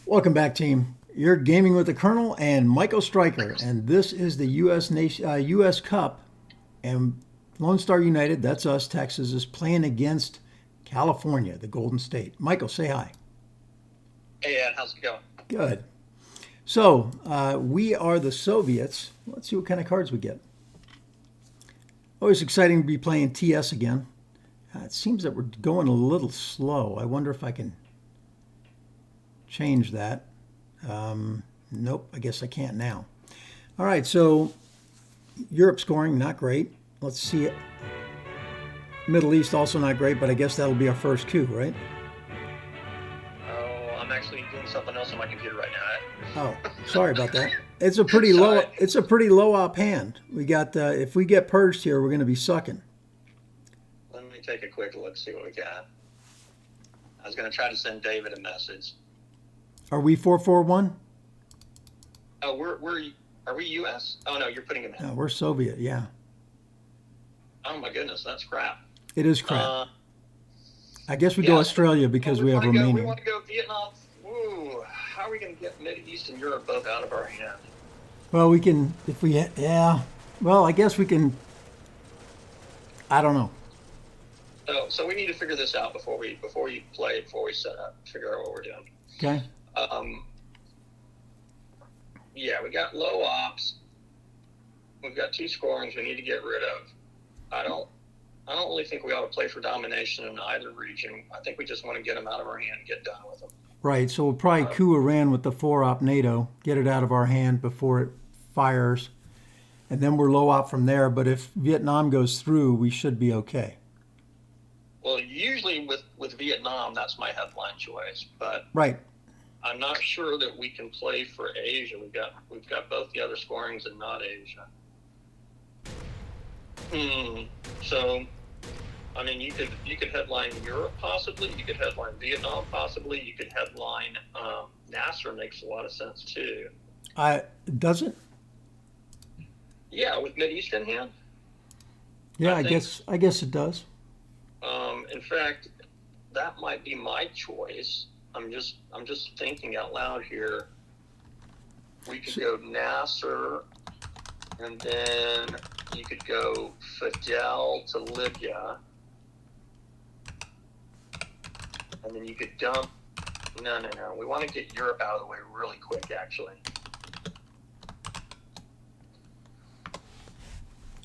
Welcome back, team. You're gaming with the Colonel and Michael Stryker, and this is the U.S. Cup. And Lone Star United, that's us, Texas, is playing against California, the Golden State. Michael, say hi. Hey Ed, how's it going? Good. So we are the Soviets. Let's see what kind of cards we get. Always exciting to be playing TS again. It seems that we're going a little slow. I wonder if I can change that. Nope, I guess I can't now. All right, so Europe scoring, not great. Let's see it. Middle East also not great, but I guess that'll be our first coup, right? Oh, I'm actually doing something else on my computer right Oh, now. sorry about that. It's a pretty low. Sorry. It's a pretty low op hand. We got. If we get purged here, we're going to be sucking. Let me take a quick look, see what we got. I was going to try to send David a message. Are we 441? Oh, are we U.S.? Oh no, you're putting him in. No, we're Soviet. Yeah, Oh my goodness, that's crap. it is crap. I guess we go Yeah. Australia because we have We Romania. want to go Vietnam. Ooh, how are we going to get Mid East and Europe both out of our hand? Well, we can if we. Yeah. Well, I guess we can. I don't know. So we need to figure this out before we play, before we set up, figure out what we're doing. Okay. Um, yeah, we got low ops. We've got two scorings we need to get rid of. I don't really think we ought to play for domination in either region. I think we just want to get them out of our hand and get done with them. Right. So we'll probably coup Iran with the 4-op NATO, get it out of our hand before it fires, and then we're low op from there. But if Vietnam goes through, we should be okay. Well, usually with Vietnam, that's my headline choice, but Right. I'm not sure that we can play for Asia. We've got both the other scorings and not Asia. So, I mean, you could headline Europe possibly. You could headline Vietnam possibly. You could headline Nasser. Makes a lot of sense too. Does it? Yeah, with Mideast in hand. Yeah, I think. I guess it does. In fact, that might be my choice. I'm just thinking out loud here. We could go Nasser, and then you could go Fidel to Libya, and then you could dump. No. We want to get Europe out of the way really quick, actually.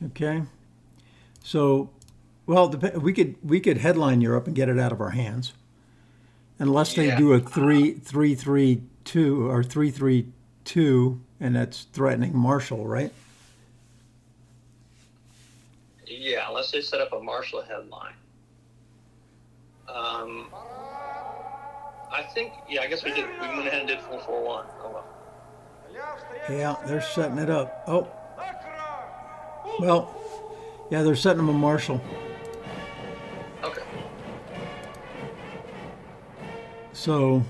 Okay. So, well, we could headline Europe and get it out of our hands, unless they Yeah. do a 3-3-3-2 or 3-3-2, and that's threatening Marshall, right? Yeah, unless they set up a Marshall headline. I think. Yeah, I guess we did. We went ahead and did 4-4-1. Oh well. Yeah, they're setting it up. Oh, well, yeah, they're setting them a Marshall. Okay. So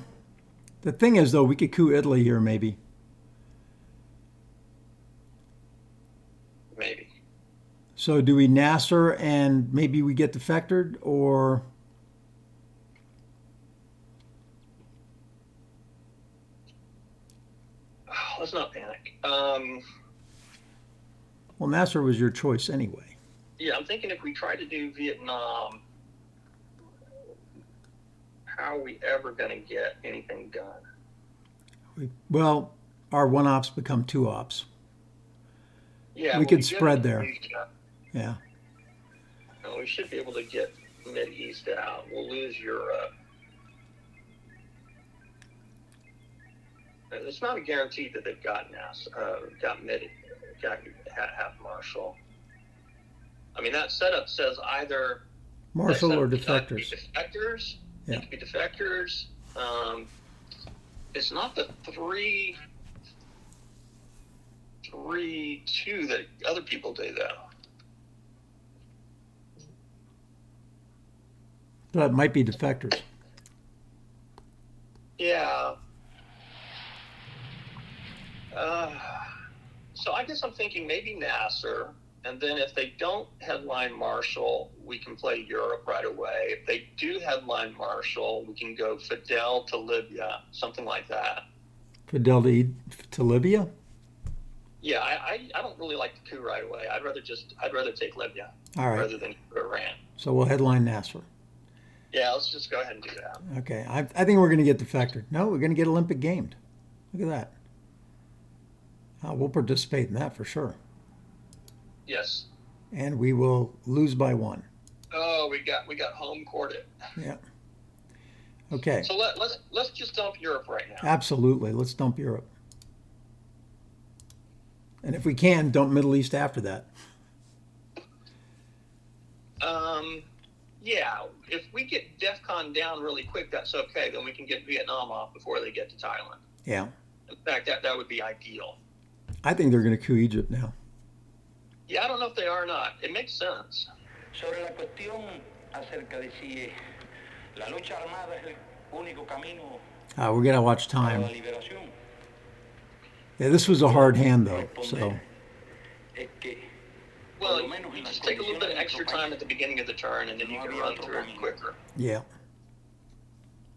the thing is, though, we could coup Italy here, maybe. Maybe. So do we Nasser and maybe we get defected, or Let's not panic. well, Nasser was your choice anyway. Yeah, I'm thinking if we try to do Vietnam, how are we ever going to get anything done? Well, our 1-ops become 2-ops. Yeah, We well, could we spread get there. Asia. Yeah. We should be able to get Mid East out. We'll lose Europe. It's not a guarantee that they've got half Marshall. I mean, that setup says either Marshall or could be defectors. defectors. They Yeah. could be defectors. It's not the 3-3-2 that other people do, though. That might be defectors. Yeah. So I guess I'm thinking maybe Nasser. And then if they don't headline Marshall, we can play Europe right away. If they do headline Marshall, we can go Fidel to Libya, something like that. Fidel to Libya? Yeah, I don't really like the coup right away. I'd rather take Libya All right. rather than Iran. So we'll headline Nasser. Yeah, let's just go ahead and do that. Okay. I think we're going to get defector. No, we're going to get Olympic gamed. Look at that. We'll participate in that for sure. Yes. And we will lose by 1. Oh, we got home courted. Yeah. Okay. So let's just dump Europe right now. Absolutely. Let's dump Europe. And if we can, dump Middle East after that. Yeah, if we get DEFCON down really quick, that's okay. Then we can get Vietnam off before they get to Thailand. Yeah. In fact, that would be ideal. I think they're going to coup Egypt now. Yeah, I don't know if they are or not. It makes sense. Sobre la cuestión acerca de si la lucha armada es el único camino We're going to watch para time. la liberación. Yeah, this was a hard hand, though. So, Es que Well, you just take a little bit of extra time at the beginning of the turn, and then you can run through it quicker. yeah.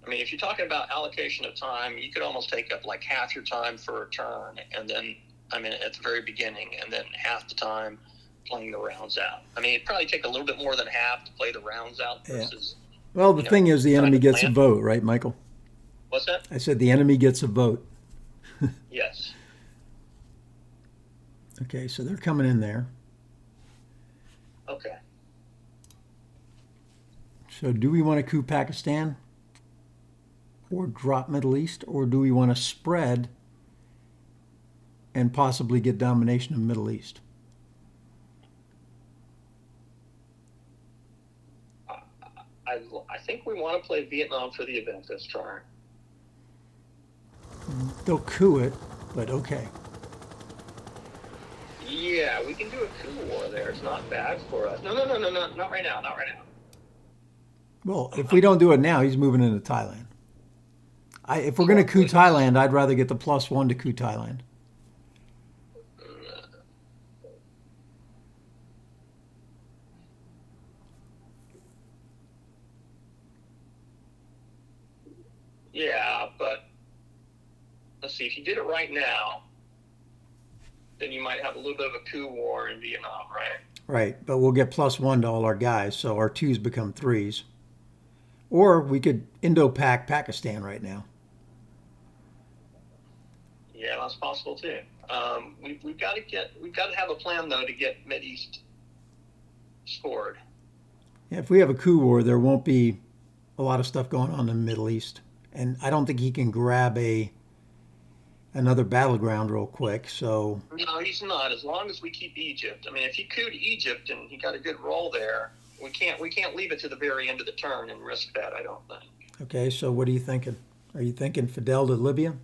I mean, if you're talking about allocation of time, you could almost take up like half your time for a turn, and then, I mean, at the very beginning, and then half the time playing the rounds out. I mean, it'd probably take a little bit more than half to play the rounds out versus. Well, the thing is, the enemy gets a plan. vote, right, Michael? What's that? I said the enemy gets a vote. Yes. Okay, so they're coming in there. Okay. So do we want to coup Pakistan or drop Middle East, or do we want to spread and possibly get domination of Middle East? I think we want to play Vietnam for the event this turn. They'll coup it, but okay. Yeah, we can do a coup war there. It's not bad for us. No, not right now. Not right now. Well, if we don't do it now, he's moving into Thailand. If we're going to coup Thailand, I'd rather get the +1 to coup Thailand. Yeah, but let's see. If you did it right now, then you might have a little bit of a coup war in Vietnam, right? Right, but we'll get +1 to all our guys, so our 2s become 3s. Or we could Indo-Pak Pakistan right now. Yeah, that's possible too. We've got to have a plan though to get Mideast scored. Yeah, if we have a coup war, there won't be a lot of stuff going on in the Middle East, and I don't think he can grab another battleground real quick. So No, he's not. As long as we keep Egypt. I mean, if he couped Egypt and he got a good roll there, we can't leave it to the very end of the turn and risk that. I don't think. okay, so what are you thinking? Are you thinking Fidel to Libya?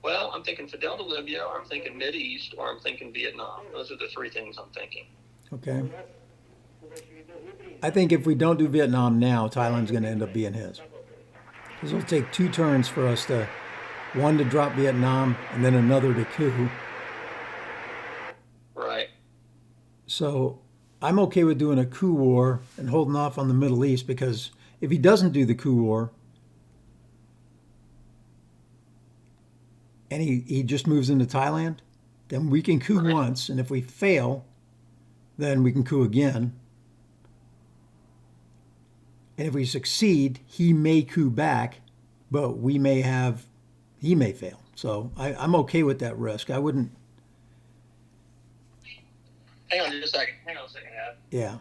Well, I'm thinking Fidel to Libya, or I'm thinking Mideast, or I'm thinking Vietnam. Those are the three things I'm thinking. Okay. I think if we don't do Vietnam now, Thailand's going to end up being his. Because it'll take 2 turns for us to, one to drop Vietnam and then another to coup. Right. So I'm okay with doing a coup war and holding off on the Middle East, because if he doesn't do the coup war and he just moves into Thailand, then we can coup once, and if we fail, then we can coup again. And if we succeed, he may coup back, but he may fail. So I'm okay with that risk. I wouldn't. Hang on just a second. Ab. Yeah.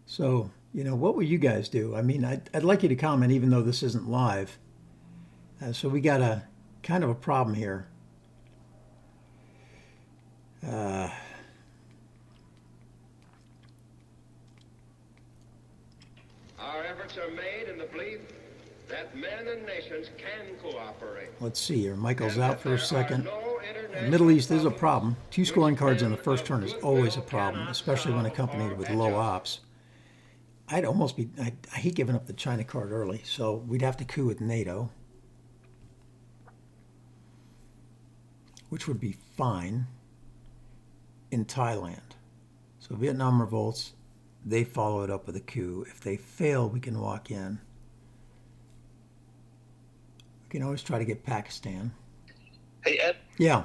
So, what would you guys do? I mean, I'd like you to comment, even though this isn't live. So we got a kind of a problem here. Our efforts are made in the belief that men and nations can cooperate. Let's see here. Michael's and out that for there a second. are no international Middle East is a problems problem. 2 scoring cards on the first turn is which always a goodwill problem, cannot especially when solve accompanied or with low adjust. ops. I hate giving up the China card early, so we'd have to coup with NATO, which would be fine. in Thailand. So Vietnam revolts, they follow it up with a coup. If they fail, we can walk in. We can always try to get Pakistan. Hey, Ed. Yeah.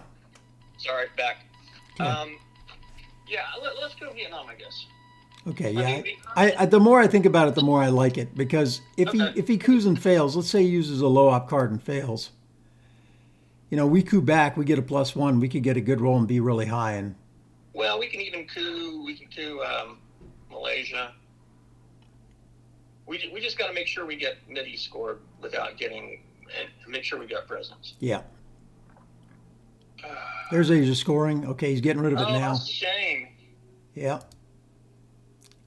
Sorry, back. Yeah. Let's go Vietnam, I guess. Okay, I yeah. mean, I the more I think about it, the more I like it, because Okay. if he coups and fails, let's say he uses a low op card and fails, we coup back, we get a +1, we could get a good roll and be really high, and Well, we can coup Malaysia. We just got to make sure we get Midi scored without getting, and make sure we got presents. yeah. There's Asia scoring. Okay, he's getting rid of it Oh, now. that's a shame. Yeah,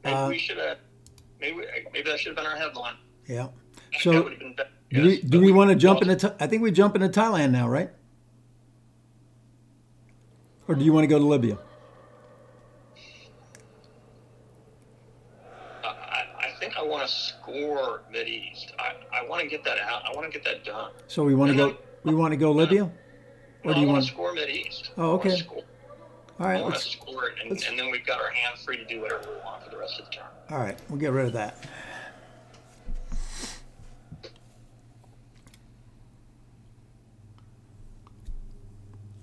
Maybe we should have. Maybe that should have been our headline. yeah. That So would have been better. do we want to jump into? I think we jump into Thailand now, right? Or do you want to go to Libya? I think I want to score Mid East. I want to get that out. I want to get that done. So we want to And go. We want to go Libya, or No, do I you want want? to score Mid East. Oh, okay. All I right, want to let's. score it, let's- and then we've got our hands free to do whatever we want for the rest of the term. All right, we'll get rid of that.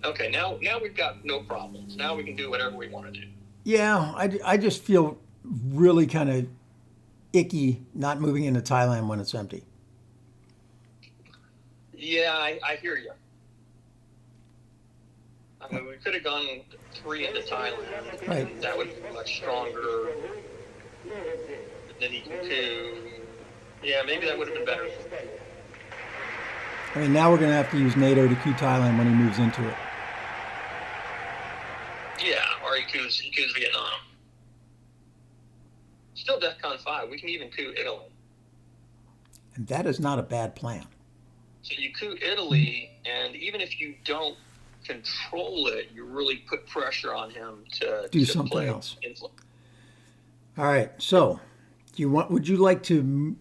Okay, now we've got no problems. Now we can do whatever we want to do. Yeah, I just feel really kind of icky not moving into Thailand when it's empty. Yeah, I hear you. I mean, we could have gone 3 into Thailand. Right. That would be much stronger. Then he can coup. Yeah, maybe that would have been better. I mean, now we're going to have to use NATO to coup Thailand when he moves into it. Yeah, or he coups Vietnam. Still DEFCON 5. We can even coup Italy. And that is not a bad plan. So you coup Italy, and even if you don't control it, you really put pressure on him to Do to something play else. influence. All right. So, would you like to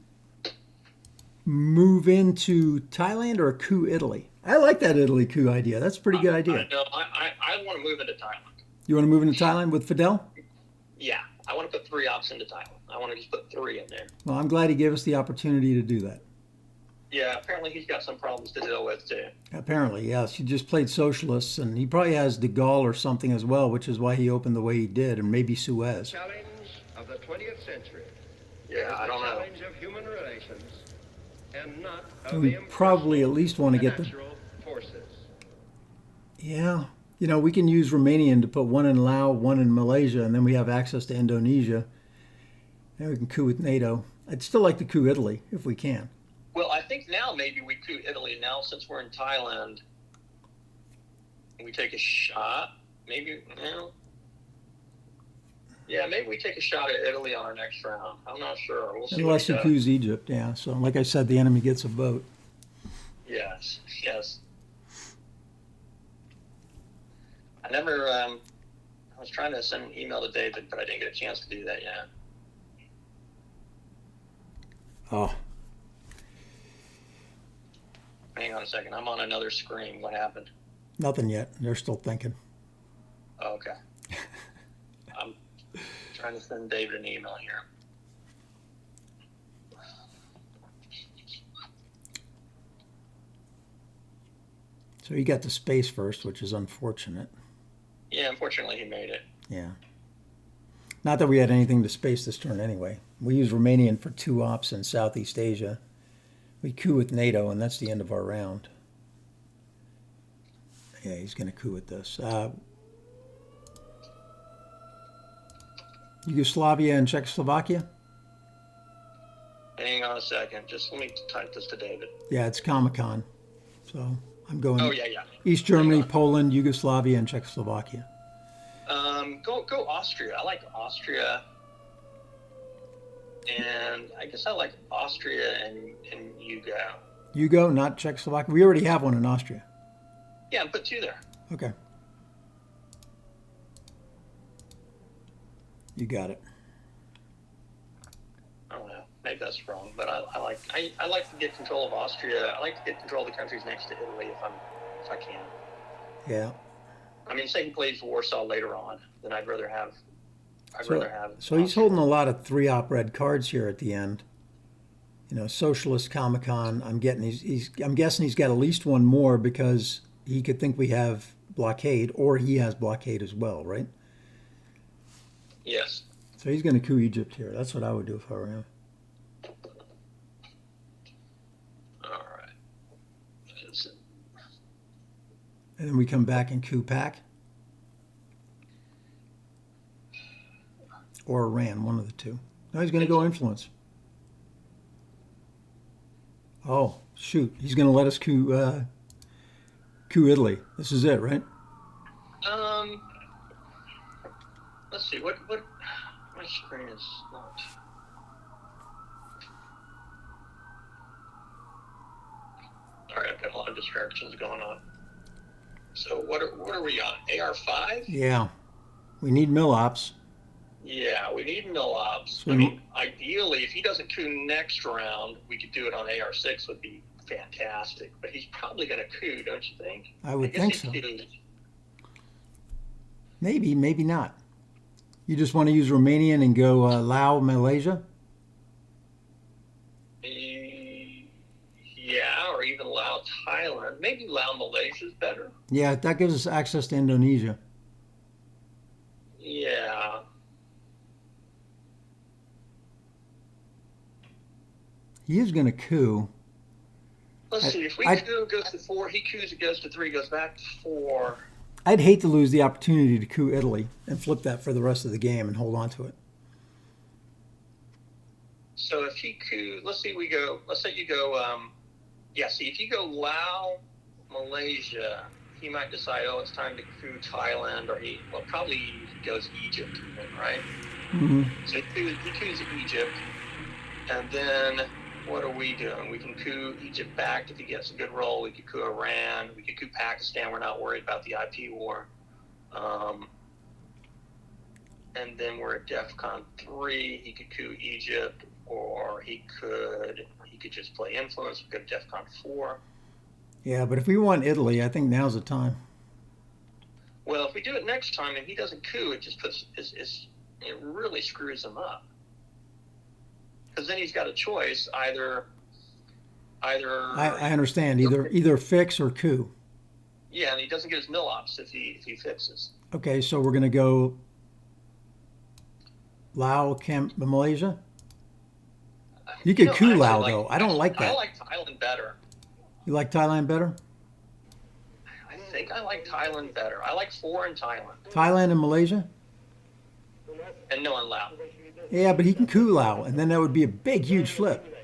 move into Thailand or coup Italy? I like that Italy coup idea. That's a pretty good idea. No, I want to move into Thailand. You want to move into Thailand with Fidel? Yeah, I want to put 3 ops into Thailand. I want to just put 3 in there. Well, I'm glad he gave us the opportunity to do that. Yeah, apparently he's got some problems to deal with too. Apparently, yes. He just played socialists, and he probably has de Gaulle or something as well, which is why he opened the way he did, and maybe Suez. Challenge of the 20th century. Yeah, I don't know. Challenge of human relations, and not of We the probably at least want to get the. natural forces. Yeah. We can use Romanian to put 1 in Laos, 1 in Malaysia, and then we have access to Indonesia. And we can coup with NATO. I'd still like to coup Italy if we can. Well, I think now maybe we coup Italy. Now since we're in Thailand, we take a shot. Maybe, yeah, maybe we take a shot at Italy on our next round. I'm not sure. We'll see. Unless he what coups Egypt, yeah. So, like I said, the enemy gets a vote. Yes. I was trying to send an email to David, but I didn't get a chance to do that yet. Oh, Hang on a second. I'm on another screen. What happened? nothing yet. They're still thinking. Oh, okay. I'm trying to send David an email here. So he got to space first, which is unfortunate. Yeah, unfortunately, he made it. Yeah. Not that we had anything to space this turn anyway. We use Romanian for 2 ops in Southeast Asia. We coup with NATO, and that's the end of our round. Yeah, he's going to coup with this. Yugoslavia and Czechoslovakia? Hang on a second. Just let me type this to David. Yeah, it's Comic-Con. So I'm going Oh, yeah. East Germany, Poland, Yugoslavia, and Czechoslovakia. Go Austria. I like Austria. And I guess I like Austria and Yugo. Yugo, not Czechoslovakia. We already have one in Austria. Yeah, and put 2 there. Okay. You got it. I don't know. Maybe that's wrong, but I like to get control of Austria. I like to get control of the countries next to Italy if I can. Yeah. I mean, say he plays Warsaw later on, then I'd rather have. So he's holding a lot of 3-op red cards here at the end. Socialist Comic Con. I'm guessing he's got at least one more because he could think we have blockade, or he has blockade as well, right? Yes. So he's going to coup Egypt here. That's what I would do if I were him. All right. And then we come back and coup Pac. Or Iran, one of the two. No, he's going to go influence. Oh, shoot. He's going to let us coup Italy. This is it, right? Let's see. What my screen is not. All right, I've got a lot of distractions going on. So what are we on? AR5? Yeah. We need mill-ops. Yeah, we need mill-ops. So I mean, ideally, if he doesn't coup next round, we could do it on AR6 would be fantastic. But he's probably going to coup, don't you think? I would think so. Coups. Maybe, maybe not. You just want to use Romanian and go Lao, Malaysia? Yeah, or even Lao, Thailand. Maybe Lao, Malaysia is better. Yeah, that gives us access to Indonesia. Yeah. He is going to coup. Let's see. If we coup, it goes to 4. He coups, it goes to 3. Goes back to 4. I'd hate to lose the opportunity to coup Italy and flip that for the rest of the game and hold on to it. So if he coup, let's say you go, see, if you go Lao, Malaysia, he might decide, it's time to coup Thailand, or probably he goes Egypt, right? Mm-hmm. So he coups Egypt, and then what are we doing? We can coup Egypt back if he gets a good roll. We could coup Iran. We could coup Pakistan. We're not worried about the IP war. And then we're at DEFCON 3. He could coup Egypt, or he could just play influence. We go to DEFCON 4. Yeah, but if we want Italy, I think now's the time. Well, if we do it next time and he doesn't coup, it just it really screws him up. Because then he's got a choice, either. I understand, either fix or coup. Yeah, and he doesn't get his mill ops if he fixes. Okay, so we're going to go Lao, Malaysia. You could coup Lao though. I don't like that. I like Thailand better. You like Thailand better? I think I like Thailand better. I like 4 in Thailand. Thailand and Malaysia? And no in Lao. Yeah, but he can coup Lao, and then that would be a big, huge flip.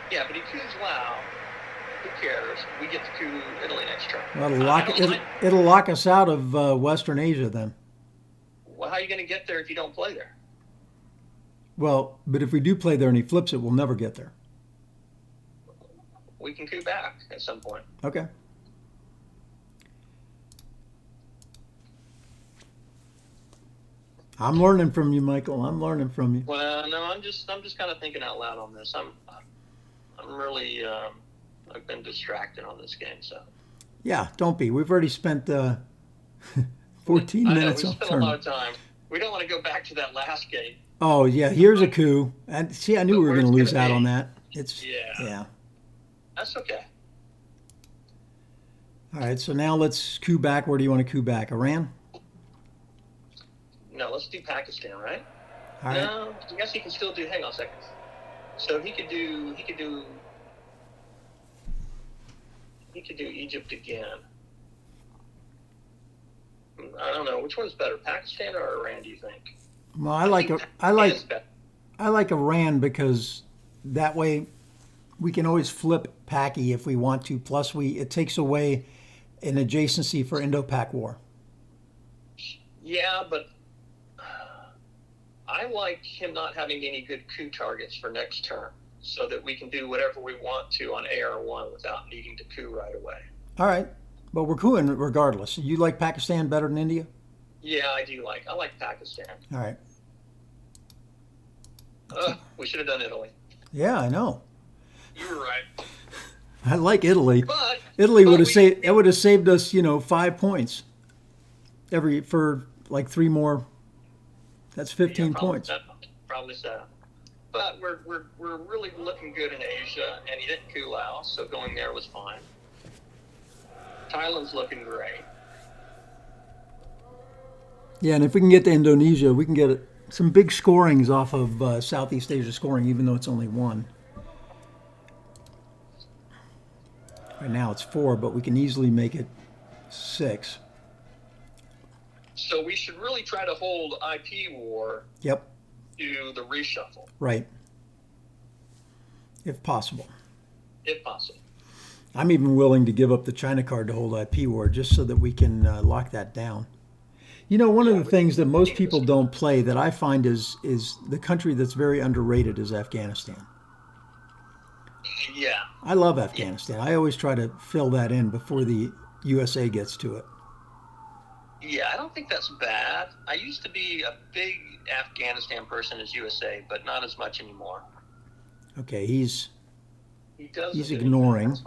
Yeah, but he coups Lao. Who cares? We get to coup Italy next turn. Well, it'll lock us out of Western Asia then. Well, how are you going to get there if you don't play there? Well, but if we do play there and he flips it, we'll never get there. We can coup back at some point. Okay. I'm learning from you, Michael. I'm learning from you. Well, no, I'm just kind of thinking out loud on this. I'm really I've been distracted on this game, so. Yeah, don't be. We've already spent 14 minutes on we spent a lot of time. We don't want to go back to that last game. Oh yeah, here's a coup. And see, I knew we were going to lose out on that. Yeah. That's okay. All right, so now let's coup back. Where do you want to coup back? Iran? No, let's do Pakistan, right? All right. No, I guess he can still do. Hang on a second. So he could do Egypt again. I don't know which one's better, Pakistan or Iran. Do you think? Well, I like Iran because that way we can always flip Paki if we want to. Plus, it takes away an adjacency for Indo-Pak War. Yeah, but I like him not having any good coup targets for next turn, so that we can do whatever we want to on AR1 without needing to coup right away. All right, but we're cooing regardless. You like Pakistan better than India? Yeah, I like Pakistan. All right. We should have done Italy. Yeah, I know. You were right. I like Italy. But Italy but would have we- saved. It would have saved us, 5 points for like 3 more. That's 15 points. Probably so. But we're really looking good in Asia, and he didn't cool out, so going there was fine. Thailand's looking great. Yeah, and if we can get to Indonesia, we can get some big scorings off of Southeast Asia scoring, even though it's only 1. Right now it's 4, but we can easily make it 6. So we should really try to hold IP war Yep, to the reshuffle, right. If possible. if possible. I'm even willing to give up the China card to hold IP war just so that we can lock that down. One of the things that most people don't play that I find is the country that's very underrated is Afghanistan. Yeah. I love Afghanistan. I always try to fill that in before the USA gets to it. Yeah, I don't think that's bad. I used to be a big Afghanistan person as USA, but not as much anymore. Okay, he's He does. He's a bit. ignoring.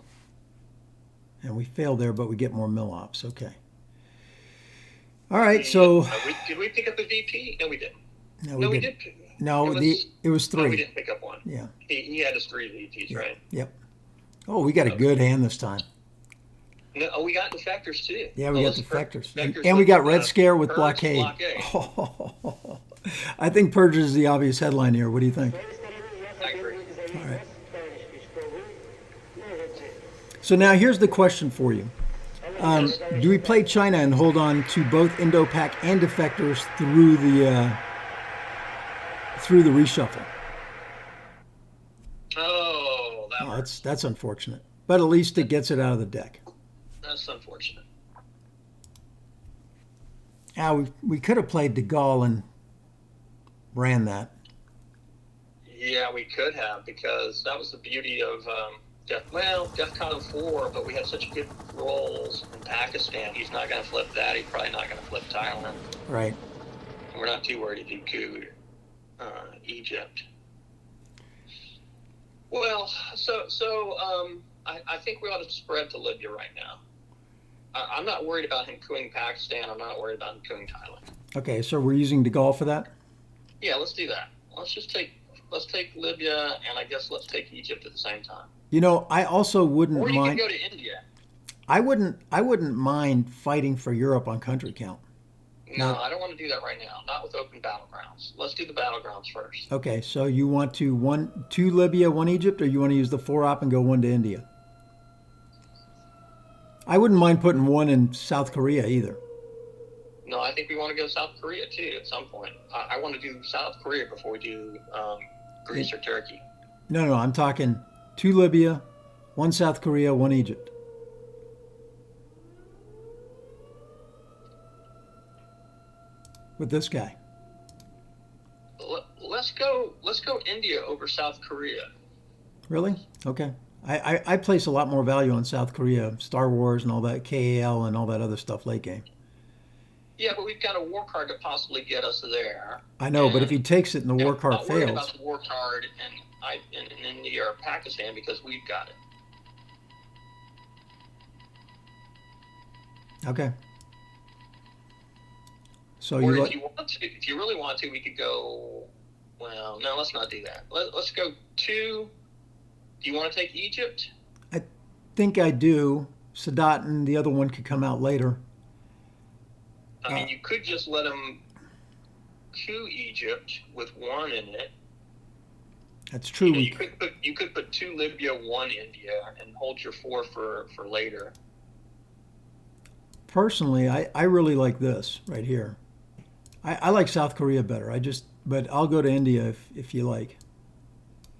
And we failed there, but we get more mill ops. Okay. All right, so Did we pick up a VP? No, we didn't. no, No, we didn't. did. No, it was No, we 3. didn't pick up one. Yeah. He had his 3 VPs, right? Yep. Oh, we got a good hand this time. No, we got defectors too. Yeah, we got those defectors. defectors And we with, got Red Scare with Purge blockade. blockade. I think Purge is the obvious headline here. What do you think? I agree. All right. So now here's the question for you. Do we play China and hold on to both Indo-Pac and defectors through the reshuffle? Oh, that Oh, hurts. that's unfortunate. But at least it gets it out of the deck. That's unfortunate. We could have played De Gaulle and ran that. Yeah, we could have, because that was the beauty of DEFCON 4, but we had such good rolls in Pakistan. He's not going to flip that. He's probably not going to flip Thailand. Right. We're not too worried if he cooed Egypt. Well, I think we ought to spread to Libya right now. I'm not worried about him cooing Pakistan. I'm not worried about him cooing Thailand. Okay, so we're using De Gaulle for that? Yeah, let's do that. Let's take Libya, and I guess let's take Egypt at the same time. I also wouldn't Or you mind. could go to India. I wouldn't mind fighting for Europe on country count. No, No. I don't want to do that right now. Not with open battlegrounds. Let's do the battlegrounds first. Okay, so you want to 2 Libya, 1 Egypt, or you want to use the 4-op and go 1 to India? I wouldn't mind putting 1 in South Korea either. No, I think we want to go to South Korea too at some point. I want to do South Korea before we do Greece or Turkey. No, I'm talking 2 Libya, 1 South Korea, 1 Egypt. With this guy. Let's go India over South Korea. Really? Okay. I place a lot more value on South Korea, Star Wars and all that, KAL and all that other stuff late game. Yeah, but we've got a war card to possibly get us there. I know, but if he takes it and the war I'm card not worried fails. about the war card in India or Pakistan because we've got it. Okay. So Or you if you really want to, we could go. Well, no, let's not do that. Let's go to. Do you want to take Egypt? I think I do. Sadat and the other one could come out later. I mean, you could just let him coup Egypt with 1 in it. That's true. You could put 2 Libya, 1 India, and hold your 4 for later. Personally, I really like this right here. I like South Korea better. But I'll go to India if you like.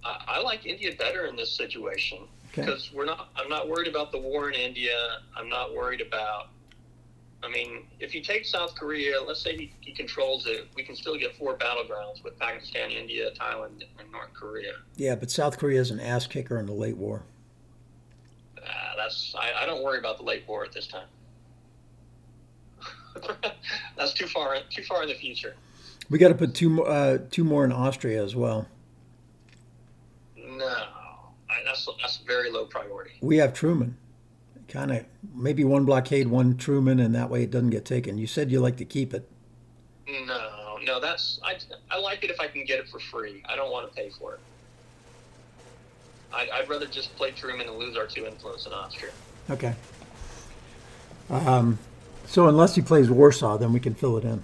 I like India better in this situation Okay. because I'm not worried about the war in India. I'm not worried about. I mean, if you take South Korea, let's say he controls it, we can still get 4 battlegrounds with Pakistan, India, Thailand, and North Korea. Yeah, but South Korea is an ass kicker in the late war. I don't worry about the late war at this time. That's too far in the future. We got to put 2 more in Austria as well. No, that's that's very low priority. We have Truman. Kind of maybe one blockade, one Truman, and that way it doesn't get taken. You said you like to keep it. No, I like it if I can get it for free. I don't want to pay for it. I'd rather just play Truman and lose our 2 influence in Austria. Okay. So unless he plays Warsaw, then we can fill it in.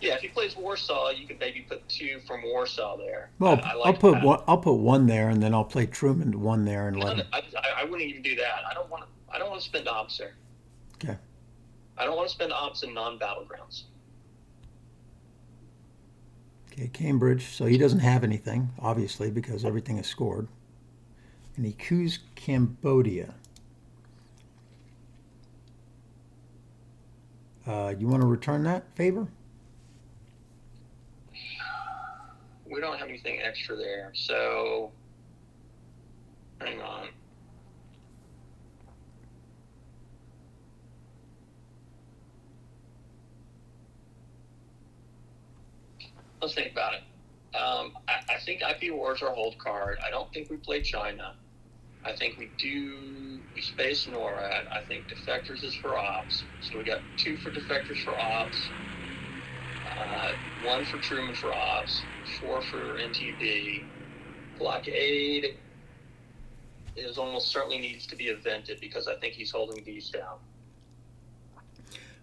Yeah, if he plays Warsaw, you could maybe put 2 from Warsaw there. Well, I I'll like put that. one. I'll put one there, and then I'll play Truman one there and let him. I wouldn't even do that. I don't want to spend ops there. Okay. I don't want to spend ops in non-battlegrounds. Okay, Cambridge. So he doesn't have anything, obviously, because everything is scored. And he coups Cambodia. You want to return that favor? We don't have anything extra there, so hang on. Let's think about it. I think IP wars are a hold card. I don't think we play China. I think we space NORAD. I think defectors is for ops. So we got 2 for defectors for ops, 1 for Truman for ops, 4 for NTB. Blockade is almost certainly needs to be evented because I think he's holding these down.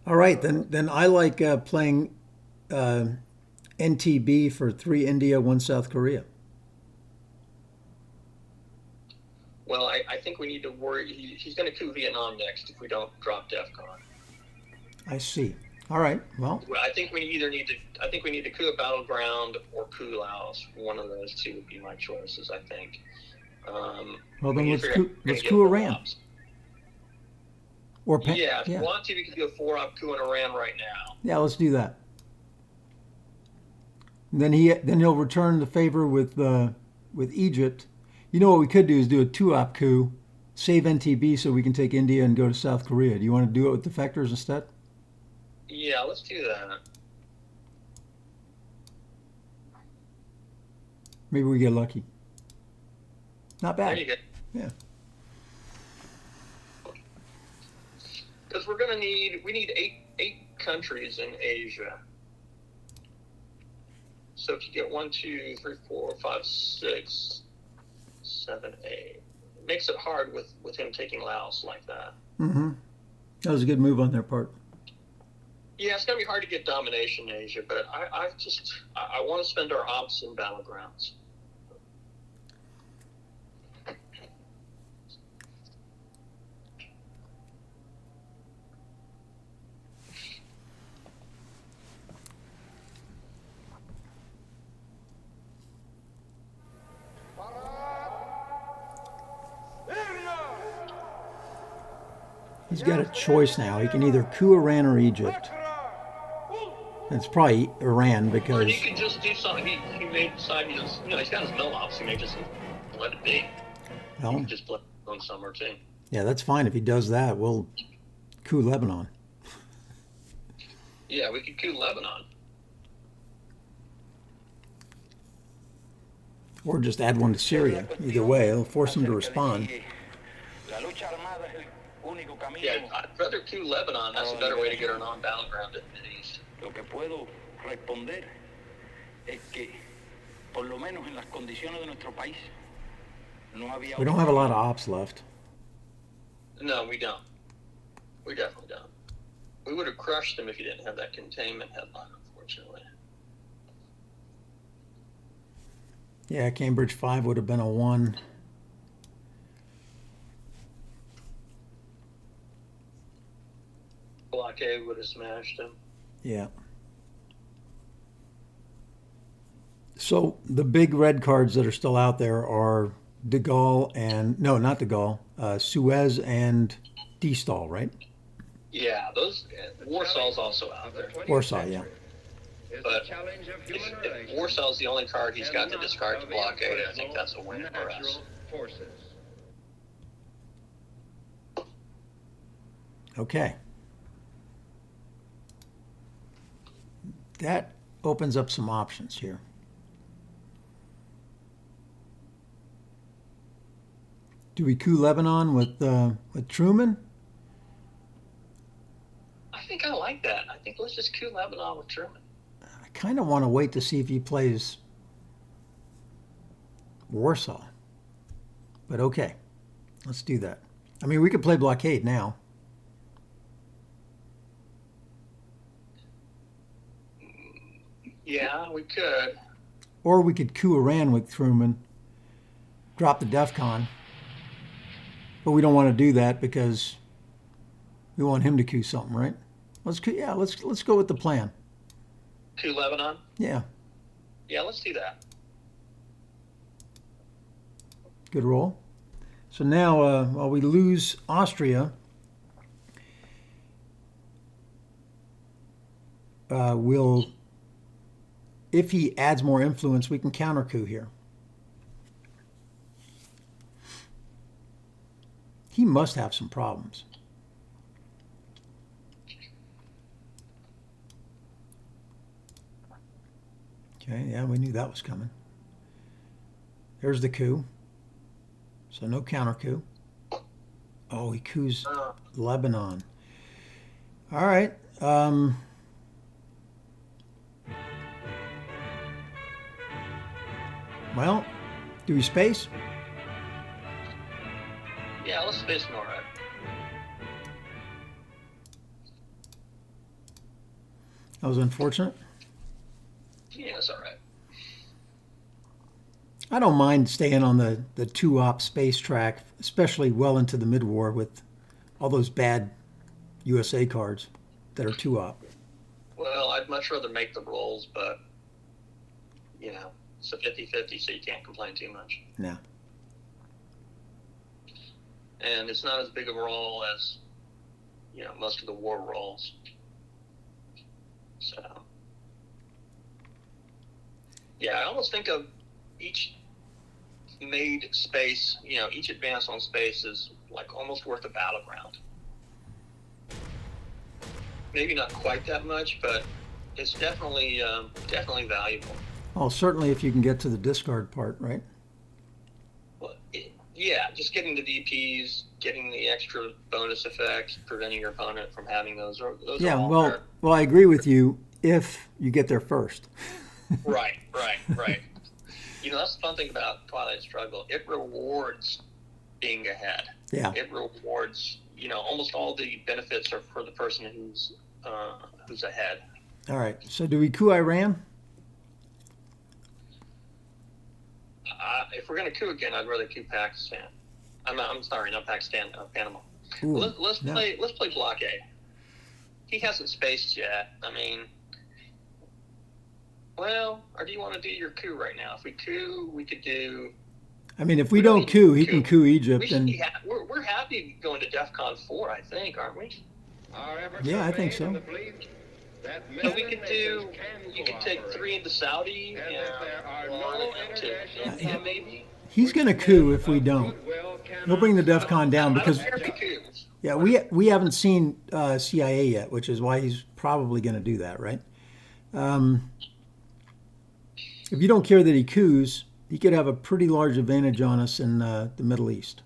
All right, then I like playing NTB for 3 India, 1 South Korea. Well, I think we need to worry. He's going to coup Vietnam next if we don't drop DEFCON. I see. All right. Well, I think we need to coup a battleground or coup Laos. One of those 2 would be my choices. I think. well then let's get coup Iran. ops. Or Yeah, if you want to, we can do a 4-op coup in Iran right now. Yeah, let's do that. And then he'll return the favor with Egypt. You know what we could do is do a 2-op coup, save NTB so we can take India and go to South Korea. Do you want to do it with defectors instead? Yeah, let's do that. Maybe we get lucky. Not bad. There you go. Yeah. Because we need eight countries in Asia. So if you get 1, 2, 3, 4, 5, 6, 7, 8, it makes it hard with him taking Laos like that. Mm-hmm. That was a good move on their part. Yeah, it's gonna be hard to get domination in Asia, but I want to spend our ops in battlegrounds. He's got a choice now. He can either coup Iran or Egypt. And it's probably Iran Or because he could just do something. He may decide he's got his mill ops. He may just let it be. He well, can just play on summer too. yeah, that's fine. If he does that, we'll coup Lebanon. Yeah, we could coup Lebanon. Or just add one to Syria. Either way, it'll force him to respond. Yeah, I'd rather coup Lebanon. That's a better way to get our non-battleground in the East. Lo que puedo responder es que, por lo menos en las condiciones de nuestro país, no había. We don't have a lot of ops left. No, we don't. We definitely don't. We would have crushed them if you didn't have that containment headline, unfortunately. Yeah, Cambridge 5 would have been a 1. Blockade would have smashed him. Yeah. So the big red cards that are still out there are De Gaulle and, no, not De Gaulle, Suez and Destall, right? Yeah, those Warsaw's also out there. Warsaw, yeah. But if Warsaw's the only card he's got to discard to blockade, I think that's a win for us. Okay. That opens up some options here. Do we coup Lebanon with Truman? I think I like that. I think let's just coup Lebanon with Truman. I kind of want to wait to see if he plays Warsaw. But okay, let's do that. I mean, we could play blockade now. Yeah, we could. Or we could coup Iran with Truman, drop the DEFCON. But we don't want to do that because we want him to coup something, right? Let's go with the plan. Coup Lebanon? Yeah, Yeah, let's do that. good roll. So now, while we lose Austria, we'll, if he adds more influence, we can counter coup here. He must have some problems. Okay, yeah, we knew that was coming. There's the coup. So no counter coup. Oh, he coups Lebanon. All right. Well, do we space? Yeah, let's space NORAD. That was unfortunate. Yeah, it's all right. I don't mind staying on the two-op space track, especially well into the mid-war with all those bad USA cards that are two-op. Well, I'd much rather make the rolls, but, you know, it's a 50-50, so you can't complain too much. No. And it's not as big of a roll as, you know, most of the war rolls. So, yeah, I almost think of each made space, you know, each advance on space is like almost worth a battleground. Maybe not quite that much, but it's definitely valuable. Well, certainly if you can get to the discard part, right? Well, yeah, just getting the DPs, getting the extra bonus effects, preventing your opponent from having those. Yeah, are all well, there. well, I agree with you if you get there first. Right. You know, that's the fun thing about Twilight Struggle. It rewards being ahead. Yeah. It rewards, you know, almost all the benefits are for the person who's ahead. All right. So do we coup Iran? If we're going to coup again, I'd rather coup Pakistan. I'm sorry, not Pakistan, Panama. Ooh, Let's no. play blockade. He hasn't spaced yet. I mean, well, or do you want to do your coup right now? If we coup, we could do. I mean, if we don't coup, he can coup Egypt. And We're happy going to DEFCON 4, I think, aren't we? Our efforts Yeah, are I think made so. in the belief that So we men could and do. nations can You could take cooperate. 3 into Saudi And and that there are no one into international India, troubles maybe. he's going to coup if we don't. He'll bring the DEFCON down because, I don't care if he coups. yeah, we haven't seen CIA yet, which is why he's probably going to do that, right? If you don't care that he coups, he could have a pretty large advantage on us in the Middle East.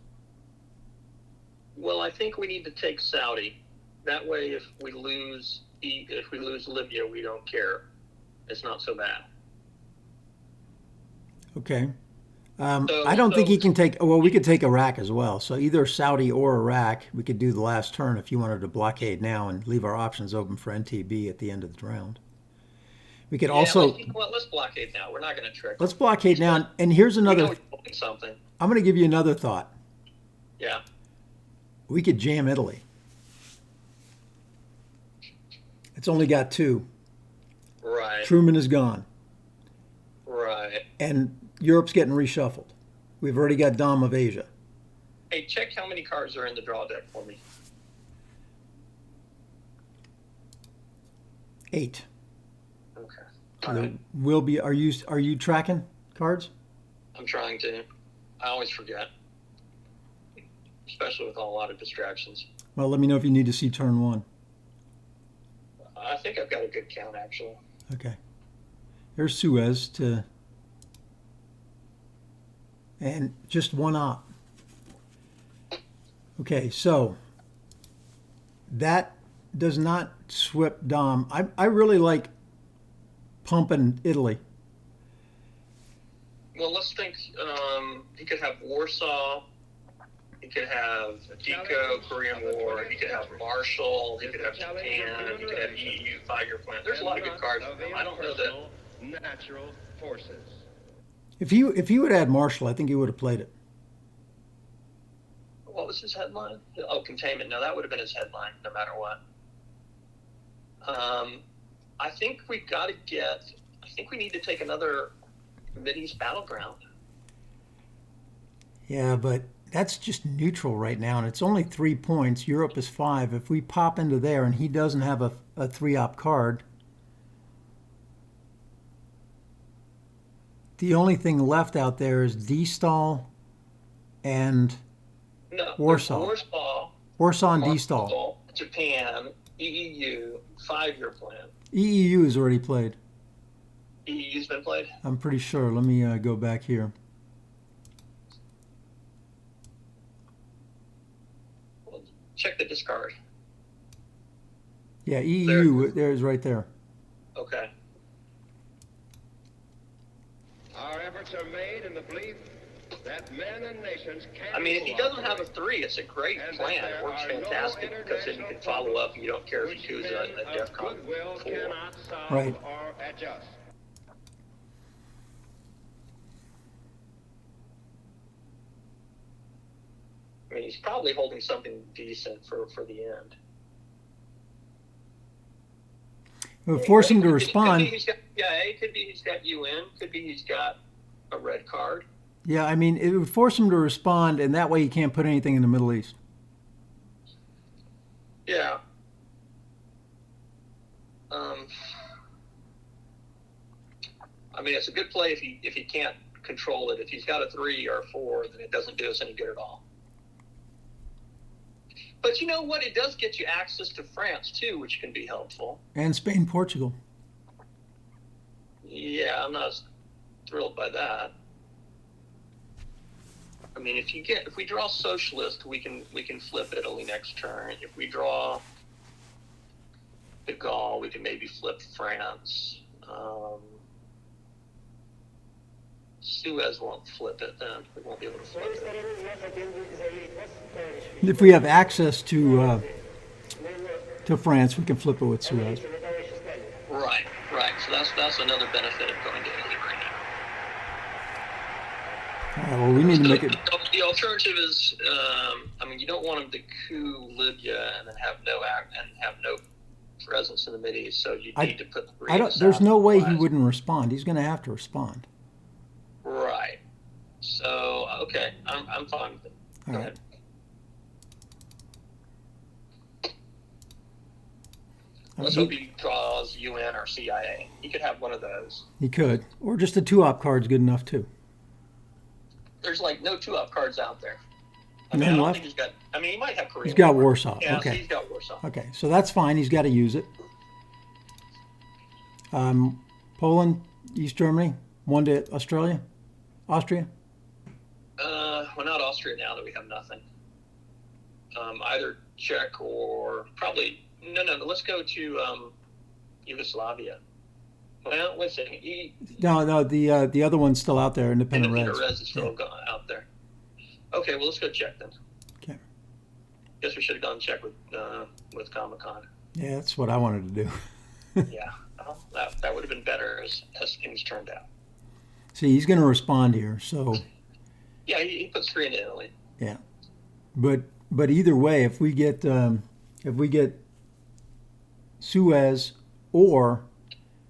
Well, I think we need to take Saudi. That way, if we lose Libya, we don't care. It's not so bad. Okay. I don't think he can take. Well, we could take Iraq as well. So either Saudi or Iraq, we could do the last turn if you wanted to blockade now and leave our options open for NTB at the end of the round. We could also. Let's blockade now. We're not going to trick. Let's blockade now. And here's We know another. he's holding something. I'm going to give you another thought. Yeah. We could jam Italy. It's only got 2. Right. Truman is gone. Right. And Europe's getting reshuffled. We've already got Dom of Asia. Hey, check how many cards are in the draw deck for me. 8. Okay. So All there right. will be. Are you tracking cards? I'm trying to. I always forget, especially with a lot of distractions. Well, let me know if you need to see turn 1. I think I've got a good count, actually. Okay. There's Suez to. And just one op. Okay, so that does not swip Dom. I really like pumping Italy. Well, let's think. He could have Warsaw. He could have Deco, Korean War. He could have Marshall. He could have Japan. He could have EU 5-year plan. There's a lot of good cards for him. I don't know that. Natural forces. If he would add Marshall, I think he would have played it. What was his headline? Oh, containment. No, that would have been his headline, no matter what. I think we got to get. I think we need to take another Mideast battleground. Yeah, but that's just neutral right now, and it's only 3 points. Europe is 5. If we pop into there and he doesn't have a 3-op card, the only thing left out there is D-Stall and No, Warsaw. Warsaw and D-Stall. Marshall, Japan, EEU, 5-year plan. EEU is already played. EEU's been played. I'm pretty sure. Let me go back here. Well, check the discard. Yeah, EEU, there's right there. Okay. Our efforts are made in the belief that men and nations can. I mean, if he doesn't have a 3, it's a great plan. It works fantastic because then you can follow up. You don't care if he chooses a DEFCON 4. Cannot solve Right. or adjust. I mean, he's probably holding something decent for the end. We'll force him to Could be respond. he's got CIA. Could be he's got UN. Could be he's got a red card. Yeah, I mean, it would force him to respond, and that way he can't put anything in the Middle East. Yeah. I mean, it's a good play if he can't control it. If he's got a 3 or a 4, then it doesn't do us any good at all. But you know what? It does get you access to France too, which can be helpful. And Spain, Portugal. Yeah, I'm not as thrilled by that. I mean, if we draw socialist, we can flip Italy next turn. If we draw de Gaulle, we can maybe flip France. Suez won't flip it then. We won't be able to flip it. If we have access to France, we can flip it with Suez. Right. So that's another benefit of going to Italy right now. All right, well, we need to make it. The alternative is, I mean, you don't want him to coup Libya and then have no presence in the Mideast. So you need to put. There's no way he wouldn't respond. He's going to have to respond. Right. So okay, I'm fine with it. Go ahead. Let's hope he draws UN or CIA. He could have one of those. He could, or just a 2-op card's good enough too. There's like no 2-op cards out there. I None mean, I don't left? think he's got. I mean, he might have Korean. He's got War. Warsaw. Yeah, Okay. so he's got Warsaw. Okay, so that's fine. He's got to use it. Poland, East Germany, one to Australia, Austria. Well, not Austria now that we have nothing. Either Czech or probably no. Let's go to Yugoslavia. Well, wait a second. No, the other one's still out there, Independent Reds. Res is still out there. Okay, well let's go Czech then. Okay. Guess we should have gone Czech with Comic-Con. Yeah, that's what I wanted to do. Yeah, well, that would have been better as things turned out. See, he's going to respond here, so. Yeah, he puts 3 in Italy. Yeah, but either way, if we get Suez or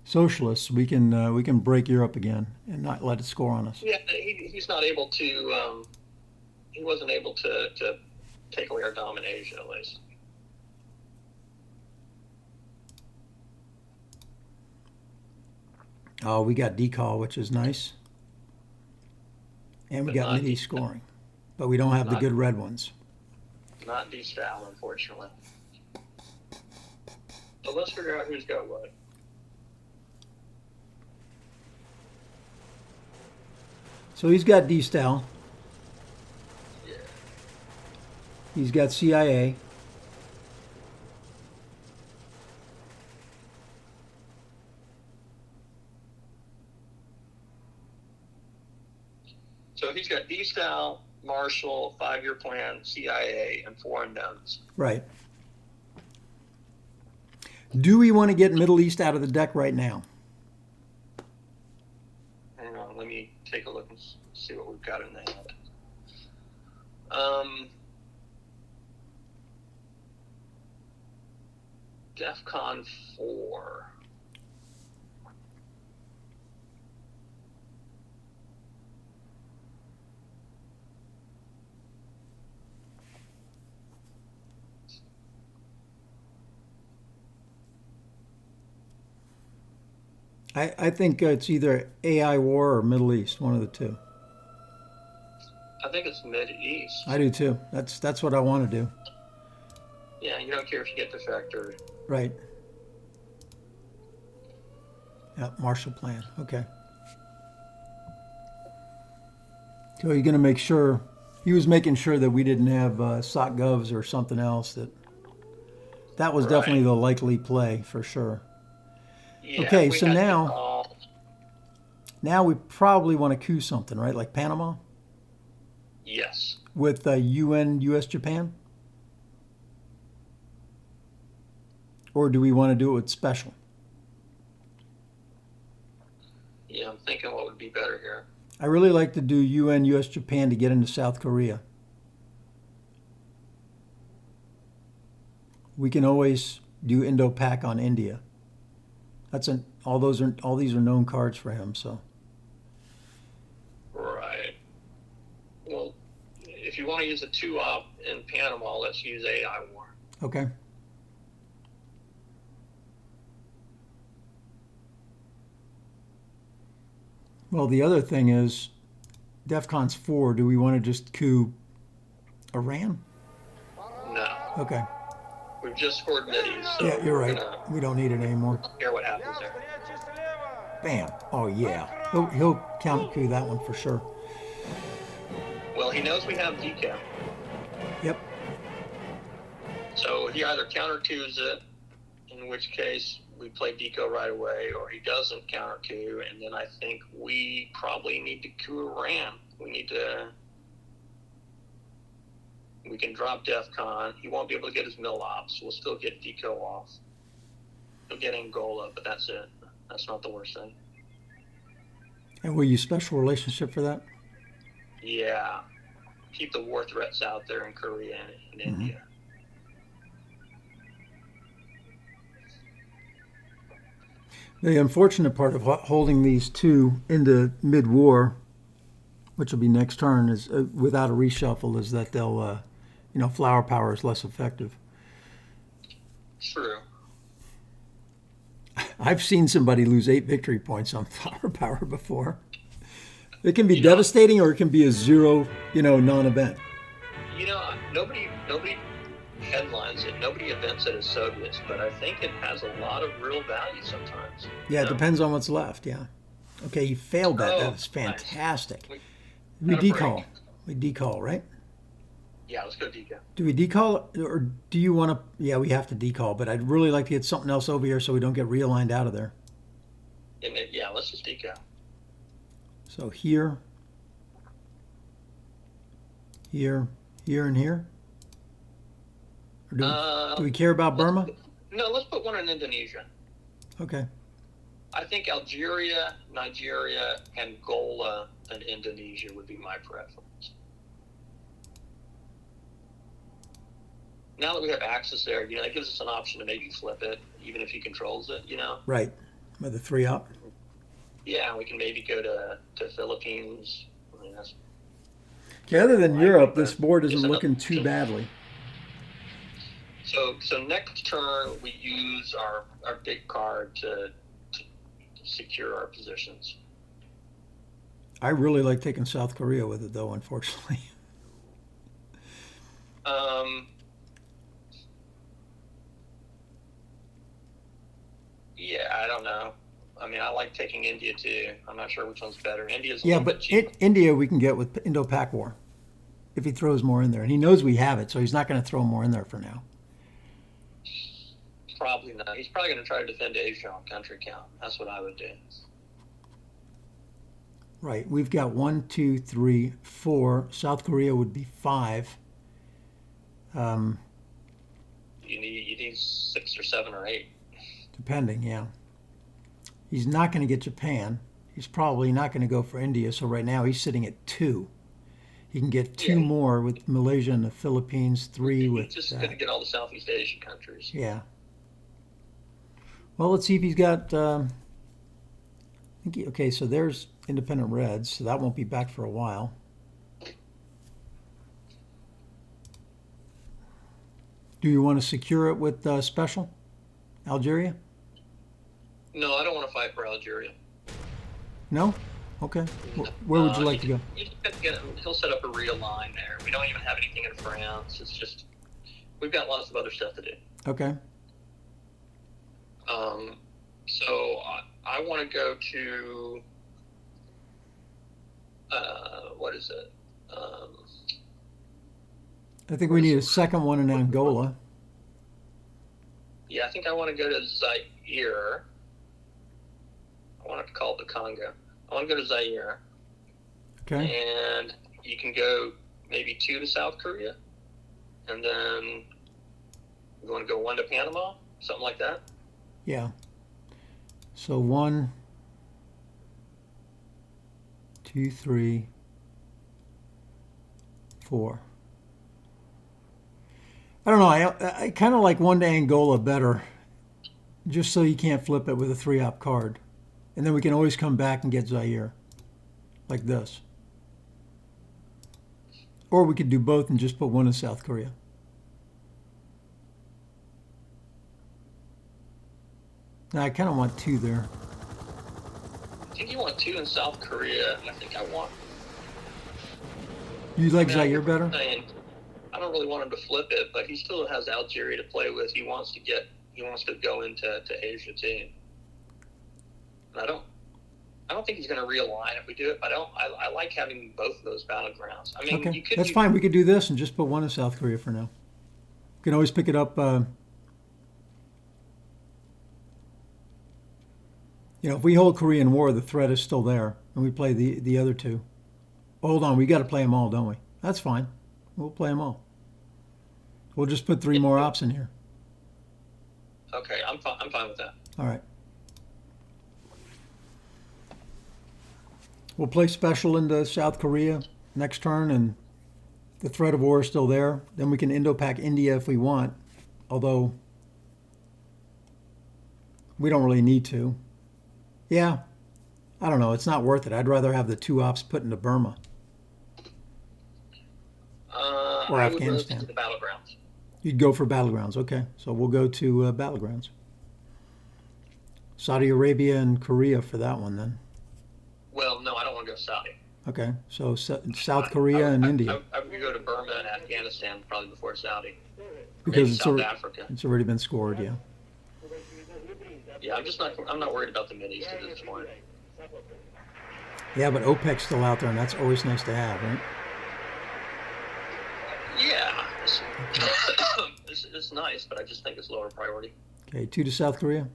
socialists, we can break Europe again and not let it score on us. Yeah, he's not able to. He wasn't able to take away our domination at least. Oh, we got decall, which is nice. And we got midi scoring. But we don't have the good red ones. Not D-style, unfortunately. So let's figure out who's got what. So he's got D-style. Yeah. He's got CIA. So he's got D-Style, Marshall, 5-year plan, CIA, and 4 unknowns. Right. Do we want to get Middle East out of the deck right now? Hang on, let me take a look and see what we've got in the hand. DEFCON 4. I think it's either AI war or Middle East, one of the two. I think it's Mid-East. I do too. That's what I want to do. Yeah, you don't care if you get defector. Right. Yeah, Marshall Plan. Okay. So you're going to make sure, he was making sure that we didn't have SOC govs or something else. That was definitely the likely play for sure. Yeah, Okay, we so had now- to call. Now we probably want to coup something, right? Like Panama Yes. with UN, US, Japan? Or do we want to do it with special? Yeah, I'm thinking what would be better here. I really like to do UN, US, Japan to get into South Korea. We can always do Indo-Pac on India. All these are known cards for him. So Right. Well, if you want to use a 2-op in Panama, let's use AI war. okay. Well, the other thing is, DEFCON's 4. Do we want to just coup Iran? No. Okay. We've just scored middies, so Yeah, you're right. we're gonna We don't need it anymore. hear what happens there. Bam. Oh yeah. He'll counter coup that one for sure. Well, he knows we have decaf, Yep. so he either counter coups it, in which case we play deco right away, or he doesn't counter coup, and then I think we probably need to coup Iran. We can drop DEFCON. He won't be able to get his mill ops. We'll still get deco off. He'll get Angola, but that's it. That's not the worst thing. And will you special relationship for that? Yeah. Keep the war threats out there in Korea and India. The unfortunate part of holding these two into mid-war, which will be next turn, is without a reshuffle, is that they'll, flower power is less effective. True. I've seen somebody lose 8 victory points on flower power before. It can be devastating, or it can be a 0, non-event. Nobody headlines it. Nobody events it as Soviets, but I think it has a lot of real value sometimes. Yeah, it depends on what's left. Yeah. Okay, you failed that. That was nice. fantastic. We got a decall. break. We decall, right? Yeah, let's go deco. Do we decall, or do you want to? Yeah, we have to decall, but I'd really like to get something else over here so we don't get realigned out of there. Yeah, let's just deco. So here, here, and here. Or do we care about Burma? No, let's put one in Indonesia. Okay. I think Algeria, Nigeria, Angola, and Indonesia would be my preference. Now that we have access there, it gives us an option to maybe flip it, even if he controls it, Right. With the 3 up. Yeah, we can maybe go to Philippines. I mean, that's Okay, other than Right, Europe, but this board isn't it's looking another- too badly. So next turn we use our big card to secure our positions. I really like taking South Korea with it, though, unfortunately. Yeah, I don't know. I mean, I like taking India too. I'm not sure which one's better. India's a Yeah, little bit but cheaper. India we can get with Indo-Pac War. if he throws more in there. And he knows we have it, so he's not going to throw more in there for now. Probably not. He's probably going to try to defend Asia on country count. That's what I would do. Right. We've got 1, 2, 3, 4. South Korea would be 5. You need 6 or 7 or 8. Depending, yeah. He's not going to get Japan. He's probably not going to go for India. So right now he's sitting at 2. He can get 2 more with Malaysia and the Philippines. 3 with. He's just going to get all the Southeast Asian countries. Yeah. Well, let's see if he's got. Okay, so there's independent reds, so that won't be back for a while. Do you want to secure it with special? Algeria? No, I don't want to fight for Algeria. No? Okay. Where would you like to go? You just have to get him. He'll set up a real line there. We don't even have anything in France. It's just we've got lots of other stuff to do. Okay. So I want to go to what is it? I think we need a second one in Angola. Yeah, I think I want to go to Zaire. I want to call it the Congo. I want to go to Zaire. Okay. And you can go maybe 2 to South Korea. And then you want to go 1 to Panama? Something like that? Yeah. So 1, 2, 3, 4. I don't know. I kind of like 1 to Angola better, just so you can't flip it with a 3-op card. And then we can always come back and get Zaire, like this. Or we could do both and just put 1 in South Korea. Now, I kind of want 2 there. I think you want 2 in South Korea, and I think I want. You like Zaire better? I don't really want him to flip it, but he still has Algeria to play with. He wants to go into Asia too. And I don't think he's going to realign if we do it. But I like having both of those battlegrounds. I mean, Okay, you could that's fine. We could do this and just put 1 in South Korea for now. We can always pick it up. If we hold Korean War, the threat is still there, and we play the other 2. Hold on, we got to play them all, don't we? That's fine. We'll play them all. We'll just put 3 more ops in here. Okay, I'm fine with that. All right. We'll play special into South Korea next turn, and the threat of war is still there. Then we can Indo-Pac India if we want, although we don't really need to. Yeah, I don't know. It's not worth it. I'd rather have the 2 ops put into Burma. Or I Afghanistan. would go to the battlegrounds. You'd go for battlegrounds. Okay, so we'll go to battlegrounds. Saudi Arabia and Korea for that one then. Well, no, I don't want to go Saudi. Okay, so South Korea and India. I would go to Burma and Afghanistan probably before Saudi. Because Maybe South Africa. it's already been scored, yeah. Yeah, I'm not worried about the Mideast at this point. Yeah, but OPEC's still out there, and that's always nice to have, right? Yeah, it's nice, but I just think it's lower priority. Okay, 2 to South Korea.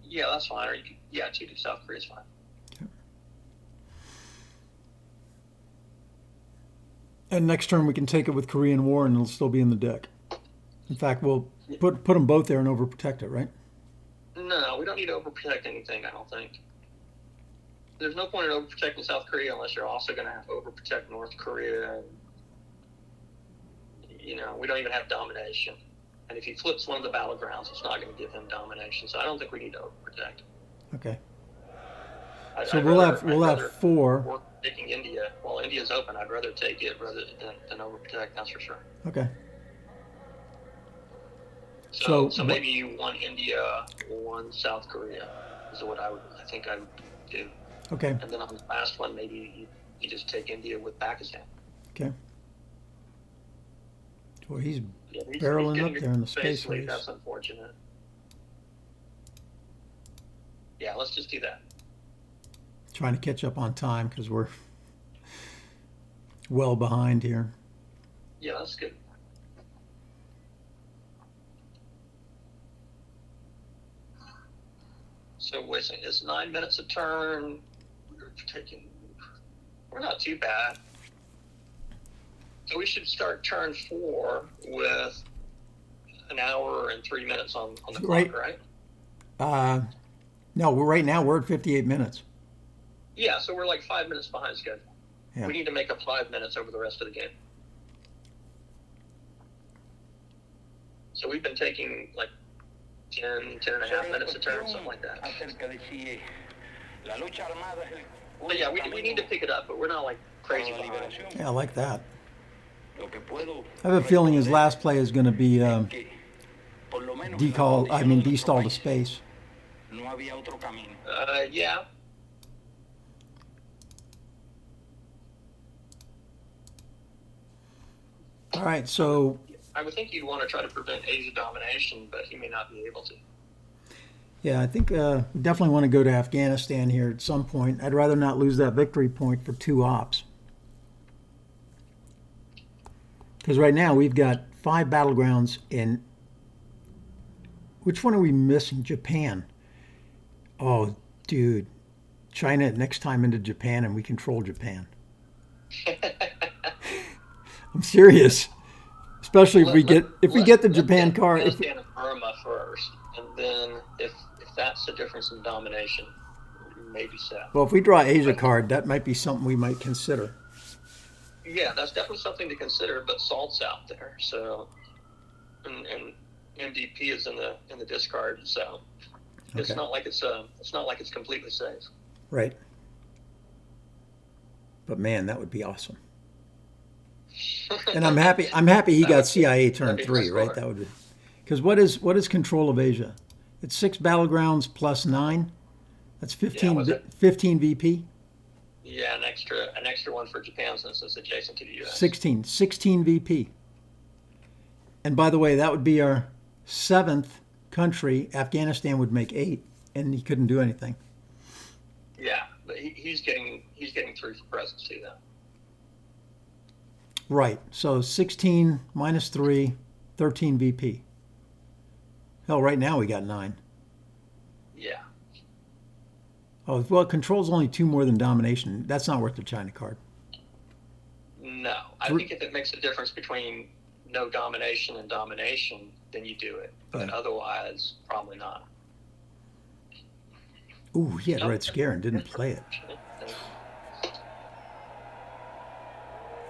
Yeah, that's fine. Or 2 to South Korea is fine. Okay. And next turn we can take it with Korean War, and it'll still be in the deck. In fact, we'll put them both there and overprotect it, right? No, we don't need to overprotect anything, I don't think. There's no point in overprotecting South Korea unless you're also going to have to overprotect North Korea. We don't even have domination. And if he flips one of the battlegrounds, it's not going to give him domination. So I don't think we need to overprotect. Okay. So we'll have 4. We're taking India. While India's open, I'd rather take it rather than overprotect, that's for sure. Okay. So maybe you want India or 1 South Korea is what I think I would do. Okay. And then on the last one, maybe you just take India with Pakistan. Okay. Boy, he's barreling up there in the space race. That's unfortunate. Yeah, let's just do that. Trying to catch up on time because we're Well behind here. Yeah, that's good. So wait a second, it's 9 minutes a turn. We're not too bad. So we should start turn 4 with an hour and 3 minutes on the Right. clock, right? No, right now we're at 58 minutes. Yeah, so we're like 5 minutes behind schedule. Yeah. We need to make up 5 minutes over the rest of the game. So we've been taking like 10 and a half minutes a turn, something like that. Acerca de si la lucha armada es el But yeah, we need to pick it up, but we're not like crazy para la behind. liberación. Yeah, I like that. Lo que puedo I have a feeling his responder last play is going to be es que, por lo menos en las condiciones de nuestro de-stall to país, space. no había otro camino. Yeah. All right, so I would think you'd want to try to prevent Asia domination, but he may not be able to. yeah, I think we definitely want to go to Afghanistan here at some point. I'd rather not lose that victory point for 2 ops. Because right now we've got 5 battlegrounds in. Which one are we missing? Japan. Oh, dude. China next time into Japan and we control Japan. I'm serious. Especially if we get the Japan card. If, Afghanistan and Burma first, and then if that's the difference in domination, maybe set. well, if we draw Asia card, that might be something we might consider. Yeah, that's definitely something to consider. But Salt's out there, so and MDP is in the discard, so it's Okay. not like it's completely safe. Right. But man, that would be awesome. And I'm happy he got CIA turn that'd be 3, nice right? score. That would be. Because what is control of Asia? It's 6 battlegrounds plus 9. That's 15 was it? 15 VP. Yeah, an extra one for Japan since it's adjacent to the U.S. 16 VP. And by the way, that would be our 7th country. Afghanistan would make 8, and he couldn't do anything. Yeah, but he's getting 3 for presence too, though. Right. So 16 minus 3, 13 VP. Hell, right now we got 9. Yeah. Oh, well, control's only 2 more than domination. That's not worth the China card. No, I think if it makes a difference between no domination and domination, then you do it. But Right. otherwise, probably not. Ooh, he had Nope. Red Scare and didn't play it.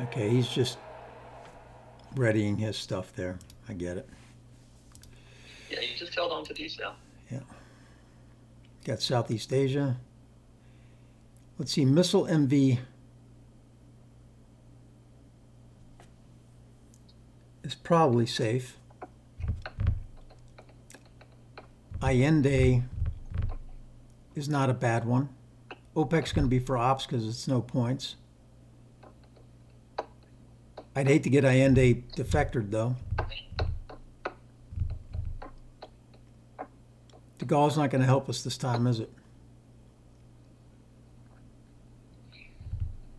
Okay, he's just readying his stuff there. I get it. Yeah, you just held on to these now. Got Southeast Asia. Let's see, Missile MV is probably safe. Allende is not a bad one. OPEC's going to be for ops because it's no points. I'd hate to get Allende defectored, though. De Gaulle's not going to help us this time, is it?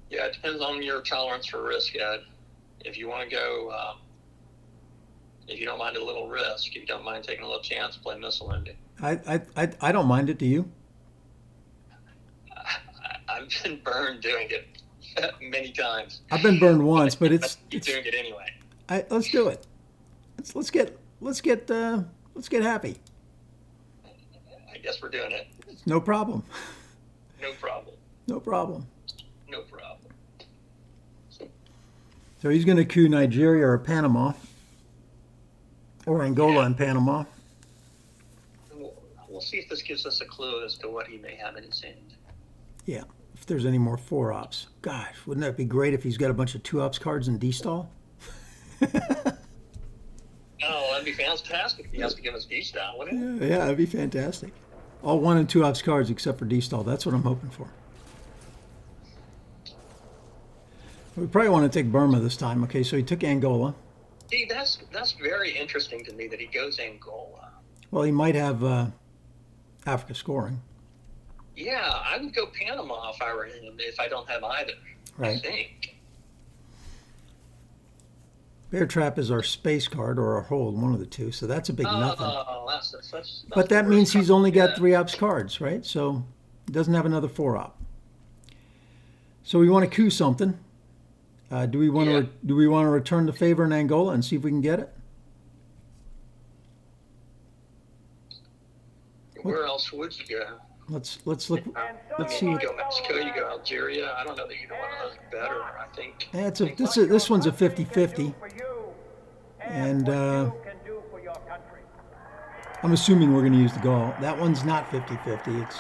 Yeah, it depends on your tolerance for risk, Ed. If you want to go, if you don't mind a little risk, if you don't mind taking a little chance, play missile ending. I don't mind it. Do you? I've been burned doing it many times. I've been burned once, but it's Keep doing it anyway. let's do it. Let's get happy. I guess we're doing it. No problem. No problem. No problem. No problem. So he's going to coup Nigeria or Panama, or Angola and Panama. We'll see if this gives us a clue as to what he may have in his hand. Yeah. If there's any more 4 ops, gosh, wouldn't that be great if he's got a bunch of 2 ops cards in D-stall? Oh, that'd be fantastic if he has to give us D-style, wouldn't it? Yeah, that'd be fantastic. All 1 and 2 ops cards except for D-stall. That's what I'm hoping for. We probably want to take Burma this time. Okay, so he took Angola. See, that's very interesting to me that he goes Angola. Well, he might have Africa scoring. Yeah, I would go Panama if I were him, if I don't have either. I Right. think. Bear Trap is our space card or our hold, one of the two. So that's a big nothing. Oh, that's But the that worst means he's card only to got get. 3 ops cards, right? So he doesn't have another 4 op. So we want to coup something. Do we want Yeah. to return the favor in Angola and see if we can get it? Where else would you go? Let's look. Let's You see. go Mexico, you go Algeria. I don't know that either one of those are better. I think. Yeah, this one's a 50-50, and I'm assuming we're going to use the Gaul. That one's not 50-50. It's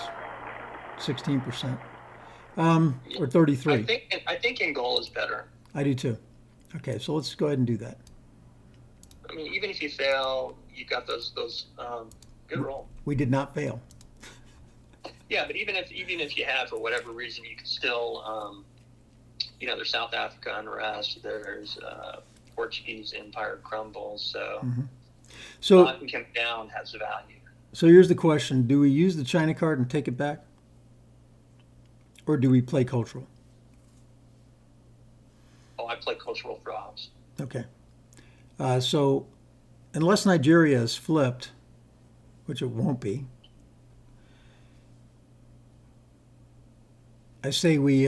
16%, or 33. I think Angola is better. I do too. Okay, so let's go ahead and do that. I mean, even if you fail, you got those good roll. We did not fail. Yeah, but even if you have, for whatever reason, you can still, there's South Africa unrest, there's Portuguese empire crumbles, so So knocking him down has value. so here's the question: do we use the China card and take it back, or do we play cultural? Oh, I play cultural drops. Okay. So unless Nigeria is flipped, which it won't be, I say we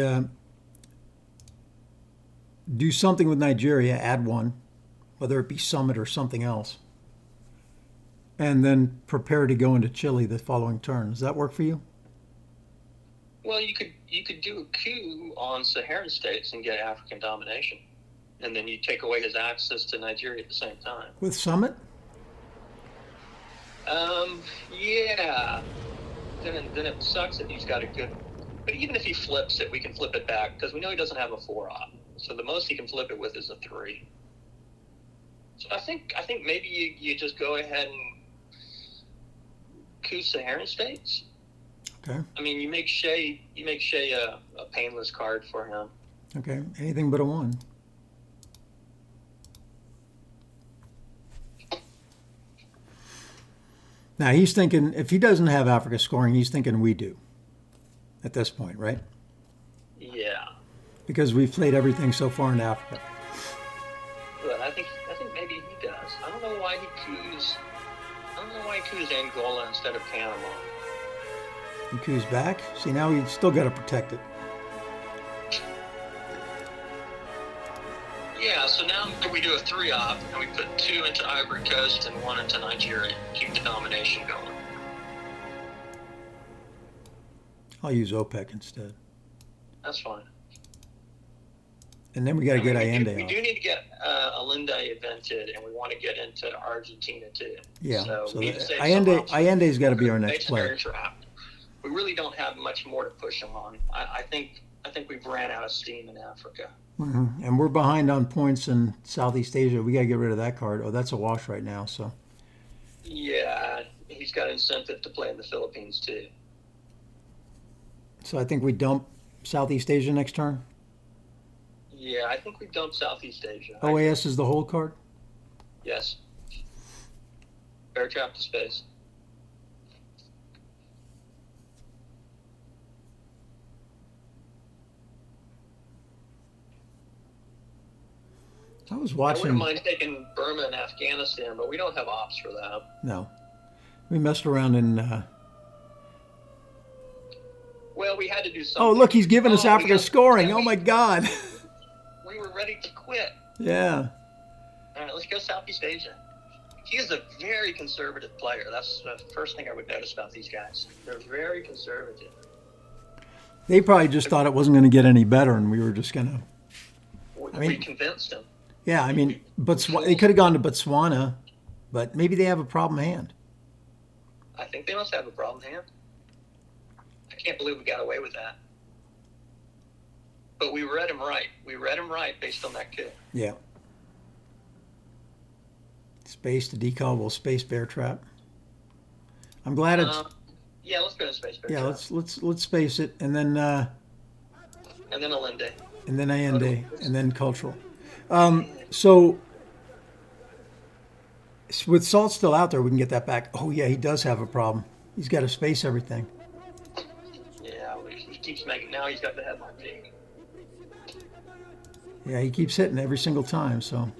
do something with Nigeria, add one, whether it be Summit or something else, and then prepare to go into Chile the following turn. Does that work for you? Well, you could do a coup on Saharan states and get African domination, and then you take away his access to Nigeria at the same time. With Summit? Yeah. Then it sucks that he's got a good. But even if he flips it, we can flip it back because we know he doesn't have a 4 op. So the most he can flip it with is a 3. So I think maybe you just go ahead and coup Saharan states. Okay. I mean, you make Shea a painless card for him. Okay. Anything but a 1. Now he's thinking if he doesn't have Africa scoring, he's thinking we do at this point, right? Yeah. Because we've played everything so far in Africa. But I think maybe he does. I don't know why he coups. I don't know why he coups Angola instead of Panama. He coups back. See, now we still got to protect it. Yeah, so now we do a 3 op and we put 2 into Ivory Coast and 1 into Nigeria. Keep the domination going. I'll use OPEC instead. That's fine. And then we got to get Allende we off. do need to get Allende invented, and we want to get into Argentina too. Yeah. So So we need to save some options. Allende's got to be our next Base Bear player. Trap. We really don't have much more to push him on. I think we've ran out of steam in Africa. Mm-hmm. And we're behind on points in Southeast Asia. We got to get rid of that card. Oh, that's a wash right now. So Yeah, he's got incentive to play in the Philippines too. I think we dump Southeast Asia next turn. Yeah, I think we dumped Southeast Asia. OAS is the hold card. Yes. Bear Trap to space. I was I watching. wouldn't mind taking Burma and Afghanistan, but we don't have ops for that. No, we messed around in. Well, we had to do something. Oh, look, he's giving us we Africa got- scoring. yeah, Oh my God. We were ready to quit. Yeah. All right, let's go Southeast Asia. He is a very conservative player. That's the first thing I would notice about these guys. They're very conservative. They probably just thought it wasn't going to get any better, and we were just going to. We convinced him. Yeah, I mean, they could have gone to Botswana, but maybe they have a problem hand. I think they must have a problem hand. I can't believe we got away with that. But we read him right. We read him right based on that coup. Yeah. Space to decal. We'll space Bear Trap. I'm glad it's. Yeah, let's go to Space Bear Yeah, Trap. let's space it, and then Allende. Allende, and then cultural. So with Salt still out there, we can get that back. Oh yeah, he does have a problem. He's got to space everything. Yeah, he keeps making. Now he's got the headline peak. Yeah, he keeps hitting every single time. So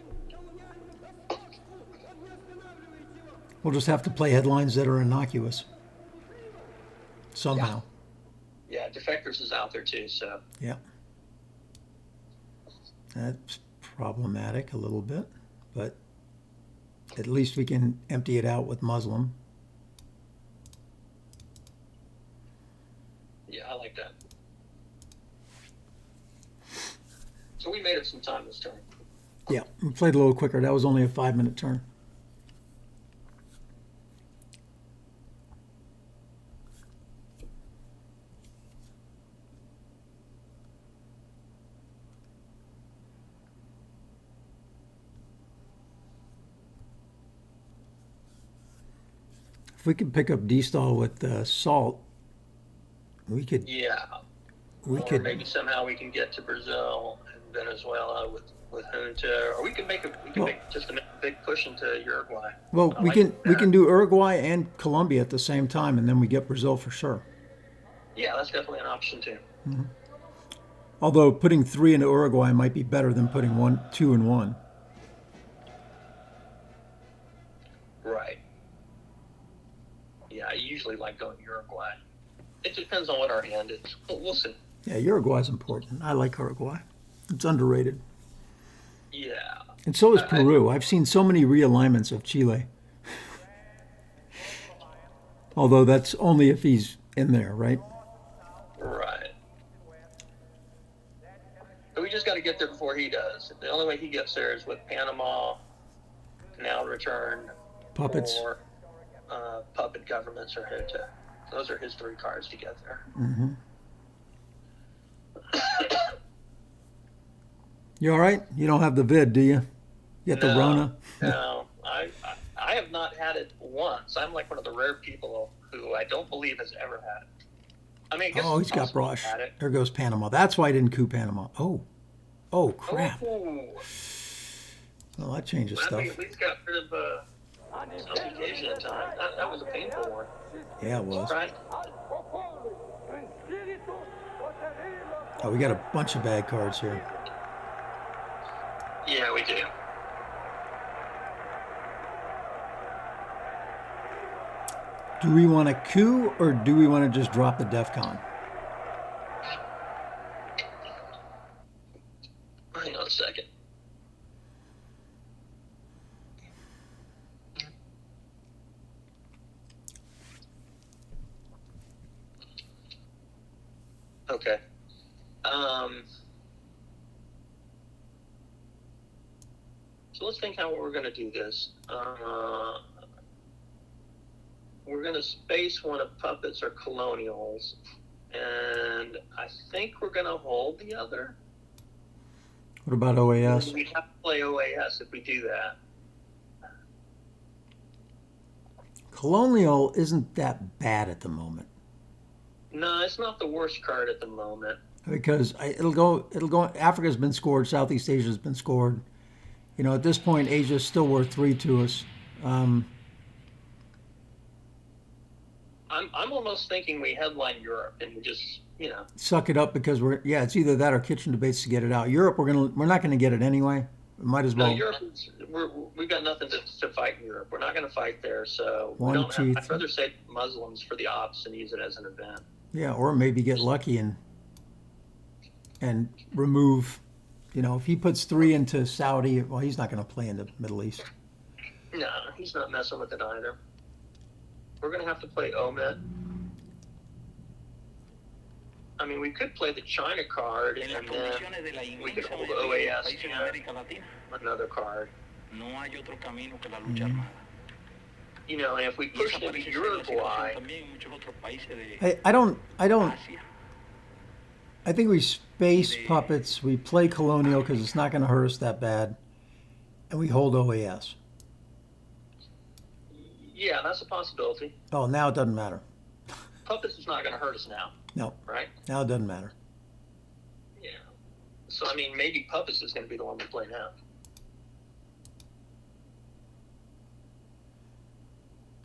We'll just have to play headlines that are innocuous somehow. Yeah, Defectors is out there too, so. Yeah. That's problematic a little bit, but at least we can empty it out with Muslim. Yeah, I like that. So we made it some time this turn. Yeah, we played a little quicker. That was only a 5-minute turn. If we could pick up D-Stall with salt, we could. Yeah. We Or could. maybe somehow we can get to Brazil and Venezuela with Junta, or we can make just a big push into Uruguay. Well, I we like can that. do Uruguay and Colombia at the same time, and then we get Brazil for sure. Yeah, that's definitely an option too. Although putting 3 into Uruguay might be better than putting 2 in 1. Right. Yeah, I usually like going Uruguay. It depends on what our hand is. We'll see. Yeah, Uruguay's important. I like Uruguay. It's underrated. Yeah. And so is Peru. I've seen so many realignments of Chile. Although that's only if he's in there, right? Right. But we just got to get there before he does. The only way he gets there is with Panama, Canal Return, Puppets. or puppet governments or Junta. Those are his 3 cards to get there. Mm-hmm. You all right? You don't have the vid, do you? You got the Rona? No, I have not had it once. I'm like one of the rare people who I don't believe has ever had it. I mean, I guess Oh, he's got possible brush. had it. There goes Panama. That's why I didn't coup Panama. Oh, crap. Ooh, Well, that changes well, stuff. we at least got rid of Southeast Asia at the time. That was a painful one. Yeah, it was. Right? Oh, we got a bunch of bad cards here. Yeah, we do. Do we want a coup or do we want to just drop the DEF CON? Hang on a second. Okay. So let's think how we're going to do this. We're going to space one of puppets or colonials, and I think we're going to hold the other. What about OAS? We'd have to play OAS if we do that. Colonial isn't that bad at the moment No, it's not the worst card at the moment. because it'll go. Africa's been scored. Southeast Asia's been scored. You know, at this point, Asia's still worth 3 to us. I'm almost thinking we headline Europe and we just, Suck it up because it's either that or kitchen debates to get it out. Europe, we're not going to get it anyway. We might as No, well. Europe, we've got nothing to fight in Europe. We're not going to fight there, so we One, don't two, I'd rather say Muslims for the ops and use it as an event. Yeah, or maybe get lucky and remove. You know, if he puts 3 into Saudi, well, he's not going to play in the Middle East. No, he's not messing with it either. We're going to have to play Omet. I mean, we could play the China card En las and then condiciones de la we could inmensa hold mayoría de los OAS países en and América Latina, another card. no hay otro camino que la lucha armada. You know, and if we Y push esa into parece ser la situación Uruguay, también en muchos otros países de I don't. Asia. I think we space puppets. We play colonial because it's not going to hurt us that bad, and we hold OAS. yeah, that's a possibility. Oh, now it doesn't matter. Puppets is not going to hurt us now, No, right? now it doesn't matter. Yeah. So, I mean, maybe Puppets is going to be the one we play now.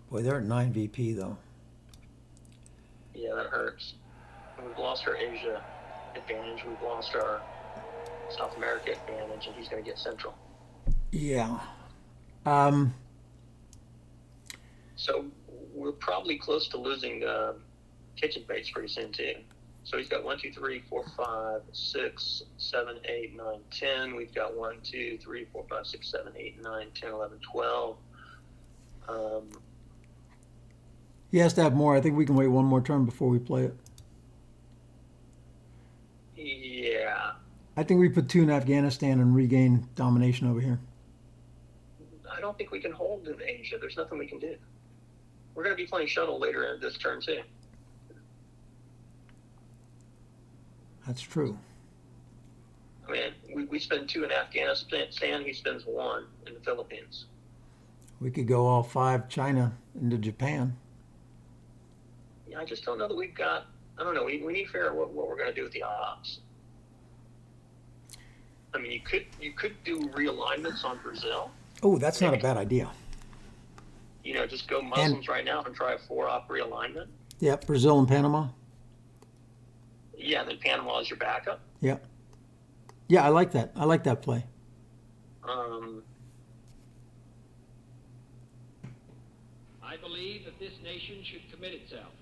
Boy, they're at 9 VP though. Yeah, that hurts. We've lost our Asia advantage. We've lost our South America advantage, and he's going to get Central. Yeah. So we're probably close to losing kitchen baits pretty soon too. So he's got 1, 2, 3, 4, 5, 6, 7, 8, 9, 10. We've got 1, 2, 3, 4, 5, 6, 7, 8, 9, 10, 11, 12. He has to have more. I think we can wait one more turn before we play it. Yeah. I think we put 2 in Afghanistan and regain domination over here. I don't think we can hold in Asia. There's nothing we can do. We're going to be playing shuttle later in this turn too. That's true. I mean, we spend 2 in Afghanistan. He spends 1 in the Philippines. We could go all 5 China into Japan. Yeah, I just don't know that we've got. I don't know. We need to figure out what we're going to do with the ops. I mean, you could do realignments on Brazil. Oh, that's not a bad idea. You know, just go Muslims right now and try a 4-op realignment. Yep, Brazil and Panama. Yeah, and then Panama is your backup. Yep. Yeah, I like that. I like that play. I believe that this nation should commit itself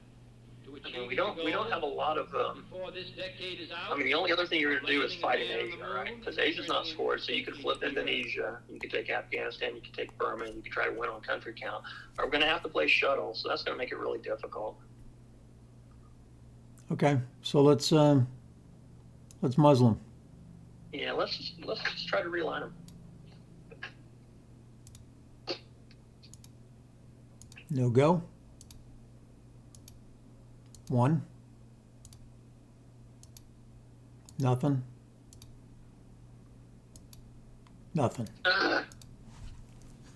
to I achieving mean, we don't have a lot of. before this decade is out. I mean, the only other thing you're going to do is fight in Asia, right? Because Asia's not scored, so you could flip Indonesia, you could take Afghanistan, you could take Burma, and you could try to win on country count. Or we're going to have to play shuttle, so that's going to make it really difficult. Okay, so let's Muslim. Yeah, let's just try to realign them. No go. 1. Nothing. Nothing.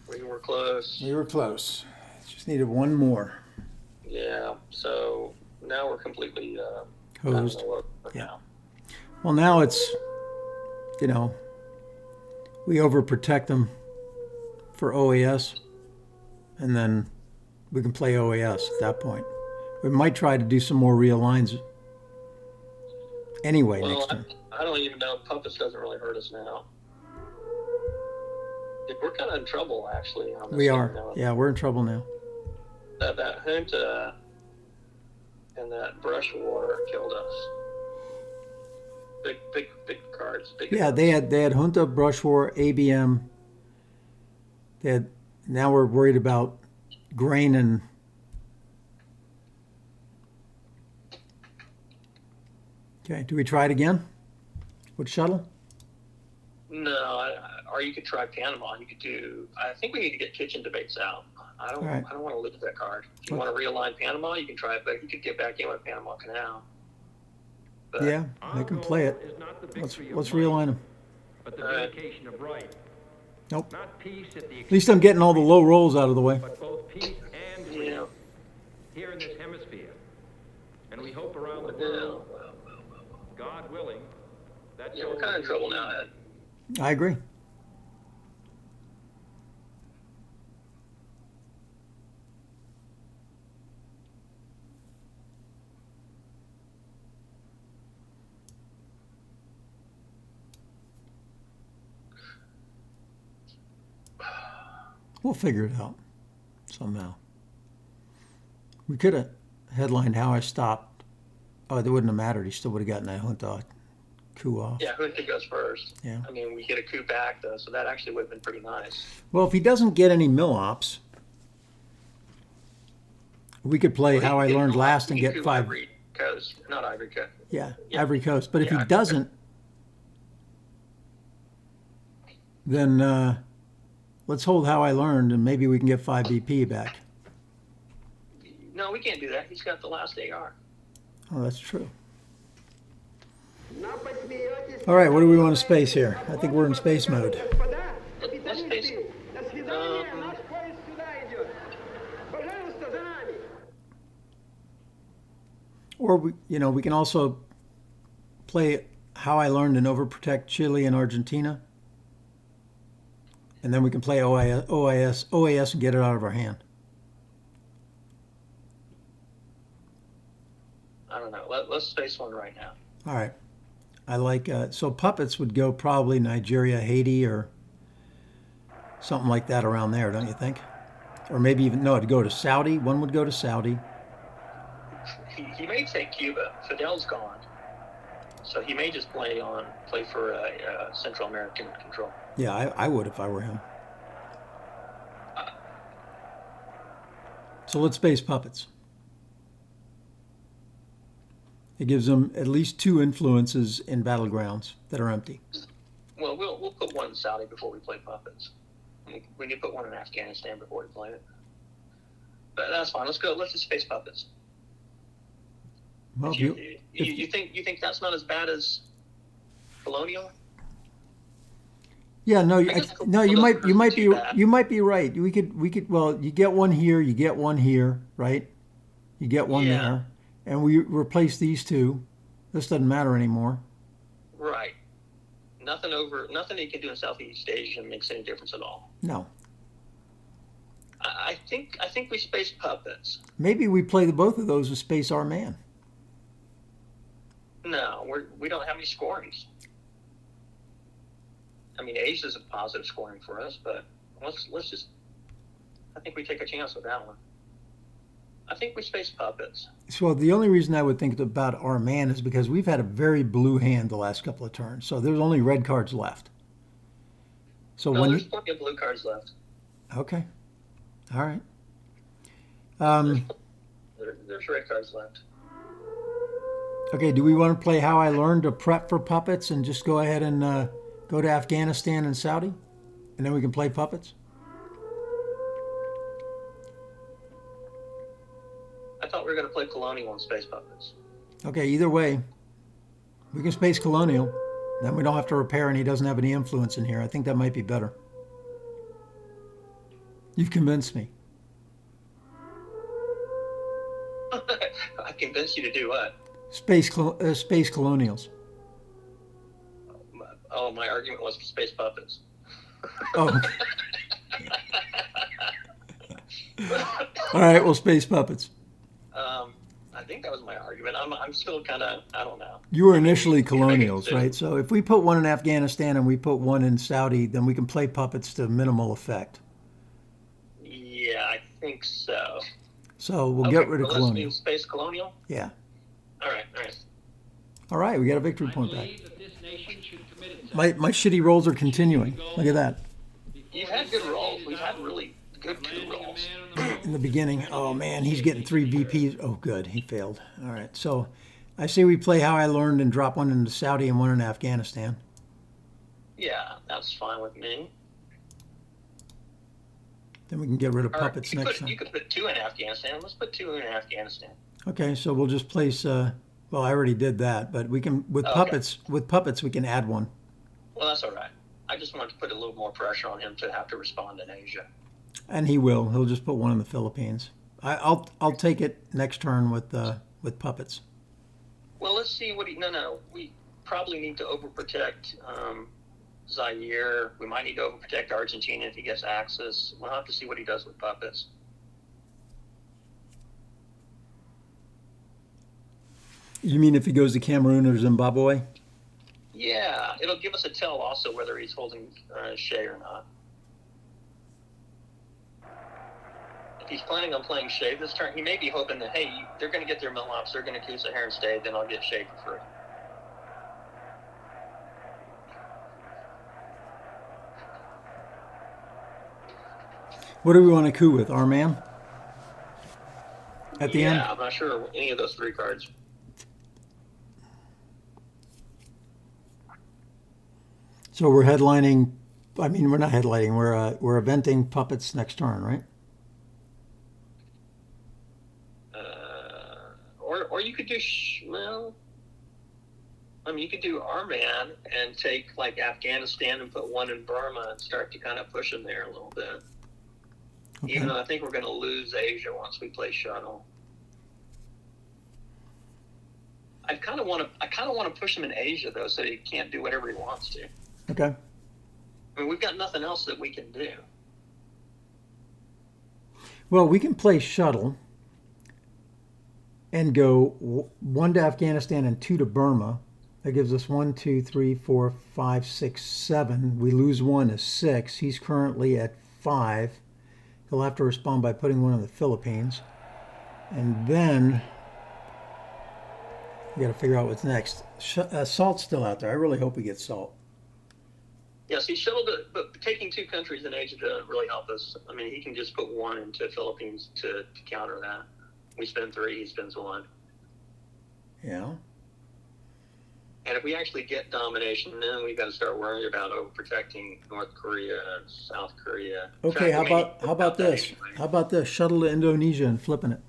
We were close. We were close. Just needed 1 more. Yeah, so now we're completely Hosed. Yeah. Yeah. Well, now it's, you know, we overprotect them for OAS, and then we can play OAS at that point. We might try to do some more realigns anyway next time. I don't even know. Puppets doesn't really hurt us now. We're kind of in trouble, actually. On this We thing are. now. Yeah, we're in trouble now. That junta and that brush war killed us. Big cards. Big Yeah, cards. they had Junta, Brush War, ABM. They had. Now we're worried about grain and. Okay, do we try it again with shuttle? No, or you could try Panama. You could do. I think we need to get kitchen debates out. I don't. All right. I don't want to lose that card. If you want to realign Panama, you can try it, but you could get back in with Panama Canal. But, Yeah, they can play it. Let's realign them. But the All right. vindication of right. Nope. Not peace at the At least I'm getting all the low rolls out of the way. but both peace and freedom Yeah. here in this hemisphere. And we hope around the Yeah. world, God willing, that Yeah, we're goal kind of in will be trouble now, achieved. Ed. I agree. We'll figure it out somehow. We could have headlined how I stopped. Oh, it wouldn't have mattered. He still would have gotten that junta coup off. Yeah, junta goes first. Yeah. I mean, we get a coup back though, so that actually would have been pretty nice. Well, if he doesn't get any mill ops, we could play how I learned last and get 5. Ivory Coast, not Ivory Coast. Yeah, Yeah. Ivory Coast. But if Yeah, he Ivory doesn't, then let's hold how I learned, and maybe we can get 5 BP back. No, we can't do that. He's got the last AR. Oh, that's true. All right, what do we want to space here? I think we're in space mode. Let's face it. Or we can also play how I learned and overprotect Chile and Argentina, and then we can play OAS and get it out of our hand. I don't know. Let's space one right now. All right. I like so puppets would go probably Nigeria, Haiti, or something like that around there, don't you think? Or maybe even, no, it'd go to Saudi. One would go to Saudi. He may take Cuba. Fidel's gone, so he may just play for Central American control. Yeah, I would if I were him. So let's space puppets. It gives them at least 2 influences in battlegrounds that are empty. Well, we'll put one in Saudi before we play puppets. We need to put one in Afghanistan before we play it. But that's fine. Let's go. Let's just space puppets. Well, You think that's not as bad as colonial? yeah, no, no, you might be right. We could. Well, you get one here, you get one here, right? You get one Yeah. there, and we replace these 2. This doesn't matter anymore. Right. Nothing you can do in Southeast Asia makes any difference at all. No, I think we space puppets. maybe we play the both of those with Space Our Man. No, we don't have any scorings. I mean, Asia's a positive scoring for us, but let's just. I think we take a chance with that one. I think we space puppets. So the only reason I would think about Our Man is because we've had a very blue hand the last couple of turns, so there's only red cards left. So No, when there's you, plenty of blue cards left. okay, all right. There's red cards left. Okay, do we want to play How I Learned to Prep for Puppets and just go ahead and go to Afghanistan and Saudi? And then we can play puppets? I thought we were going to play colonial and space puppets. Okay, either way, we can space Colonial. Then we don't have to repair and he doesn't have any influence in here. I think that might be better. You've convinced me. I convinced you to do what? Space Colonials. Oh, my argument was space puppets. Oh, okay. All right, well, space puppets. I think that was my argument. I'm still kind of, I don't know. You were initially Colonials, right? So if we put one in Afghanistan and we put one in Saudi, then we can play puppets to minimal effect. Yeah, I think so. So we'll Okay, get rid of well, let's Colonial. do space colonial. Yeah. All right, all right. All right, we got a victory I point back. believe that this nation should commit itself. My shitty rolls are continuing. Look at that. You've had good rolls. We've had really good coup rolls. In the beginning, oh man, he's getting 3 VPs. Oh, good, he failed. All right, so I say we play How I Learned and drop one into Saudi and one in Afghanistan. Yeah, that's fine with me. Then we can get rid of All right, puppets next time. You could put 2 in Afghanistan. Let's put 2 in Afghanistan. Okay, so we'll just place. Well, I already did that, but we can with Okay. puppets. With puppets, we can add one. Well, that's all right. I just wanted to put a little more pressure on him to have to respond in Asia. And he will. He'll just put one in the Philippines. I'll take it next turn with puppets. Well, let's see what he. No. We probably need to overprotect Zaire. We might need to overprotect Argentina if he gets access. We'll have to see what he does with puppets. You mean if he goes to Cameroon or Zimbabwe? Yeah, it'll give us a tell also whether he's holding Shea or not. If he's planning on playing Shea this turn, he may be hoping that, hey, they're going to get their Milops, they're going to Kusa Heron Stay, then I'll get Shea for free. What do we want to coup with? Our man? At the yeah, end? I'm not sure any of those 3 cards. So we're headlining. I mean, we're not headlining. We're eventing puppets next turn, right? Or you could do, well, I mean, you could do our man and take like Afghanistan and put one in Burma and start to kind of push them there a little bit. Okay. Even though I think we're going to lose Asia once we play shuttle. I kind of want to push him in Asia though, so he can't do whatever he wants to. Okay. I mean, we've got nothing else that we can do. Well, we can play shuttle and go 1 to Afghanistan and 2 to Burma. That gives us 1, 2, 3, 4, 5, 6, 7. We lose 1 is 6. He's currently at 5. He'll have to respond by putting one in the Philippines. And then we got to figure out what's next. Salt's still out there. I really hope we get Salt. Yes, he shuttled it, but taking 2 countries in Asia doesn't really help us. I mean, he can just put 1 into Philippines to counter that. We spend 3, he spends 1. Yeah. And if we actually get domination, then we got to start worrying about overprotecting North Korea and South Korea. Okay, how about this? Anyway. How about this? Shuttle to Indonesia and flipping it.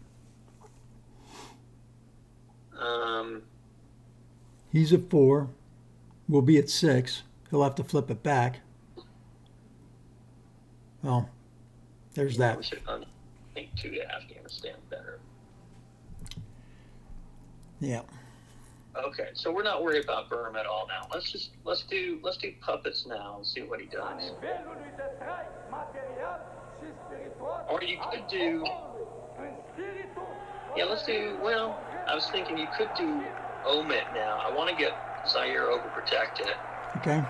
He's at 4. We'll be at 6. He'll have to flip it back. Well, there's that. We should think 2 to Afghanistan better. Yeah. Okay, so we're not worried about Burma at all now. Let's do puppets now and see what he does. Or you could do. Yeah, let's do. Well, I was thinking you could do omit now. I want to get Zaire overprotected. Okay.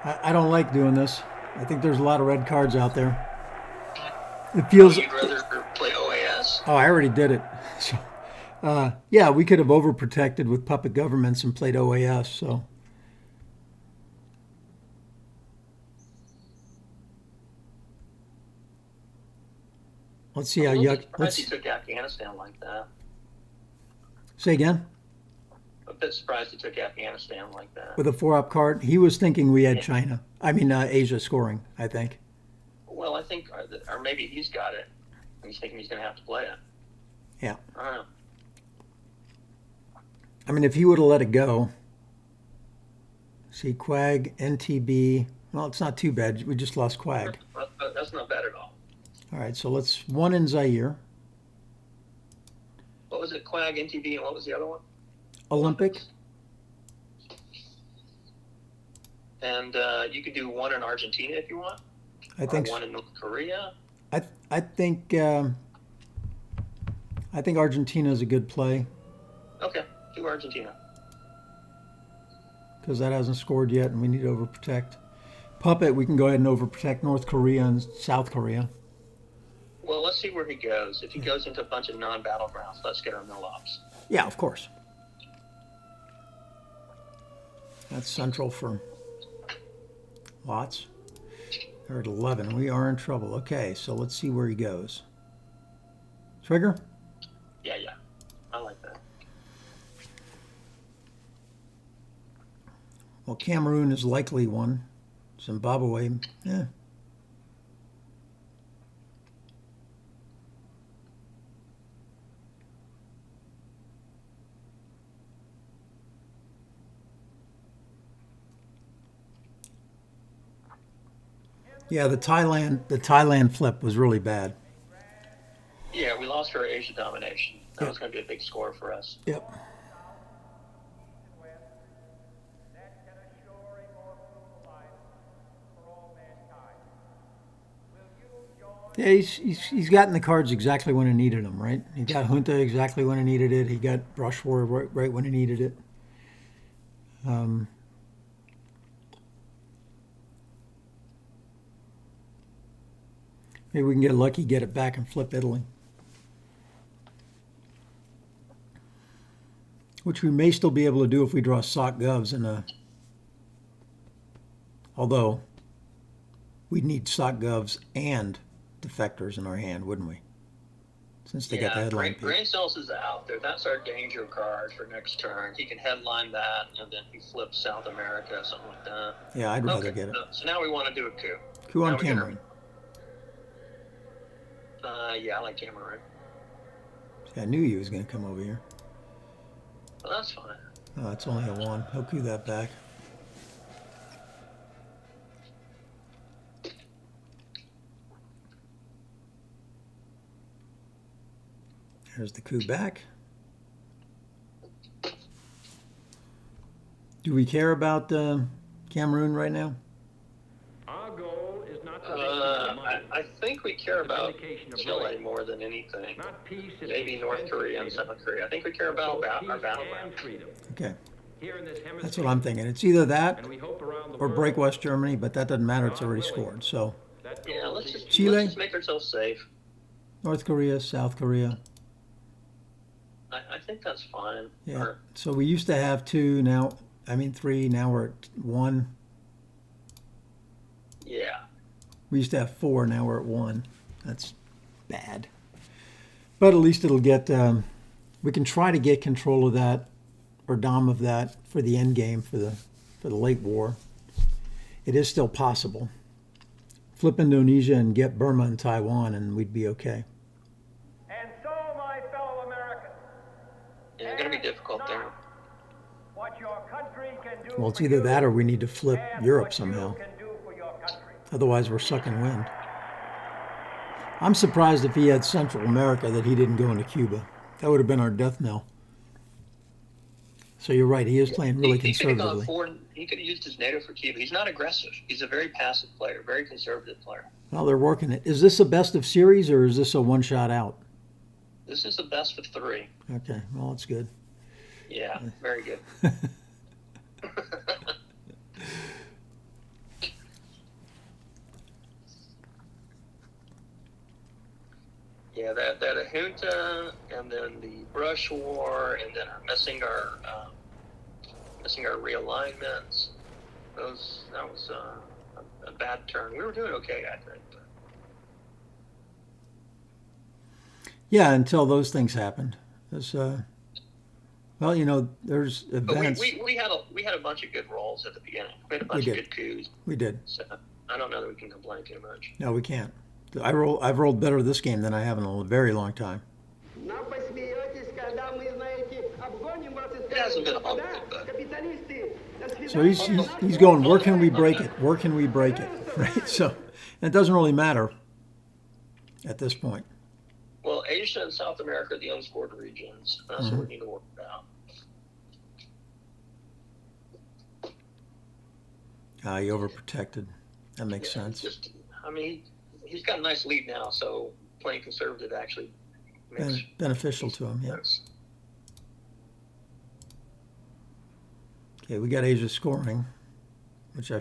I don't like doing this. I think there's a lot of red cards out there. It feels. You'd rather play OAS? Oh, I already did it. So, yeah, we could have overprotected with puppet governments and played OAS. So. Let's see how yuck. Let's he took Afghanistan like that. Say again. A bit surprised he took Afghanistan like that. With a 4-up card, he was thinking we had China. I mean, Asia scoring. I think. Well, I think, or maybe he's got it. He's thinking he's going to have to play it. Yeah. I don't know. I mean, if he would have let it go. See, Quag, NTB. Well, it's not too bad. We just lost Quag. That's not bad at all. All right, so let's 1 in Zaire. What was it? Quag, NTB, and what was the other one? Olympic. And you could do 1 in Argentina if you want. I think. Or 1 in North Korea. I think Argentina is a good play Okay, do Argentina. because that hasn't scored yet, and we need to overprotect. Puppet, we can go ahead and overprotect North Korea and South Korea. Well, let's see where he goes. If he goes into a bunch of non-battlegrounds, let's get our mill-ops. Yeah, of course. That's central for lots. They're at 11. We are in trouble. Okay, so let's see where he goes. Trigger? Yeah. I like that. Well, Cameroon is likely one. Zimbabwe, yeah. Yeah, the Thailand flip was really bad. Yeah, we lost our Asia domination. That was going to be a big score for us. Yep. Yeah, he's gotten the cards exactly when he needed them, right? He got Junta exactly when he needed it. He got Brush War right when he needed it. Maybe we can get lucky, get it back, and flip Italy. Which we may still be able to do if we draw sock govs in a... Although, we'd need sock govs and defectors in our hand, wouldn't we? Since they got the headline piece. Grain Cells is out there. That's our danger card for next turn. He can headline that, and then he flips South America, something like that. Yeah, I'd rather get it. So now we want to do a coup. Coup on Cameroon. Yeah, I like Cameroon. See, I knew he was going to come over here. Well, that's fine. Oh, it's only a 1. He'll coup that back. There's the coup back. Do we care about Cameroon right now? Our goal is not to I think we care about Chile more than anything. not peace, Maybe North Korea and South Korea. I think we care about our battleground. Okay. Here in this hemisphere, That's what I'm thinking. It's either that and we hope around the or world break West Germany, but that doesn't matter. It's already scored. So, that Yeah, goal let's is just Chile, Let's just make ourselves safe. North Korea, South Korea. I think that's fine. Yeah. Or, So we used to have two. Now, I mean three. Now we're at one. yeah. We used to have four. Now we're at one. That's bad. But at least it'll get. We can try to get control of that, or dom of that, for the end game for the late war. It is still possible. Flip Indonesia and get Burma and Taiwan, and we'd be okay. And so, my fellow Americans, Yeah, it's going to be difficult there. what your country can do Well, it's for either you that or we need to flip and Europe what you somehow. can do for your country. Otherwise, we're sucking wind. I'm surprised if he had Central America that he didn't go into Cuba. That would have been our death knell. So you're right. He is playing really He could have gone conservatively. forward. He could have used his NATO for Cuba. He's not aggressive. He's a very passive player, very conservative player. Well, they're working it. Is this a best of series or is this a one shot out? This is the best of three. Okay, well, it's good. Yeah, very good. Yeah, that junta, and then the brush war, and then missing our realignments. That was a bad turn. We were doing okay, I think. But. Yeah, until those things happened. There's, well, you know, there's But events. we had a bunch of good rolls at the beginning. We had a bunch We of did. good coups. We did. So I don't know that we can complain too much. No, we can't. I've rolled better this game than I have in a very long time. It hasn't been ugly, but So he's going, where can we break it? Where can we break it? Right? So it doesn't really matter at this point. well, Asia and South America are the unscored regions. That's what we need to work out. He overprotected. That makes sense. Just, I mean, he's got a nice lead now, so playing conservative actually makes Beneficial to him, yeah. sense. Okay, we got Asia scoring, which I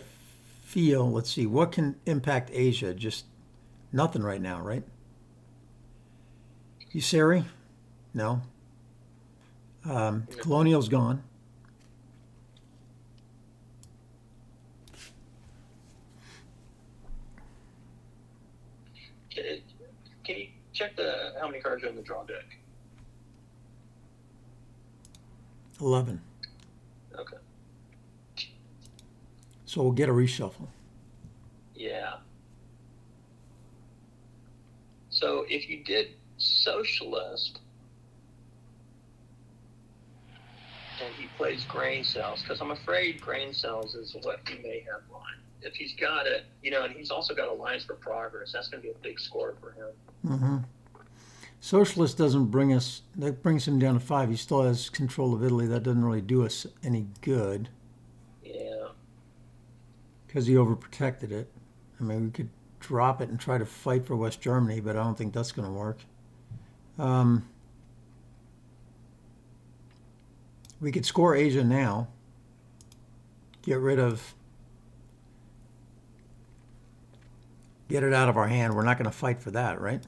feel, let's see, what can impact Asia? Just nothing right now, right? Usari? No. Colonial's gone. Can you check how many cards are in the draw deck? 11. Okay. So we'll get a reshuffle. Yeah. So if you did socialist and he plays grain cells, because I'm afraid grain cells is what he may have line. If he's got it, you know, and he's also got Alliance for Progress, that's going to be a big score for him. Mm-hmm. Socialist doesn't bring us, that brings him down to 5. He still has control of Italy. That doesn't really do us any good Yeah. because he overprotected it. I mean, we could drop it and try to fight for West Germany, but I don't think that's going to work. We could score Asia now. Get it out of our hand. We're not going to fight for that, right?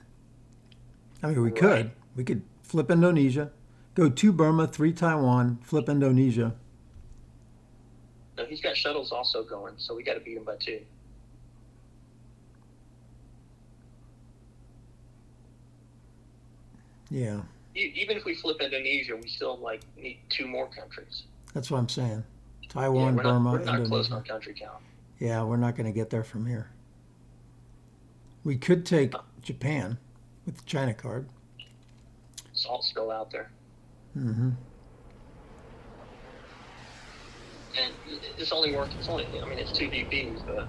I mean, we could. Right. We could flip Indonesia, go 2 Burma, 3 Taiwan, flip Indonesia. No, he's got shuttles also going, so we got to beat him by 2. Yeah, Even if we flip Indonesia, we still need 2 more countries. that's what I'm saying. Yeah, Taiwan, we're Burma, not close Indonesia. on our country count. Yeah, we're not going to get there from here. We could take Japan with the China card. Salt's still out there. Mm-hmm. And it's only, I mean, it's 2 DPs, but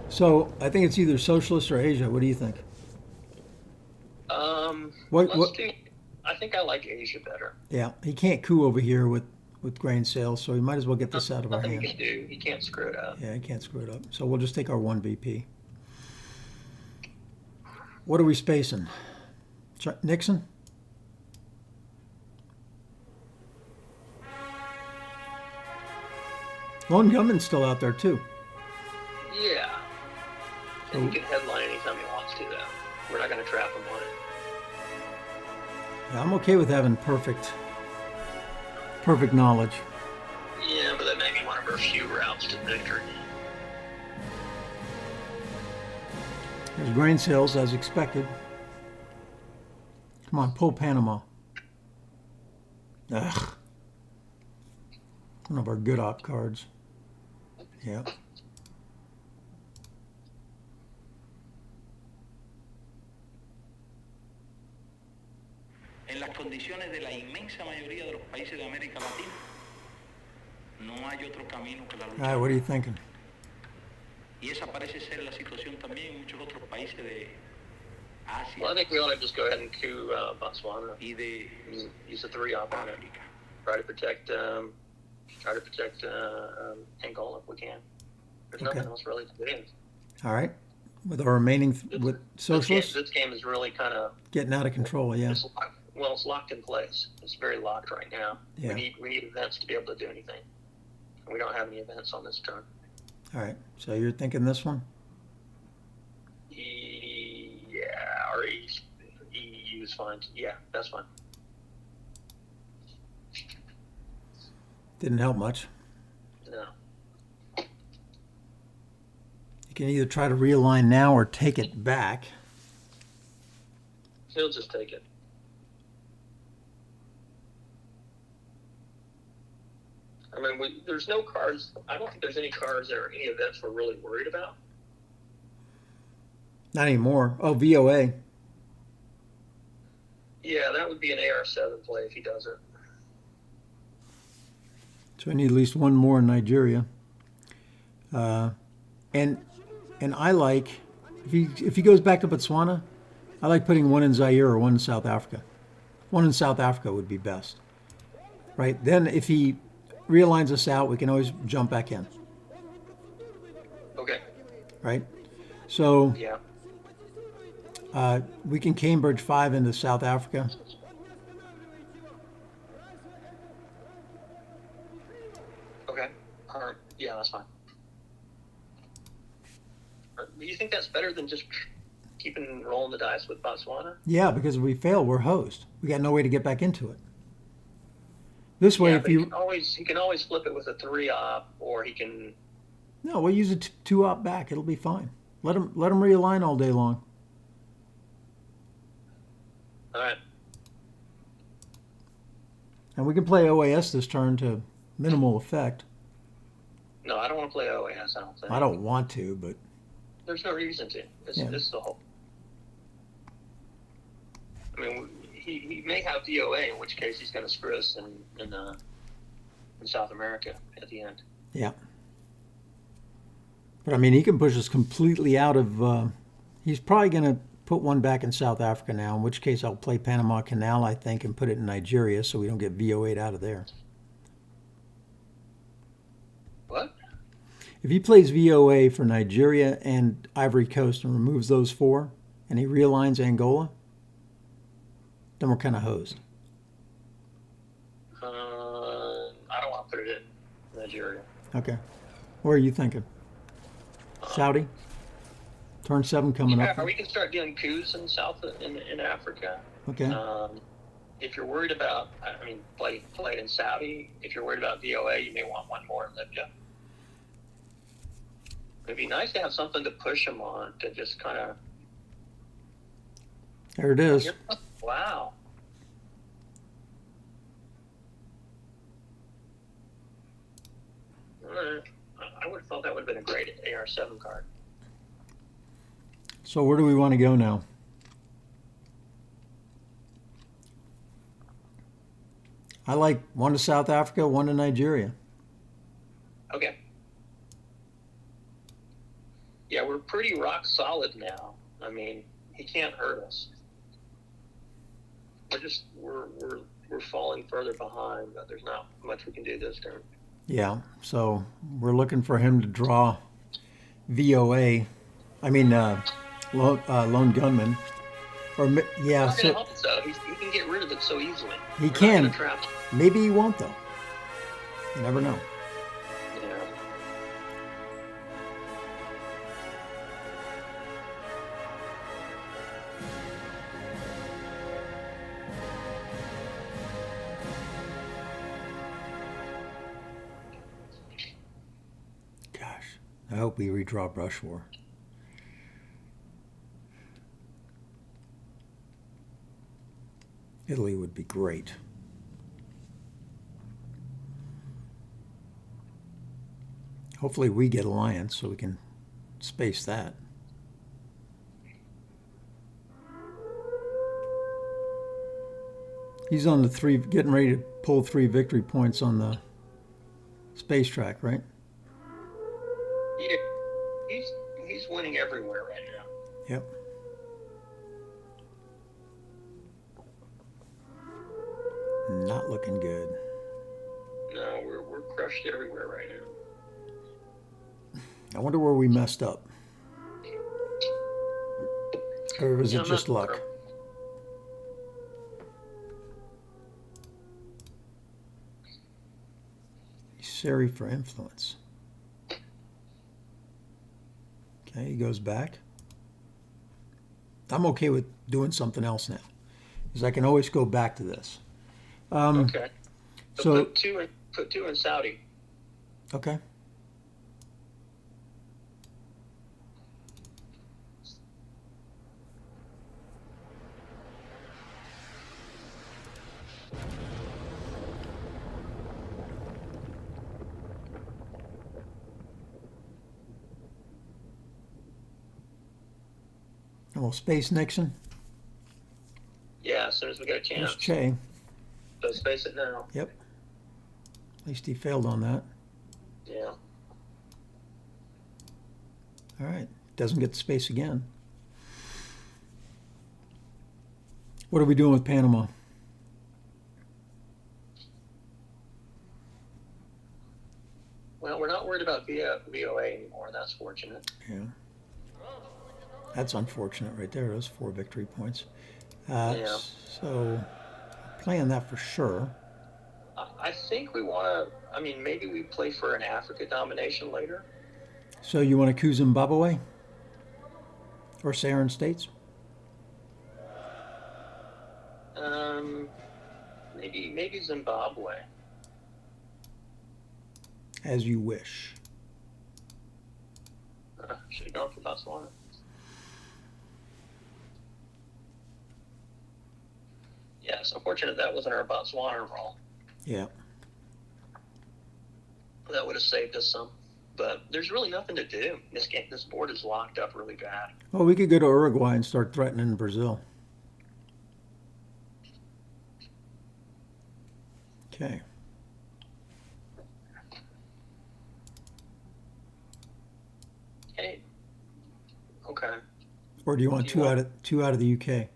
So I think it's either socialist or Asia. What do you think? What? I think I like Asia better. Yeah, he can't coup over here with grain sales, so he might as well get this out of our Nothing hand. he can do. He can't screw it up. Yeah, he can't screw it up. So we'll just take our 1 BP. What are we spacing? Nixon? Lone Gunman's still out there too. Yeah. And he can headline anytime he wants to, though. We're not going to trap him on it. Yeah, I'm okay with having perfect knowledge. Yeah, but that may be one of our few routes to victory. There's grain sales as expected. Come on, pull Panama. Ugh. One of our good op cards. Yep. En las condiciones de la inmensa mayoría de los países de América Latina, no hay otro camino que la All lucha. right, what are you thinking? Y esa parece ser la situación también en muchos otros países de Asia Well, I think we ought to just go ahead and coup Botswana. y de Use a 3-op on it. África. Try to protect Angola if we can. There's Okay. nothing else really to do. All right. With our remaining with socialists This game is really kind of getting out of control, yeah. it's locked in place. It's very locked right now. Yeah. We need events to be able to do anything. And we don't have any events on this turn. All right. So you're thinking this one? Yeah, or EU is fine. Yeah, that's fine. Didn't help much. No. You can either try to realign now or take it back. He'll just take it. I mean, there's no cards. I don't think there's any cards or any events we're really worried about. Not anymore. Oh, VOA. Yeah, that would be an AR7 play if he does it. So I need at least one more in Nigeria. And I like if he goes back to Botswana, I like putting one in Zaire or one in South Africa. One in South Africa would be best. Right? Then if he realigns us out, we can always jump back in. Okay. Right? So Yeah. we can Cambridge 5 into South Africa. Okay. Yeah, that's fine. Do you think that's better than just keeping rolling the dice with Botswana? Yeah, because if we fail, we're hosed. We got no way to get back into it. This way, Yeah, if but you he can always flip it with a 3-op, or he can. no, we'll use a 2-op back. It'll be fine. Let him realign all day long. All right. And we can play OAS this turn to minimal effect. No, I don't want to play OAS. I don't think. I don't want to, but There's no reason to. This is the whole. I mean, he may have DOA, in which case he's going to screw us in South America at the end. yeah. But I mean, he can push us completely out of. He's probably going to put one back in South Africa now, in which case I'll play Panama Canal, I think, and put it in Nigeria so we don't get VO8 out of there. What? If he plays VOA for Nigeria and Ivory Coast and removes those 4, and he realigns Angola, then we're kind of hosed. I don't want to put it in Nigeria. Okay. Where are you thinking? Saudi? Turn 7 coming Yeah, up. or we can start doing coups in in Africa. Okay. If you're worried about, I mean, play it in Saudi. If you're worried about VOA, you may want one more in Libya. It'd be nice to have something to push them on, to just kind of. There it is. Wow. I would have thought that would have been a great AR7 card. So where do we want to go now? I like one to South Africa, one to Nigeria. Okay. Yeah, we're pretty rock solid now. I mean, he can't hurt us. We're falling further behind, but there's not much we can do this turn. Yeah, so we're looking for him to draw VOA. I mean, lone gunman. Or yeah, Not so gonna help us though. He can get rid of it so easily. he We're not can. gonna trap him. Maybe he won't though. You never know. Yeah. hope we redraw Brush War. Italy would be great. Hopefully we get alliance so we can space that. He's on the 3, getting ready to pull 3 victory points on the space track, right? Yeah, he's winning everywhere right now. Yep. Not looking good. No, we're crushed everywhere right now. I wonder where we messed up. Or was it just luck? Seri for influence. Okay, he goes back. I'm okay with doing something else now, because I can always go back to this. Okay. So put two in Saudi. Okay. And we'll space Nixon. Yeah, as soon as we get a There's chance. Che. So space it now. Yep. At least he failed on that. Yeah. All right. Doesn't get the space again. What are we doing with Panama? Well, we're not worried about VOA anymore. That's fortunate. Yeah. That's unfortunate right there. Those 4 victory points. Yeah. So, playing that for sure. I think we want to. I mean, maybe we play for an Africa domination later. So you want to coup Zimbabwe? Or Saharan states? Maybe Zimbabwe. As you wish. Should have gone for Botswana. Yeah, it's unfortunate that wasn't our Botswana role. Yeah. That would have saved us some. But there's really nothing to do. This board is locked up really bad. Well, we could go to Uruguay and start threatening Brazil. Okay. Hey. Okay. Or do you want two out of the UK?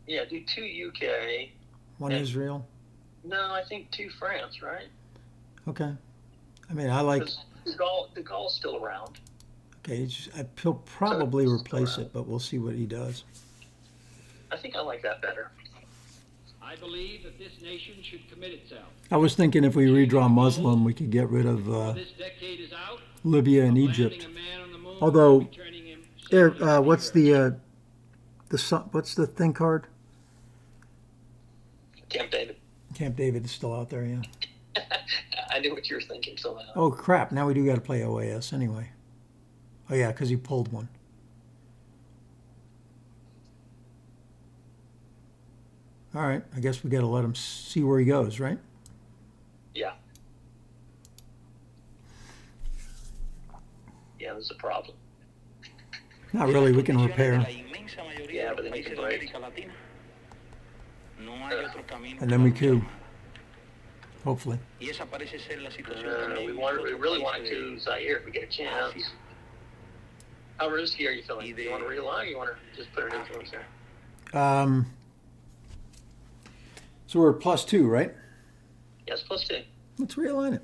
Yeah, do 2 UK. One And- Israel? No, I think 2 France, right? Okay. I mean, I like. Because De Gaulle's still around. Okay, he'll probably So- replace it, but we'll see what he does. I think I like that better. I believe that this nation should commit itself. I was thinking if we redraw Muslim, we could get rid of This decade is out. Libya and Landing Egypt. a man on the moon, Although, returning him There, safely what's to Earth. what's the thing card? Camp David. Camp David is still out there, yeah. I knew what you were thinking somehow. Oh crap! Now we do got to play OAS anyway. Oh yeah, because he pulled one. All right, I guess we got to let him see where he goes, right? Yeah. Yeah, there's a problem. Not really. We can repair, Yeah, but then you can break. and then we coup. Hopefully. We really want to Zaire if we get a chance. How risky are you feeling? Do you want to realign or you want to just put an influence there? So we're at +2, right? Yes, +2. Let's realign it.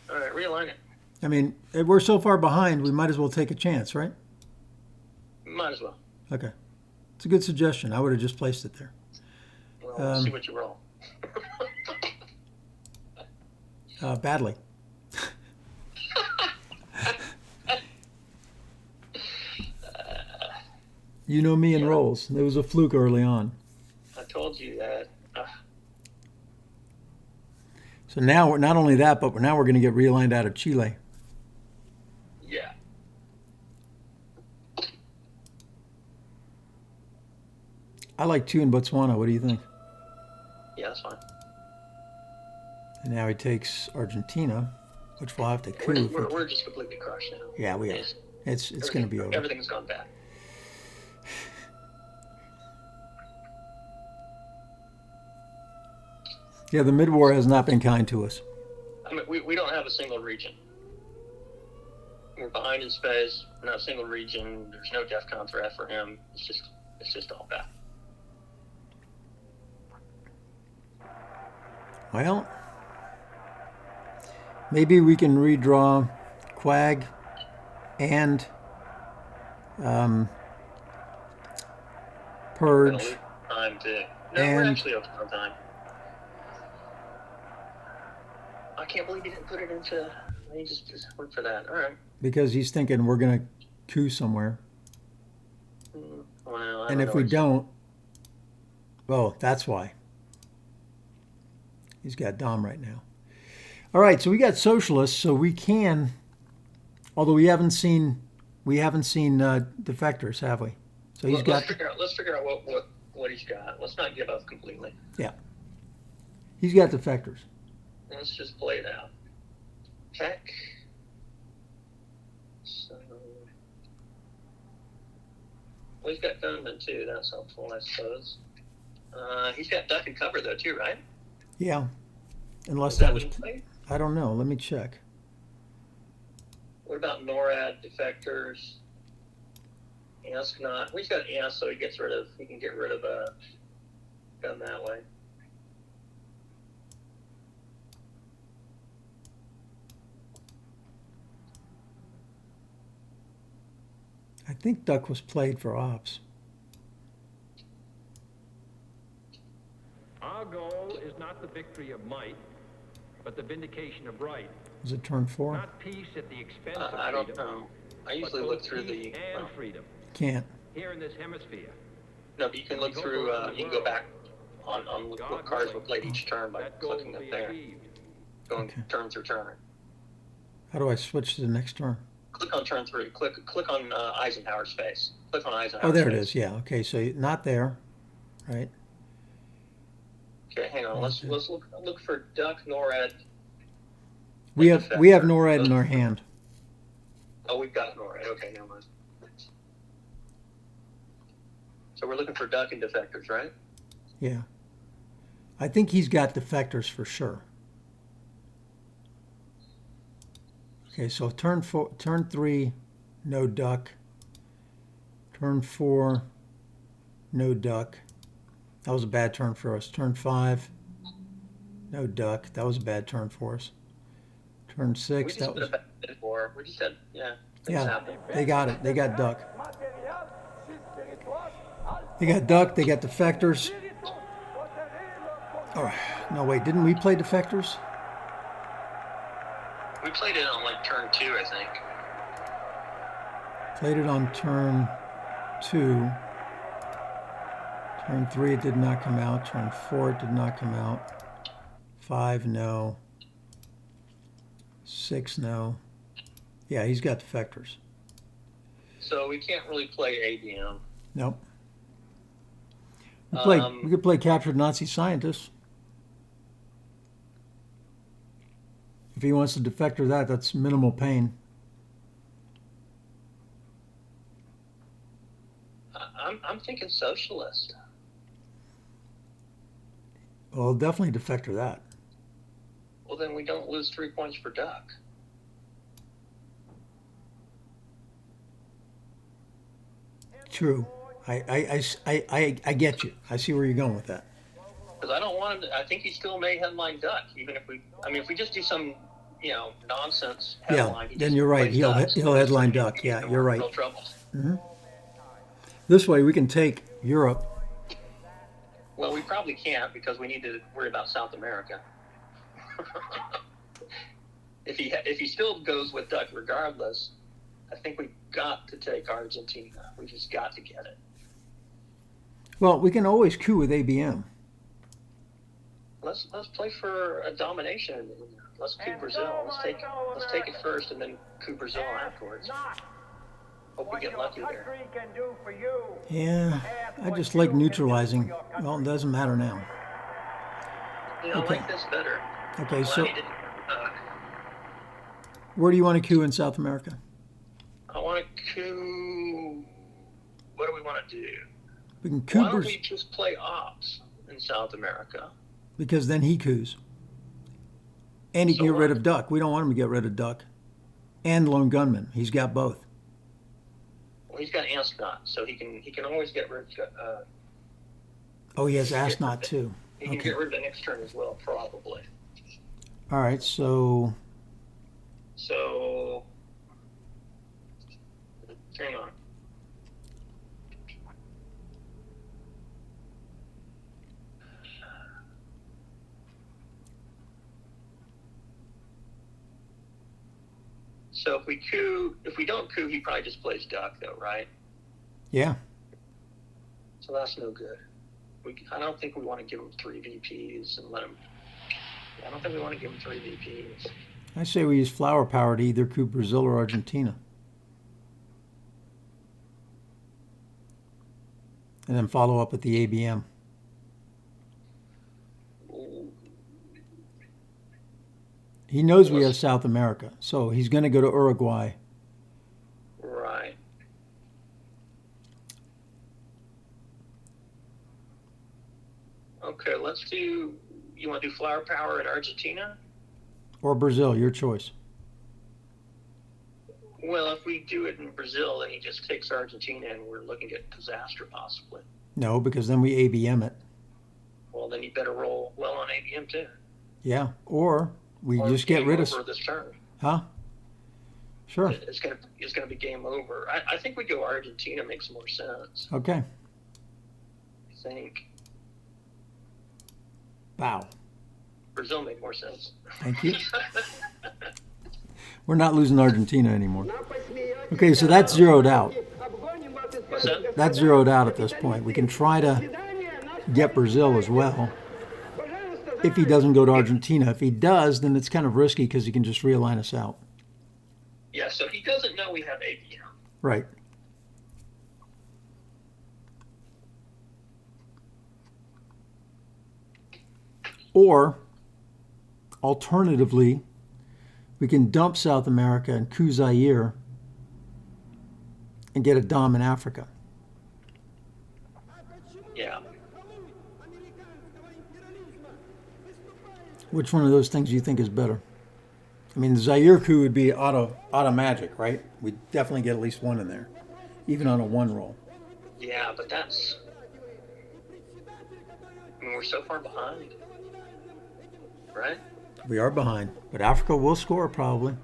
All right, realign it. I mean, we're so far behind, we might as well take a chance, right? Might as well. Okay. It's a good suggestion. I would have just placed it there. Well, we'll see what you roll. Badly. You know me and rolls. There was a fluke early on. I told you that. So So now we're not only that, but now we're going to get realigned out of Chile. Yeah. I like 2 in Botswana. What do you think? Yeah, that's fine. And now he takes Argentina, which we'll have to coup. We're just completely crushed now. Yeah, we are. It's going to be over. Everything's gone bad. Yeah, the mid-war has not been kind to us. I mean, we don't have a single region. We're behind in space. We're not a single region. There's no DEFCON threat for him. It's just all bad. Well, maybe we can redraw Quag and Purge. We're gonna lose time too. No, we're And- actually okay on time. I can't believe he didn't put it into. He just went for that. All right. Because he's thinking we're going to coup somewhere. Well, I And if know we he's- don't, well, that's why. He's got Dom right now. All right, so we got socialists, so we can, although we haven't seen defectors, have we? So he's got Let's figure out what he's got. Let's not give up completely. he's got defectors. Let's just play it out. Heck. So, well, he's got gunmen too. That's helpful, I suppose. He's got duck and cover though too, right? Yeah, unless Is that was. in play? I don't know. Let me check. What about NORAD defectors? Ask not. He's got ask, so he can get rid of a gun that way. I think Duck was played for ops. Our goal is not the victory of might, but the vindication of right. Was it turn 4? Not peace at the expense of freedom. I don't know. I usually but look both through peace the. and freedom Can't. here in this hemisphere. No, but you can look through. You can go back on what cards were played each turn by That goal clicking will up be there, achieved. going Okay. turn through turn. How do I switch to the next turn? Click on turn 3. Click on Eisenhower's face. Click on Eisenhower's Oh, there it face. is. Yeah. Okay. So not there, right? Okay, hang on. Let's look for Duck, NORAD. We and have defector. NORAD in our hand. Oh, we've got NORAD. Okay, never mind. So we're looking for Duck and defectors, right? Yeah. I think he's got defectors for sure. Okay, so turn 3, no Duck. Turn 4, no Duck. That was a bad turn for us. Turn 5, no Duck. That was a bad turn for us. Turn 6, We just that put was. it back before. We just had, yeah. Things Yeah, happen. they got it. They got Duck. They got Duck. They got defectors. Oh, no, wait. Didn't we play defectors? We played it on like turn 2, I think. Played it on turn 2. Turn 3, it did not come out. Turn 4, it did not come out. 5, no. 6, no. Yeah, he's got defectors. So we can't really play ABM. Nope. Um, We could play captured Nazi scientists. If he wants to defector that, that's minimal pain. I'm thinking socialist. Well, definitely defector that. Well, then we don't lose 3 points for Duck. True. I get you. I see where you're going with that. Because I don't want him to, I think he still may headline Duck, even if if we just do some, nonsense headline. Yeah, then you're right. He'll headline Duck. Yeah, you're right. No trouble. This way we can take Europe. Well, we probably can't because we need to worry about South America. If he still goes with Duck regardless, I think we've got to take Argentina. We just got to get it. Well, we can always coup with ABM. let's play for a domination. Let's coup And Brazil. so, Let's my take fellow let's take it Americans, first and then coup Brazil ask afterwards. not Hope we what get your lucky there. country can do for you. Yeah, Ask I what just you like can do for neutralizing. your country. Well, it doesn't matter now. You know, I Okay. like this better. Okay, I'm so glad he didn't. where do you want to coup in South America? I want to coup. What do we want to do? We can coup Why don't Braz- we just play ops in South America? because then he coups. And he So can get rid what? of Duck. We don't want him to get rid of Duck. And Lone Gunman. He's got both. Well, he's got Ascot, so he can always get rid. Oh, he has Asnot too. He can Okay. get rid of the next turn as well, probably. All right, so So, hang on. So if we don't coup, he probably just plays Duck, though, right? yeah. So that's no good. I don't think we want to give him 3 VPs and let him. I don't think we want to give him 3 VPs. I say we use flower power to either coup Brazil or Argentina. And then follow up with the ABM. He knows we have South America, so he's going to go to Uruguay. Right. Okay, let's do. You want to do flower power in Argentina? Or Brazil, your choice. Well, if we do it in Brazil, then he just takes Argentina, and we're looking at disaster possibly. No, because then we ABM it. Well, then you better roll well on ABM too. Yeah, or we Or just get game rid of. over this turn. Huh? Sure. It's gonna be game over. I think we go Argentina makes more sense. Okay. I think Wow. Brazil made more sense. Thank you. We're not losing Argentina anymore. Okay, so that's zeroed out. What's that? That's zeroed out at this point. We can try to get Brazil as well if he doesn't go to Argentina. If he does, then it's kind of risky because he can just realign us out. Yeah, so he doesn't know we have ABM. Right. Or, alternatively, we can dump South America and coup Zaire and get a Dom in Africa. Yeah. Which one of those things do you think is better? I mean, the Zaire coup would be auto magic, right? We'd definitely get at least one in there, even on a 1 roll. Yeah, but that's. I mean, we're so far behind. Right? We are behind, but Africa will score probably.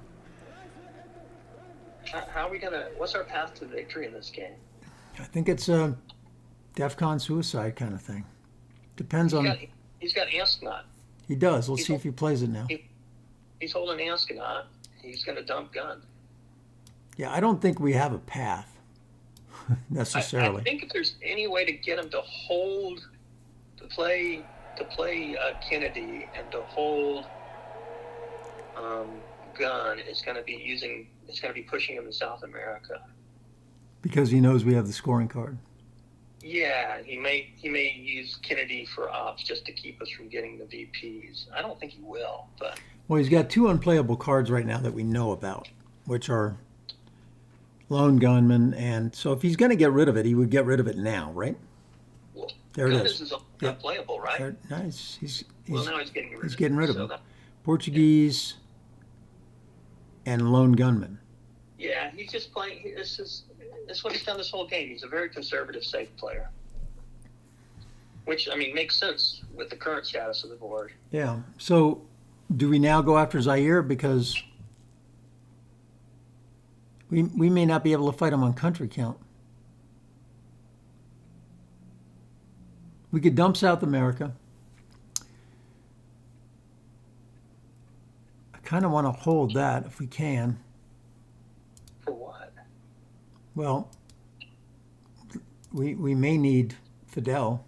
How are we gonna? What's our path to victory in this game? I think it's a DEFCON suicide kind of thing. Depends on. He's got Ascot. He does. Let's see if he plays it now. He's holding Ascot. He's gonna dump gun. Yeah, I don't think we have a path necessarily. I think if there's any way to get him to hold, to play Kennedy and to hold gun, it's going to be pushing him in South America. Because he knows we have the scoring card. Yeah, he may use Kennedy for ops just to keep us from getting the VPs. I don't think he will, but Well, he's got 2 unplayable cards right now that we know about, which are Lone Gunman, and so if he's going to get rid of it, he would get rid of it now, right? well, There it gun is. is Yep. unplayable, right? There- nice. He's Now he's getting rid he's of getting it. rid of So him. that- Portuguese and Lone Gunman. yeah, he's just playing. This is what he's done this whole game. He's a very conservative, safe player. Which, I mean, makes sense with the current status of the board. Yeah. So, do we now go after Zaire because we may not be able to fight him on country count? We could dump South America. I kind of want to hold that if we can. For what? Well, we may need Fidel.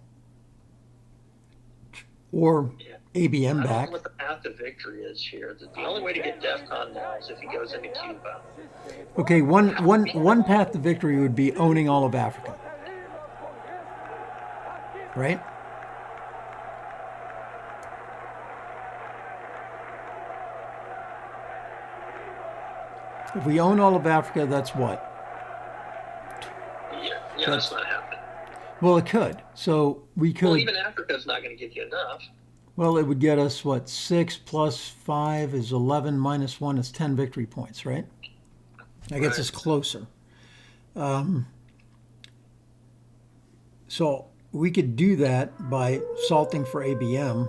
Or ABM I don't back. know what the path to victory is here. The only way to get DEFCON now is if he goes into Cuba. Okay, one path to victory would be owning all of Africa. Right? If we own all of Africa, that's what? Yeah, that's not happening. Well, it could. So we could. Well, even Africa's not going to give you enough. Well, it would get us what? 6 plus 5 is 11 minus 1 is 10 victory points, right? That gets us closer. So we could do that by salting for ABM,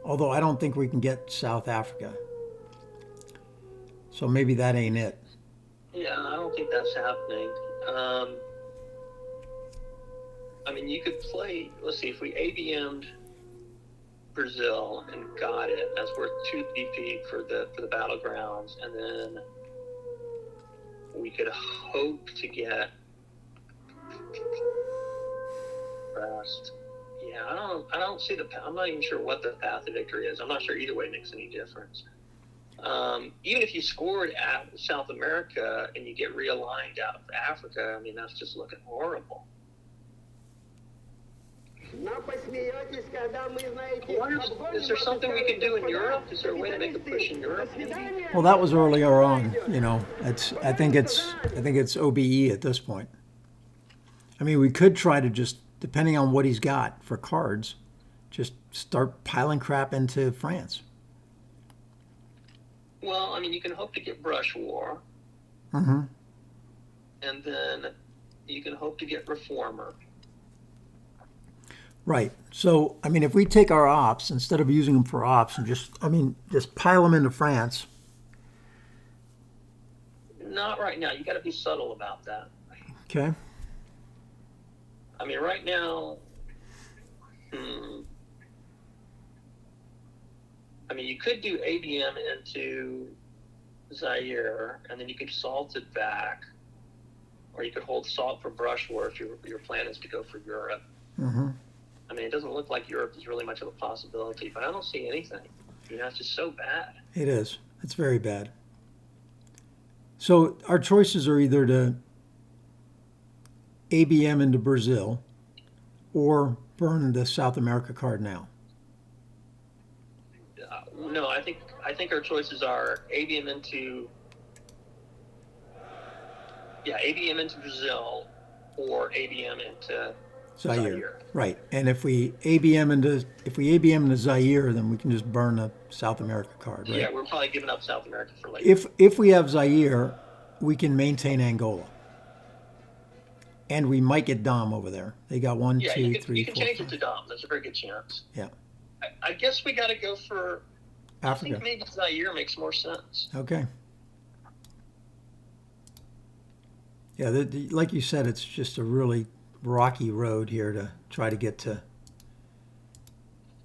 although I don't think we can get South Africa. So maybe that ain't it. Yeah, I don't think that's happening. I mean, you could play. Let's see, if we ABM'd Brazil and got it, that's worth 2 BP for the battlegrounds, and then we could hope to get rest. Yeah, I don't see I'm not even sure what the path to victory is. I'm not sure either way makes any difference. Even if you scored at South America and you get realigned out of Africa, I mean, that's just looking horrible. Is there something we can do in Europe? Is there a way to make a push in Europe? Well, that was earlier on. I think it's OBE at this point. I mean, we could try to just, depending on what he's got for cards, just start piling crap into France. Well, I mean, you can hope to get Brush War. Mm-hmm. And then you can hope to get Reformer. Right. So, I mean, if we take our ops, instead of using them for ops, and just pile them into France. Not right now. You got to be subtle about that. Okay. I mean, right now, I mean, you could do ABM into Zaire, and then you could salt it back, or you could hold salt for Brush War if your plan is to go for Europe. Mm-hmm. I mean, it doesn't look like Europe is really much of a possibility, but I don't see anything. It's just so bad. It is. It's very bad. So our choices are either to ABM into Brazil or burn the South America card now. No, I think our choices are ABM into Brazil or ABM into Zaire. Right. And if we ABM into Zaire, then we can just burn the South America card, right? Yeah, we're probably giving up South America for later. If we have Zaire, we can maintain Angola. And we might get Dom over there. They got 1, 2, 3, 4. You can change it to Dom. There's a very good chance. Yeah. I guess we got to go for Africa. I think maybe Zaire makes more sense. Okay. Yeah, like you said, it's just a really rocky road here to try to get to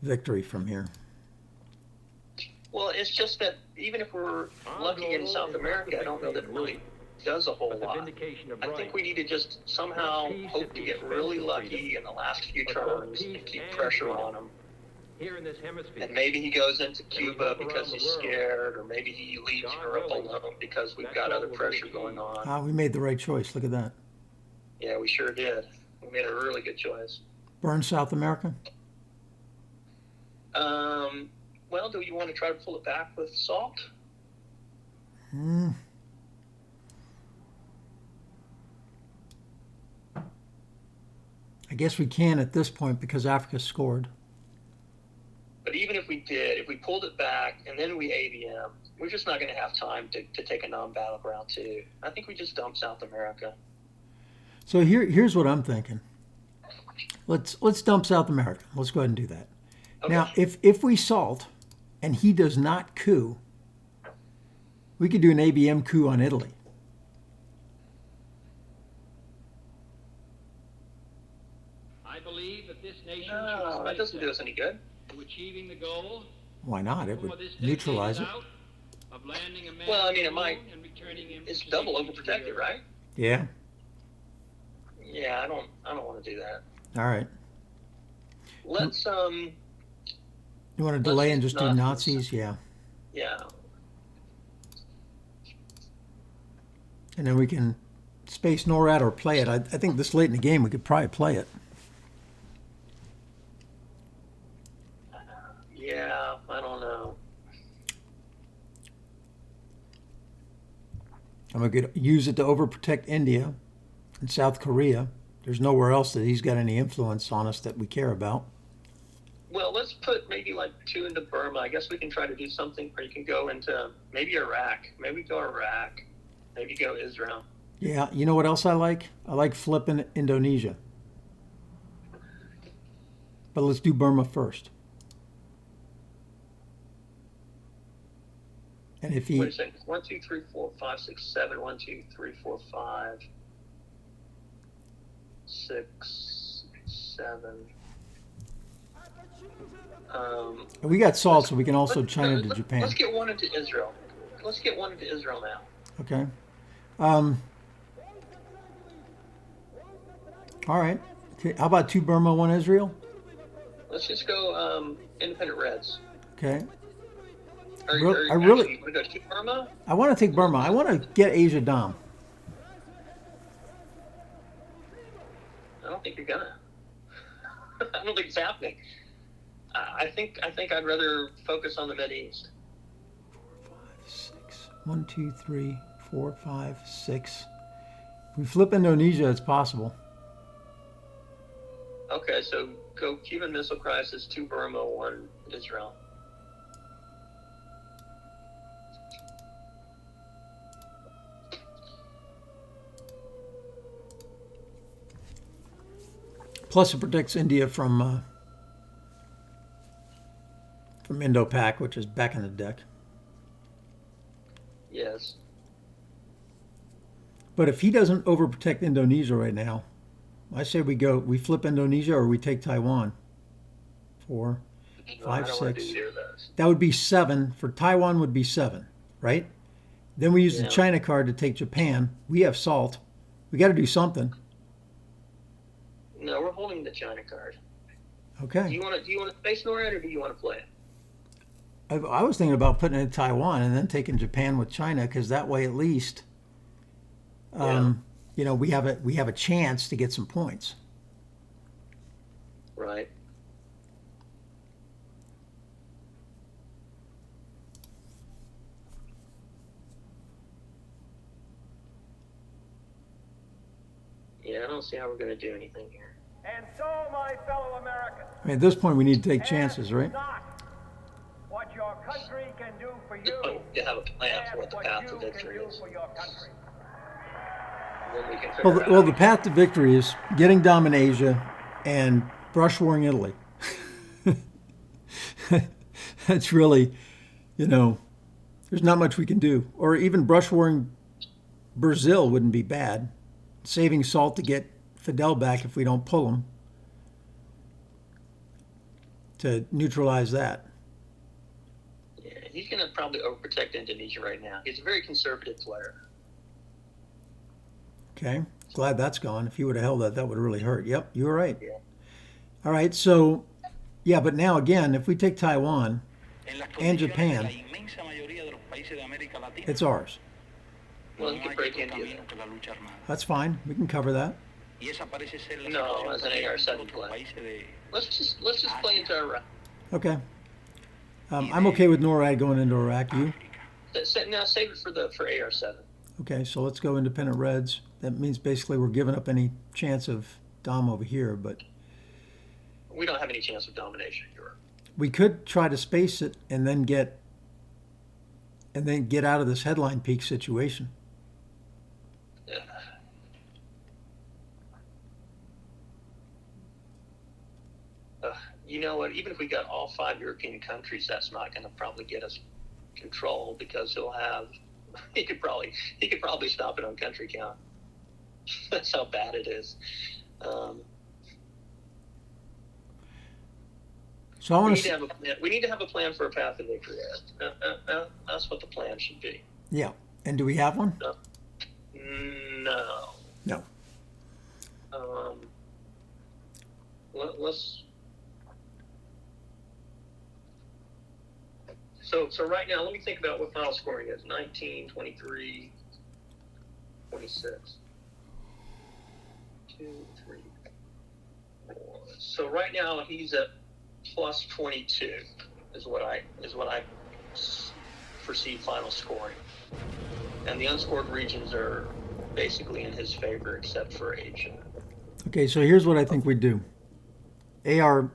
victory from here. Well, it's just that even if we're lucky in South America, I don't know that it really does a whole lot. I think we need to just somehow hope to get really lucky in the last few turns and keep pressure on him. Here in this hemisphere. And maybe he goes into Cuba because he's scared, or maybe he leaves Europe alone because we've got other pressure going on. We made the right choice. Look at that. Yeah, we sure did. We made a really good choice. Burn South America? Well, do you want to try to pull it back with salt? I guess we can at this point because Africa scored. But even if we did, if we pulled it back and then we ABM, we're just not going to have time to take a non-battleground too. I think we just dump South America. So here's what I'm thinking. Let's dump South America. Let's go ahead and do that. Okay. Now, if we salt and he does not coup, we could do an ABM coup on Italy. I believe that this nation No, that doesn't do us any good. to achieving the goal. Why not? It would before this neutralize it. decade is out, of landing a man Well, I mean, on the it might. moon and returning him It's to double safety to overprotected, Europe. right? Yeah. Yeah, I don't want to do that. All right. Let's You want to Let's delay use and just do Nazis? Yeah. Yeah. And then we can space NORAD or play it. I think this late in the game we could probably play it. Yeah, I don't know. And we could use it to overprotect India and South Korea. There's nowhere else that he's got any influence on us that we care about. Well, let's put maybe like 2 into Burma. I guess we can try to do something where you can go into maybe Iraq. Maybe go Iraq. Maybe go Israel. Yeah, you know what else I like? I like flipping Indonesia. But let's do Burma first. And if he... Wait a second. 1, 2, 3, 4, 5, 6, 7. 1, 2, 3, 4, 5, 6, 7. We got salt, so we can also China to Japan. Let's get 1 into Israel. Let's get 1 into Israel now. Okay. All right. Okay. How about 2 Burma, 1 Israel? Let's just go independent Reds. Okay. I really- want to go to Burma. I want to take Burma. I want to get Asia Dom. I don't think you're gonna. I don't think it's happening. I think I'd rather focus on the Mideast. 6. 1, 2, 3, 4, 5, 6. If we flip Indonesia, it's possible. Okay, so go Cuban Missile Crisis, 2 Burma, 1 Israel. Plus, it protects India from Indo-Pak, which is back in the deck. Yes. But if he doesn't overprotect Indonesia right now, I say we flip Indonesia or we take Taiwan. 4, No, I 5, don't want to 6. do either of those. That would be 7. For Taiwan would be 7, right? Then we use the Yeah. China card to take Japan. We have salt. We got to do something. No, we're holding the China card. Do Okay. you want to space NORAD or do you want to play it? I was thinking about putting it in Taiwan and then taking Japan with China, because that way at least, you know, we have a chance to get some points. Right. Yeah, I don't see how we're going to do anything here. And so, my fellow Americans, I mean, at this point, we need to take chances, right? not what your country can do for you, Oh, you have a plan for what ask the what path you to can victory do is. for your country. Then we can figure it Well, out. the path to victory is getting dominant Asia and brush warring Italy. That's really, you know, there's not much we can do. Or even brush warring Brazil wouldn't be bad. Saving salt to get Fidel back if we don't pull him, to neutralize that. Yeah, he's going to probably overprotect Indonesia right now. He's a very conservative player. Okay, glad that's gone. If you would have held that, that would have really hurt. Yep, you were right. Yeah. All right, so, yeah, but now again, if we take Taiwan, En las And condiciones de Japan. la inmensa mayoría de los países de América Latina, it's ours. Well, no you can hay break otro India. camino que la lucha armada. That's fine. We can cover that. Y esa parece ser la No, situación as an con AR-7 otros play. países de Let's just play into Iraq. Okay. I'm okay with NORAD going into Iraq. You? Now save it for AR-7. Okay, so let's go independent Reds. That means basically we're giving up any chance of Dom over here, but We don't have any chance of domination here. we could try to space it and then get out of this headline peak situation. Yeah. You know what? Even if we got all 5 European countries, that's not going to probably get us control, because he could probably stop it on country count. That's how bad it is. So I We want need to to, have a plan. We need to have a plan for a path to victory. That's what the plan should be. yeah. And do we have one? No. No. Let's. So right now, let me think about what final scoring is. 19, 23, 26. 2, 3, 4. So right now he's at plus 22 is what I foresee final scoring. And the unscored regions are basically in his favor except for Asia. Okay, so here's what I think we do. AR7,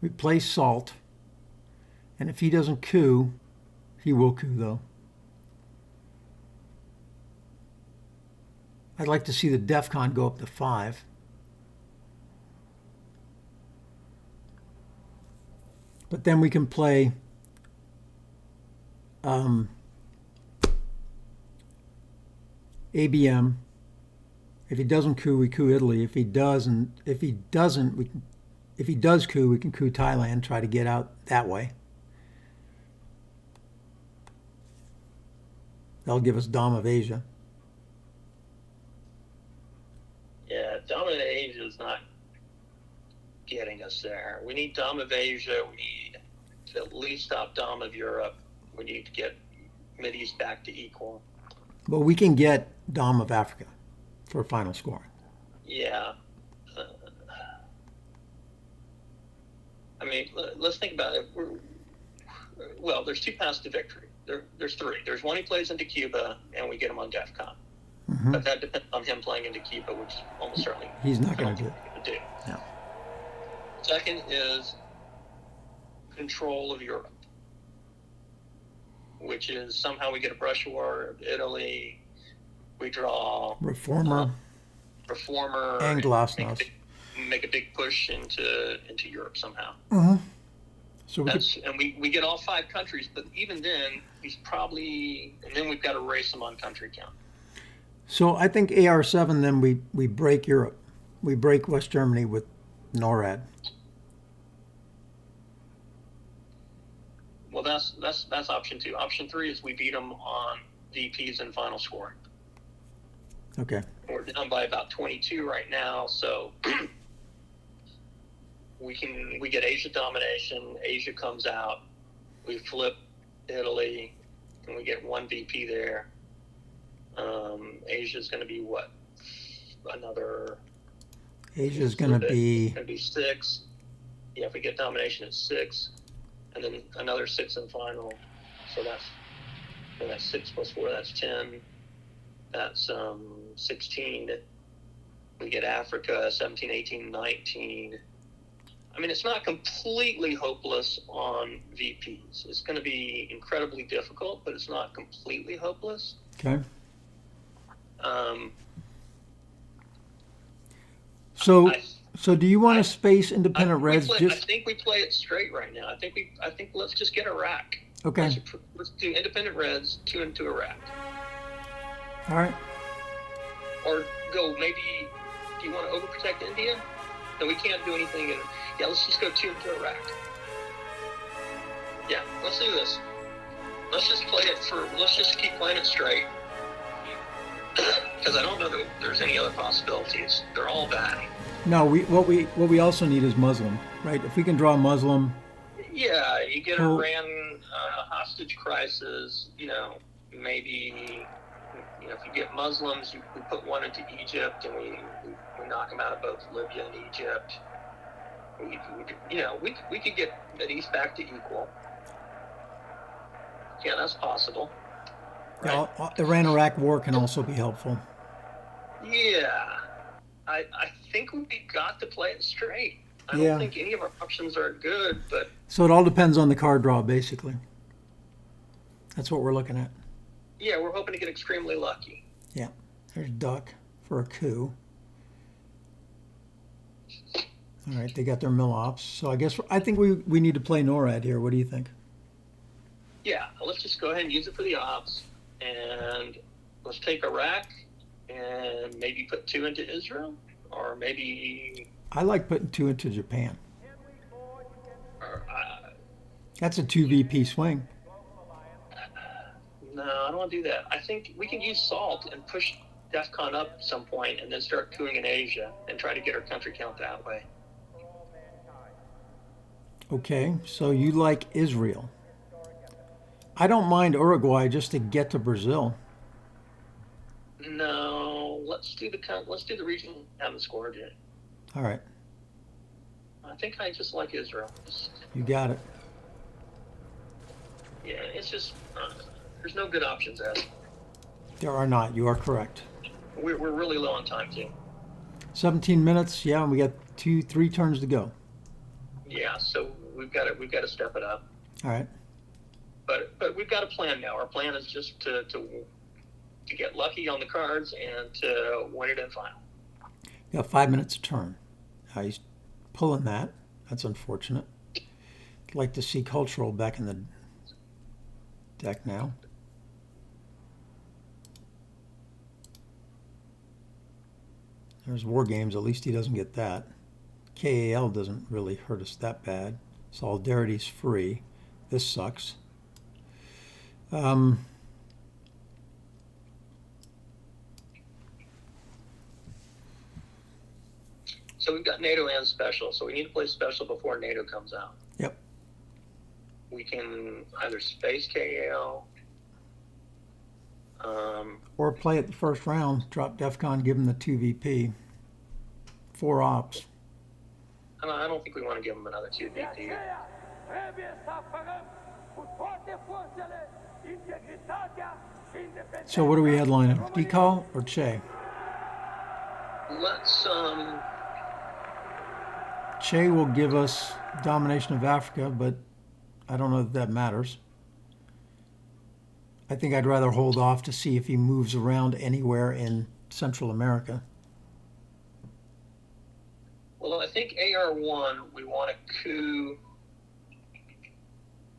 we play Salt, and if he doesn't coup, he will coup though. I'd like to see the DEFCON go up to 5. But then we can play ABM. If he doesn't coup, we coup Italy. If he does coup, we can coup Thailand, try to get out that way. That'll give us Dom of Asia. Yeah, Dominant Asia is not getting us there. We need Dom of Asia. We need to at least stop Dom of Europe. We need to get Mideast back to equal. But we can get Dom of Africa for final scoring. Yeah. I mean, let's think about it. Well, there's 2 paths to victory. There's 3. There's one he plays into Cuba, and we get him on DEFCON. Mm-hmm. But that depends on him playing into Cuba, which almost certainly he's not going to do. No. Second is control of Europe, which is somehow we get a brush war of Italy. We draw Reformer and Glasnost. Make a big push into Europe somehow. Mm-hmm. So we get all 5 countries, but even then he's probably, and then we've got to race him on country count. So I think AR7, then we break Europe. We break West Germany with NORAD. Well, that's option 2. Option 3 is we beat them on VPs and final score. Okay. We're down by about 22 right now, so we get Asia domination. Asia comes out. We flip Italy, and we get 1 VP there. Asia's going to be what? Asia's going to be 6. Yeah, if we get domination, it's 6, and then another 6 in final. So that's 6 plus 4. That's 10. That's 16. We get Africa 17, 18, 19. I mean, it's not completely hopeless on VPs. It's going to be incredibly difficult, but it's not completely hopeless. Okay. So do you want to space independent reds? I think we play it straight right now. I think let's just get Iraq. Okay. Let's do independent reds, 2 into Iraq. All right. Or go maybe. Do you want to overprotect India? No, we can't do anything. Let's just go 2 into Iraq. Yeah, let's do this. Let's just keep playing it straight. Because I don't know that there's any other possibilities. They're all bad. No, what we also need is Muslim, right? If we can draw Muslim. Yeah, you get Iran hostage crisis. Maybe if you get Muslims, we put 1 into Egypt, and we knock them out of both Libya and Egypt. We could get Mideast back to equal. Yeah, that's possible. Right? Iran-Iraq war can also be helpful. Yeah. I think we got to play it straight. I don't think any of our options are good, but... So it all depends on the card draw, basically. That's what we're looking at. Yeah, we're hoping to get extremely lucky. Yeah. There's Duck for a coup. All right, they got their mill-ops. So I think we need to play NORAD here. What do you think? Yeah, let's just go ahead and use it for the ops. And let's take Iraq and maybe put 2 into Israel, or maybe... I like putting 2 into Japan. That's a 2 VP swing. No, I don't want to do that. I think we can use SALT and push DEFCON up at some point and then start cooing in Asia and try to get our country count that way. Okay, so you like Israel. I don't mind Uruguay just to get to Brazil. No, let's do the region we haven't scored yet. All right, I think I just like Israel. you got it. Yeah, it's just there's no good options, Ed. There are not. You are correct. We're really low on time too. 17 minutes. Yeah, and we got 3 turns to go. Yeah, so we've got to step it up. All right. But we've got a plan now. Our plan is just to get lucky on the cards and to win it in final. You got 5 minutes to turn. He's pulling that. That's unfortunate. I'd like to see cultural back in the deck now. There's war games. At least he doesn't get that. KAL doesn't really hurt us that bad. Solidarity's free. This sucks. So we've got NATO and special. So we need to play special before NATO comes out. Yep. We can either space KAL. Or play it the first round. Drop DEFCON, give him the 2 VP. 4 ops. I don't think we want to give them another 2 VP. So what are we headlining? Decal or Che? Let's Che will give us domination of Africa, but I don't know that that matters. I think I'd rather hold off to see if he moves around anywhere in Central America. Well, I think AR1, we want to coup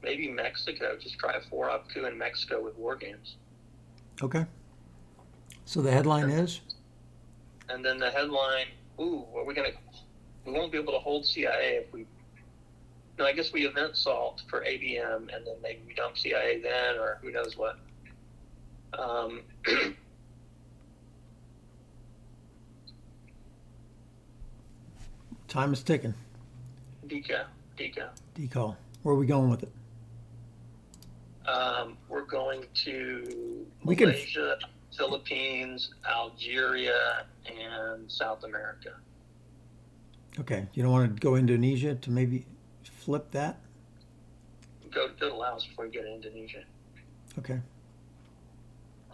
maybe Mexico. Just try a 4-op coup in Mexico with war games. Okay. So the headline is? And then the headline, we won't be able to hold CIA if we, no, I guess we event salt for ABM and then maybe we dump CIA then, or who knows what. Time is ticking. Decal. Decal. Where are we going with it? We're going to We can- Malaysia, Philippines, Algeria, and South America. Okay. You don't want to go Indonesia to maybe flip that? Go to Laos before you get to Indonesia. Okay.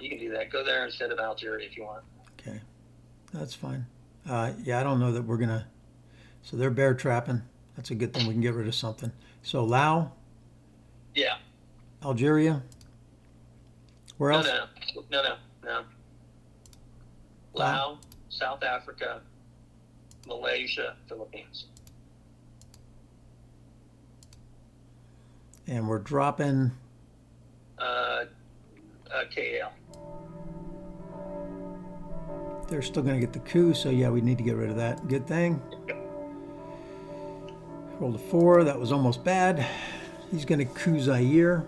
You can do that. Go there instead of Algeria if you want. Okay. That's fine. Yeah, I don't know that we're going to. So they're bear trapping. That's a good thing. We can get rid of something. So Laos, Yeah. Algeria. Where else? No. Laos, South Africa, Malaysia, Philippines. And we're dropping. KL. They're still going to get the coup, so yeah, we need to get rid of that. Good thing. Rolled a 4. That was almost bad. He's going to coup Zaire.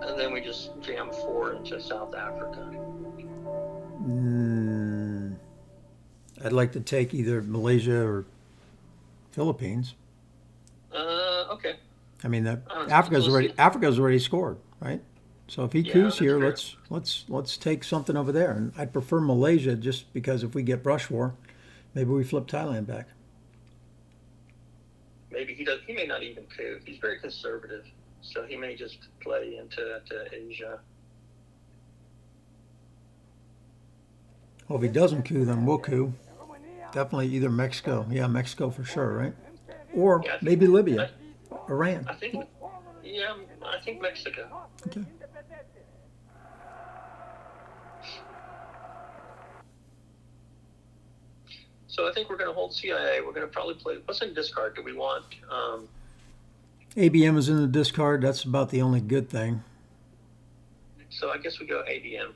And then we just jam 4 into South Africa. I'd like to take either Malaysia or Philippines. Okay. I mean, Africa's already scored, right? So if he coups here, that's let's take something over there. And I'd prefer Malaysia just because if we get brush war, maybe we flip Thailand back. Maybe he does. He may not even coup. He's very conservative, so he may just play into Asia. Well, if he doesn't coup, then we'll coup. Definitely either Mexico. Yeah, Mexico for sure, right? Or maybe Libya, Iran. I think Mexico. Okay. So I think we're going to hold CIA. We're going to probably play. What's in discard? Do we want? ABM is in the discard. That's about the only good thing. So I guess we go ABM.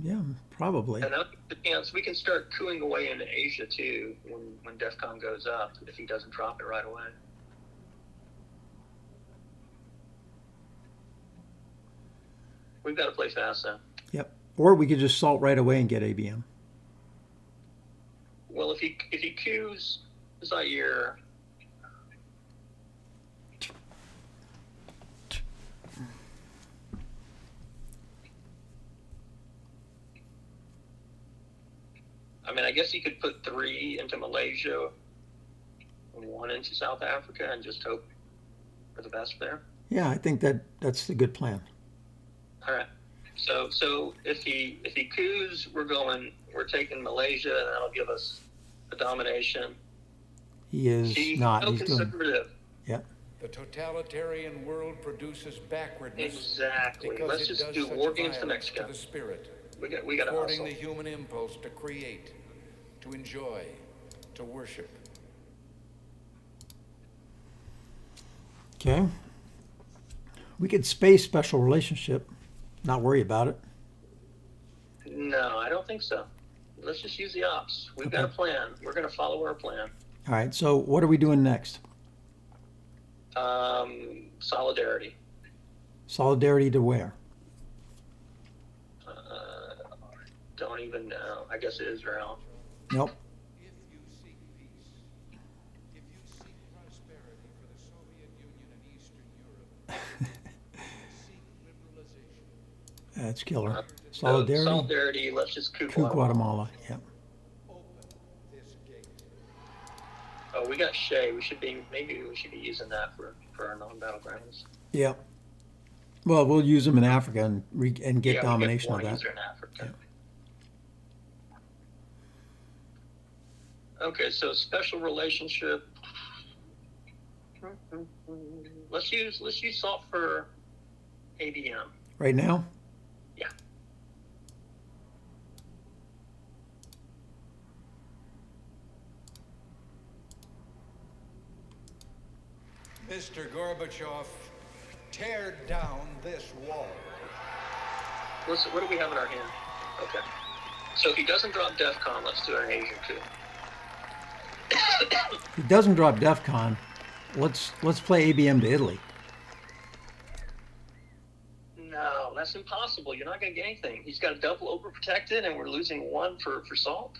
Yeah, probably. And that's the chance we can start cooing away into Asia too when DEFCON goes up if he doesn't drop it right away. We've got to play fast now. Yep. Or we could just salt right away and get ABM. Well, if he coups Zaire, I mean, I guess he could put 3 into Malaysia and 1 into South Africa and just hope for the best there. Yeah, I think that's a good plan. All right. So if he coups, we're taking Malaysia, and that'll give us a domination. He is He's not. so He's doing. conservative. Yep. The totalitarian world produces backwardness. Exactly. Because Let's it just does do such war games to violence Mexico. to the spirit, We got to thwarting hustle. the human impulse to create, to enjoy, to worship. Okay. We could space special relationship. Not worry about it. No, I don't think so. Let's just use the ops. We've got a Okay. plan. We're going to follow our plan. All right. So what are we doing next? Solidarity. Solidarity to where? Don't even know. I guess Israel. Nope. If you seek peace, if you seek prosperity for the Soviet Union and Eastern Europe, seek liberalization. That's killer. So Solidarity. solidarity. Let's just coup Coup Guatemala. Yep. Open this gate. Oh, we got Shea. Maybe we should be using that for our non-battlegrounds. Yep. Well, we'll use them in Africa and get Yeah, domination we of get one that. user in Africa. Okay, so special relationship. Let's use salt for ABM. Right now? Yeah. Mr. Gorbachev, tear down this wall. What do we have in our hand? Okay. So if he doesn't drop DEFCON, let's do an Asian coup. If he doesn't drop DEFCON, let's play ABM to Italy. No, that's impossible. You're not going to get anything. He's got a double overprotected, and we're losing 1 for salt.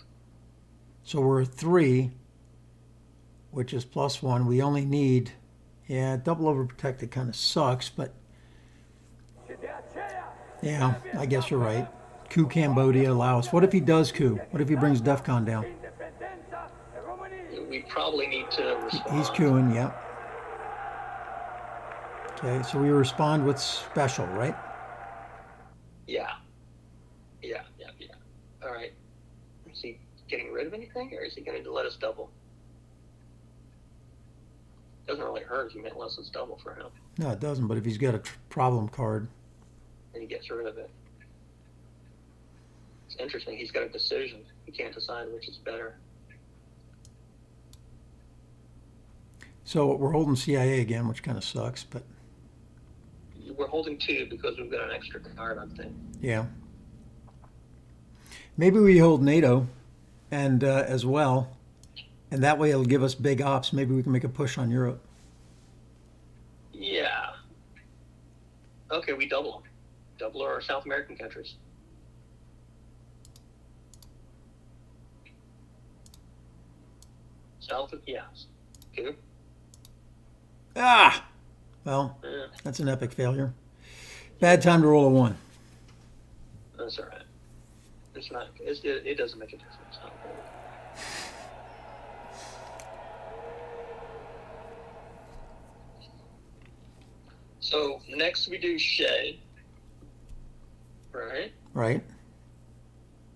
So we're 3, which is +1. We only need, double overprotected kind of sucks, but yeah, I guess you're right. Coup Cambodia, Laos. What if he does coup? What if he brings DEFCON down? We probably need to respond. He's cooing, yep. Okay, so we respond with special, right? Yeah. All right. Is he getting rid of anything, or is he going to let us double? Doesn't really hurt if he lets us double for him, No, it doesn't, but if he's got a problem card. and he gets rid of it. It's interesting. He's got a decision. He can't decide which is better. So we're holding CIA again, which kind of sucks, but We're holding 2 because we've got an extra card, I think. yeah. Maybe we hold NATO and as well, and that way it'll give us big ops. Maybe we can make a push on Europe. Yeah. Okay, we double them. Double our South American countries. Yes. Coup. Ah! Well, Yeah, that's an epic failure. Bad time to roll a 1. that's all right. It's not. It doesn't make a difference. So next we do Shea, right? Right?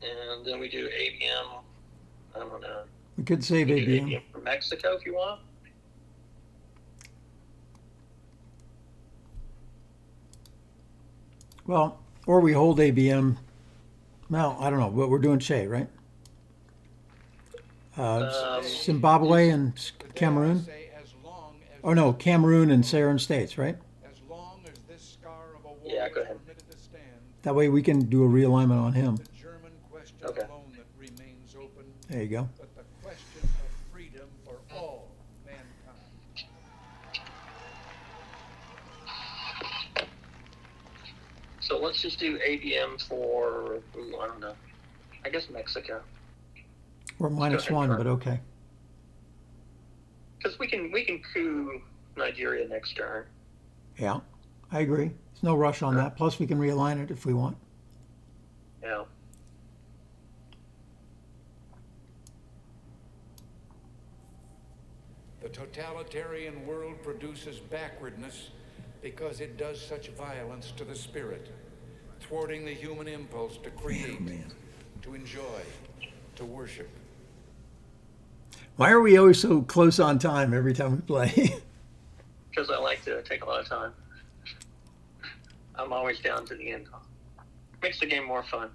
And then we do ABM. I don't know. We could save We do ABM. ABM for Mexico if you want. Well, or we hold ABM. No, I don't know. But we're doing Che, right? Zimbabwe and Cameroon. Say as long as Oh no, Cameroon and Saharan states, right? as long as this scar of a war Yeah, go is ahead. permitted to stand, That way we can do a realignment on him. the German question Okay. alone that remains open, There you go. but the question of freedom for all mankind. So let's just do ABM for, I don't know, I guess Mexico. Or minus ahead, one, John. but okay. Because we can coup Nigeria next turn. Yeah, I agree. There's no rush on that. Plus, we can realign it if we want. Yeah. The totalitarian world produces backwardness because it does such violence to the spirit, thwarting the human impulse to create, to enjoy, to worship. Why are we always so close on time every time we play? Because I like to take a lot of time. I'm always down to the end. Makes the game more fun.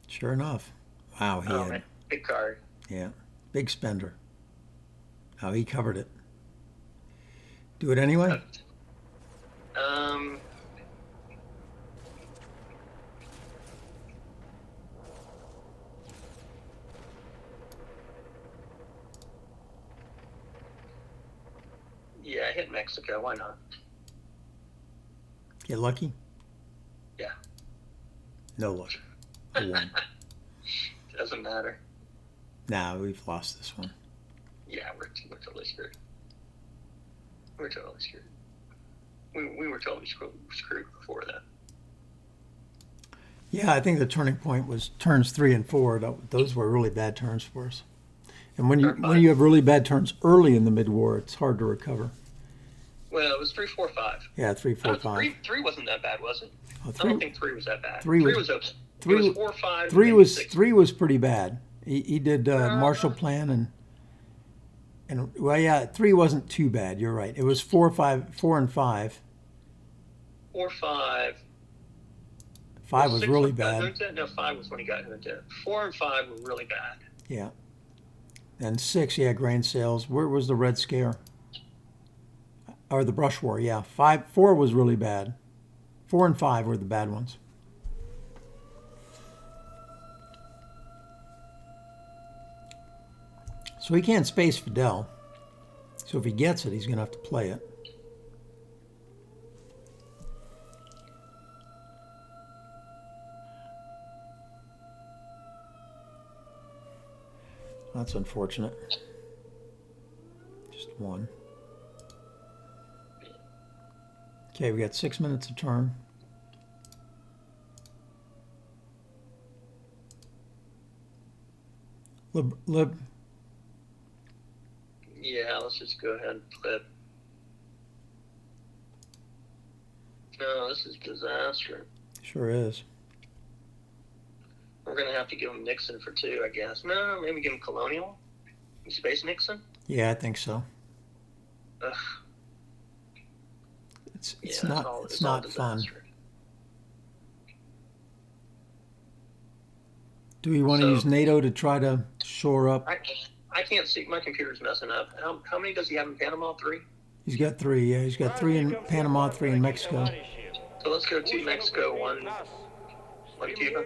Sure enough. Wow, he Oh, had, man. Big card. yeah, big spender. Oh, he covered it. Do it anyway? Um, yeah, hit Mexico. Why not? Get lucky? Yeah. No luck. A one. Doesn't matter. Nah, we've lost this one. Yeah, we're totally screwed. We're totally screwed. We were totally screwed before that. Yeah, I think the turning point was turns 3 and 4. Those were really bad turns for us. And when you have really bad turns early in the mid-war, it's hard to recover. Well, it was 3, 4, 5. Yeah, 3, 4, 5. Three wasn't that bad, was it? Oh, I don't think 3 was that bad. three was- was okay. three- it was 4, 5. Three and was 6. three was pretty bad. He did Marshall Plan and well, yeah, 3 wasn't too bad. You're right. It was 4, and 5. 4, 5. 5 was 6 really when he got bad. Junta? No, 5 was when he got Junta. 4 and 5 were really bad. Yeah. And 6, yeah, grain sales. Where was the Red Scare? Or the Brush War? Yeah, 4 was really bad. 4 and 5 were the bad ones. So he can't space Fidel. So if he gets it, he's going to have to play it. That's unfortunate. Just one. Okay, we got 6 minutes a turn. Lib. Yeah, let's just go ahead and flip. No, this is disaster. Sure is. We're going to have to give him Nixon for 2, I guess. No, maybe give him Colonial? Space Nixon? Yeah, I think so. Ugh. It's Yeah, not all- it's all not fun. disaster. Do we want to So- use NATO to try to shore up? I can't see. My computer's messing up. How many does he have in Panama? 3? He's got 3. Yeah, he's got 3 in Panama, 3 in Mexico. So let's go to Mexico, one Cuba.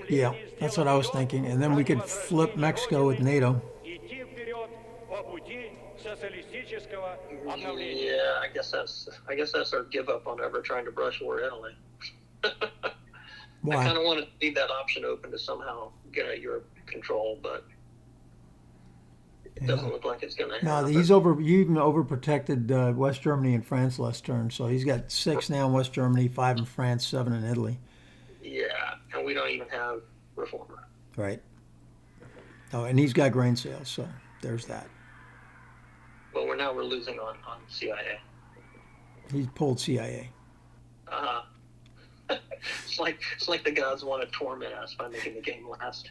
Yeah, that's what I was thinking. And then we could flip Mexico with NATO. Идти вперед по пути социалистического обновления. Yeah, I guess that's our give up on ever trying to brush war Italy. I Why? kind of want to leave that option open to somehow get a Europe control, but it doesn't look like it's going to No, happen. he even overprotected West Germany and France last turn. So he's got 6 now in West Germany, 5 in France, 7 in Italy. Yeah, and we don't even have Reformer. Right. Oh, and he's got grain sales, so there's that. But we're losing on CIA. He pulled CIA. Uh-huh. It's like the gods want to torment us by making the game last.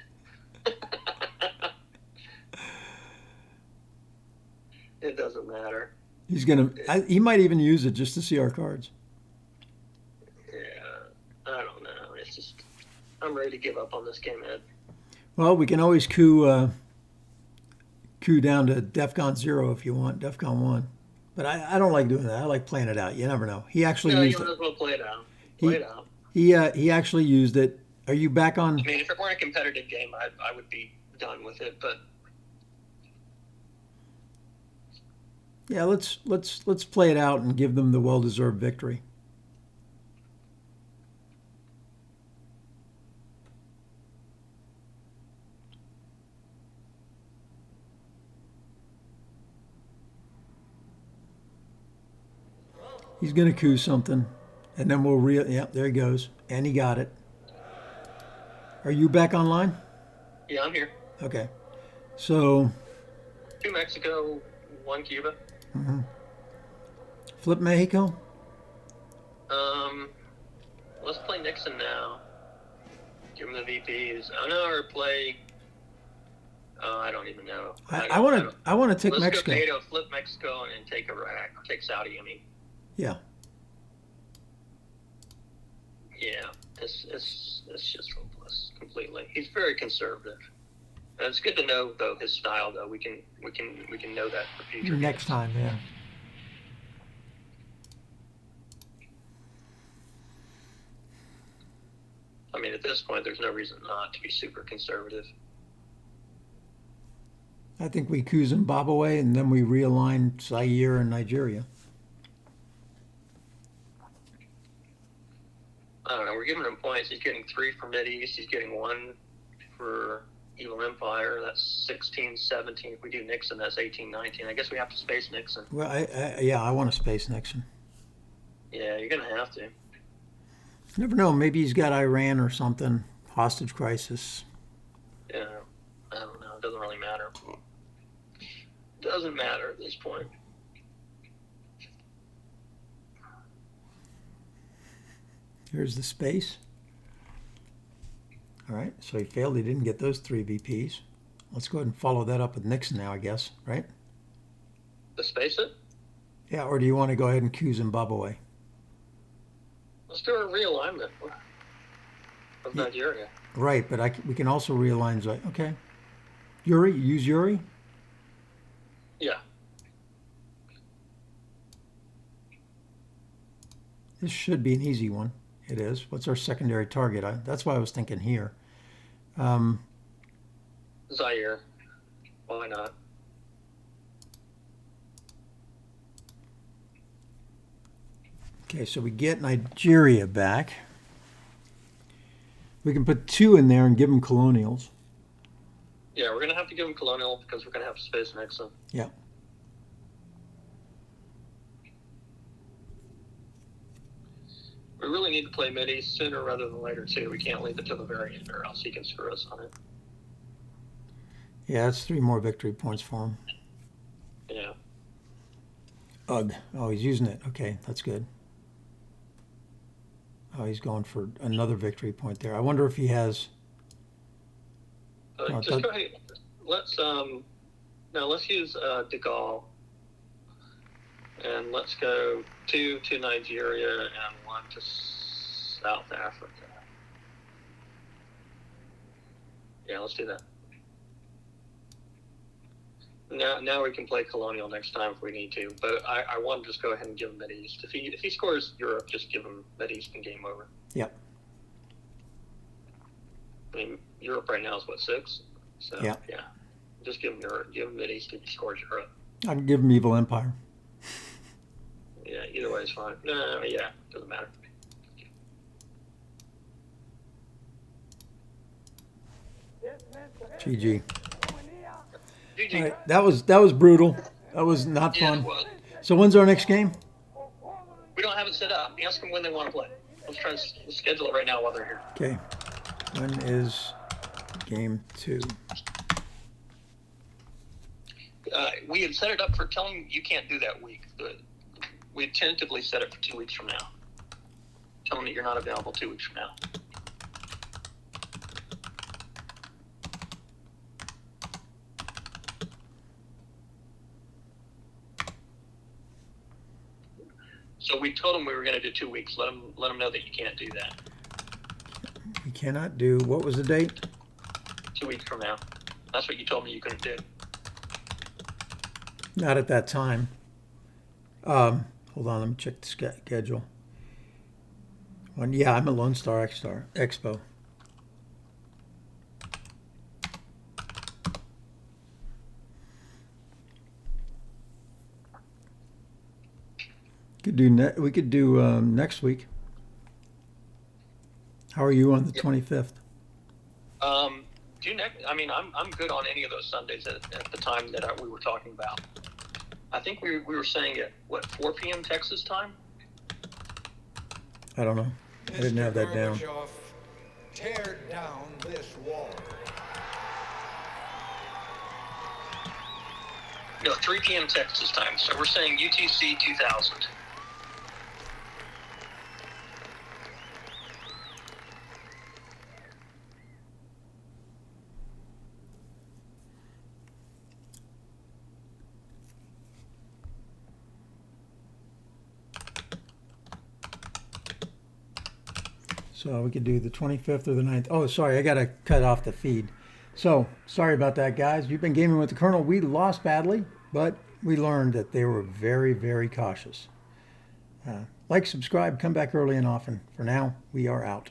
It doesn't matter. He might even use it just to see our cards. Yeah, I don't know. It's just I'm ready to give up on this game, Ed. Well, we can always coup down to DEFCON 0 if you want, DEFCON 1. But I don't like doing that. I like playing it out. You never know. He actually No, you used might it. as well play it out. Play it out. He actually used it. Are you back on? I mean, if it weren't a competitive game, I would be done with it. But Yeah, let's play it out and give them the well-deserved victory. He's going to coup something. And then we'll Yep, there he goes. And he got it. Are you back online? Yeah, I'm here. Okay. So, 2 Mexico, 1 Cuba. flip Mexico? Um, let's play Nixon now. Give him the VPs. Oh no, or play. I don't even know. I want to take Let's Mexico. go NATO, flip Mexico, and take Iraq, or take Saudi. I mean, Yeah. yeah, it's just hopeless completely. He's very conservative, and it's good to know though his style. Though we can know that for future Next games. time, yeah. I mean, at this point, there's no reason not to be super conservative. I think we coup Zimbabwe and then we realign Zaire and Nigeria. I don't know. We're giving him points. He's getting 3 for Mideast. He's getting 1 for Evil Empire. That's 16, 17. If we do Nixon, that's 18, 19. I guess we have to space Nixon. Well, I want to space Nixon. Yeah, you're going to have to. Never know. Maybe he's got Iran or something. Hostage crisis. Yeah, I don't know. It doesn't really matter. Doesn't matter at this point. Here's the space. All right, so he failed. He didn't get those 3 VPs. Let's go ahead and follow that up with Nixon now, I guess, right? To space it? Yeah, or do you want to go ahead and coup Zimbabwe? Let's do a realignment of Nigeria. Right, but we can also realign. Okay. Yuri, use Yuri? Yeah. This should be an easy one. It is. What's our secondary target? That's why I was thinking here. Zaire. Why not? Okay, so we get Nigeria back. We can put 2 in there and give them colonials. Yeah, we're going to have to give him colonial because we're going to have to space Nixon. Yeah. We really need to play Mideast sooner rather than later, too. We can't leave it to the very end or else he can screw us on it. Yeah, that's 3 more victory points for him. Yeah. Ugh. Oh, he's using it. Okay, that's good. Oh, he's going for another victory point there. I wonder if he has... Just go ahead. Let's use De Gaulle. And let's go 2 to Nigeria and 1 to South Africa. Yeah, let's do that. Now we can play colonial next time if we need to. But I want to just go ahead and give him Mideast. If he scores Europe, just give him Mideast and game over. Yep. I mean, Europe right now is what, 6? So yeah. Just give him Europe. Give him Mideast if he scores Europe. I can give him Evil Empire. Yeah, either way is fine. No, yeah, doesn't matter. GG. GG. All right, that was brutal. That was not Yeah, fun. it was. So when's our next game? We don't have it set up. Ask them when they want to play. Let's try to schedule it right now while they're here. Okay. When is game 2? We had set it up for telling you can't do that week. We had tentatively set it for 2 weeks from now. Tell them that you're not available 2 weeks from now. So we told them we were going to do 2 weeks. Let them know that you can't do that. We cannot do, what was the date? 2 weeks from now. That's what you told me you couldn't do. Not at that time. Hold on, let me check the schedule. Yeah, I'm at Lone Star Expo. We could do next week. How are you on the 25th? Do next. I mean, I'm good on any of those Sundays at the time that we were talking about. I think we were saying at what 4 p.m. Texas time. I don't know. I didn't have that down. Gorbachev, tear down this wall. No, 3 p.m. Texas time. So we're saying UTC 2000. So we could do the 25th or the 9th. Oh, sorry, I got to cut off the feed. So sorry about that, guys. You've been gaming with the Colonel. We lost badly, but we learned that they were very, very cautious. Like, subscribe, come back early and often. For now, we are out.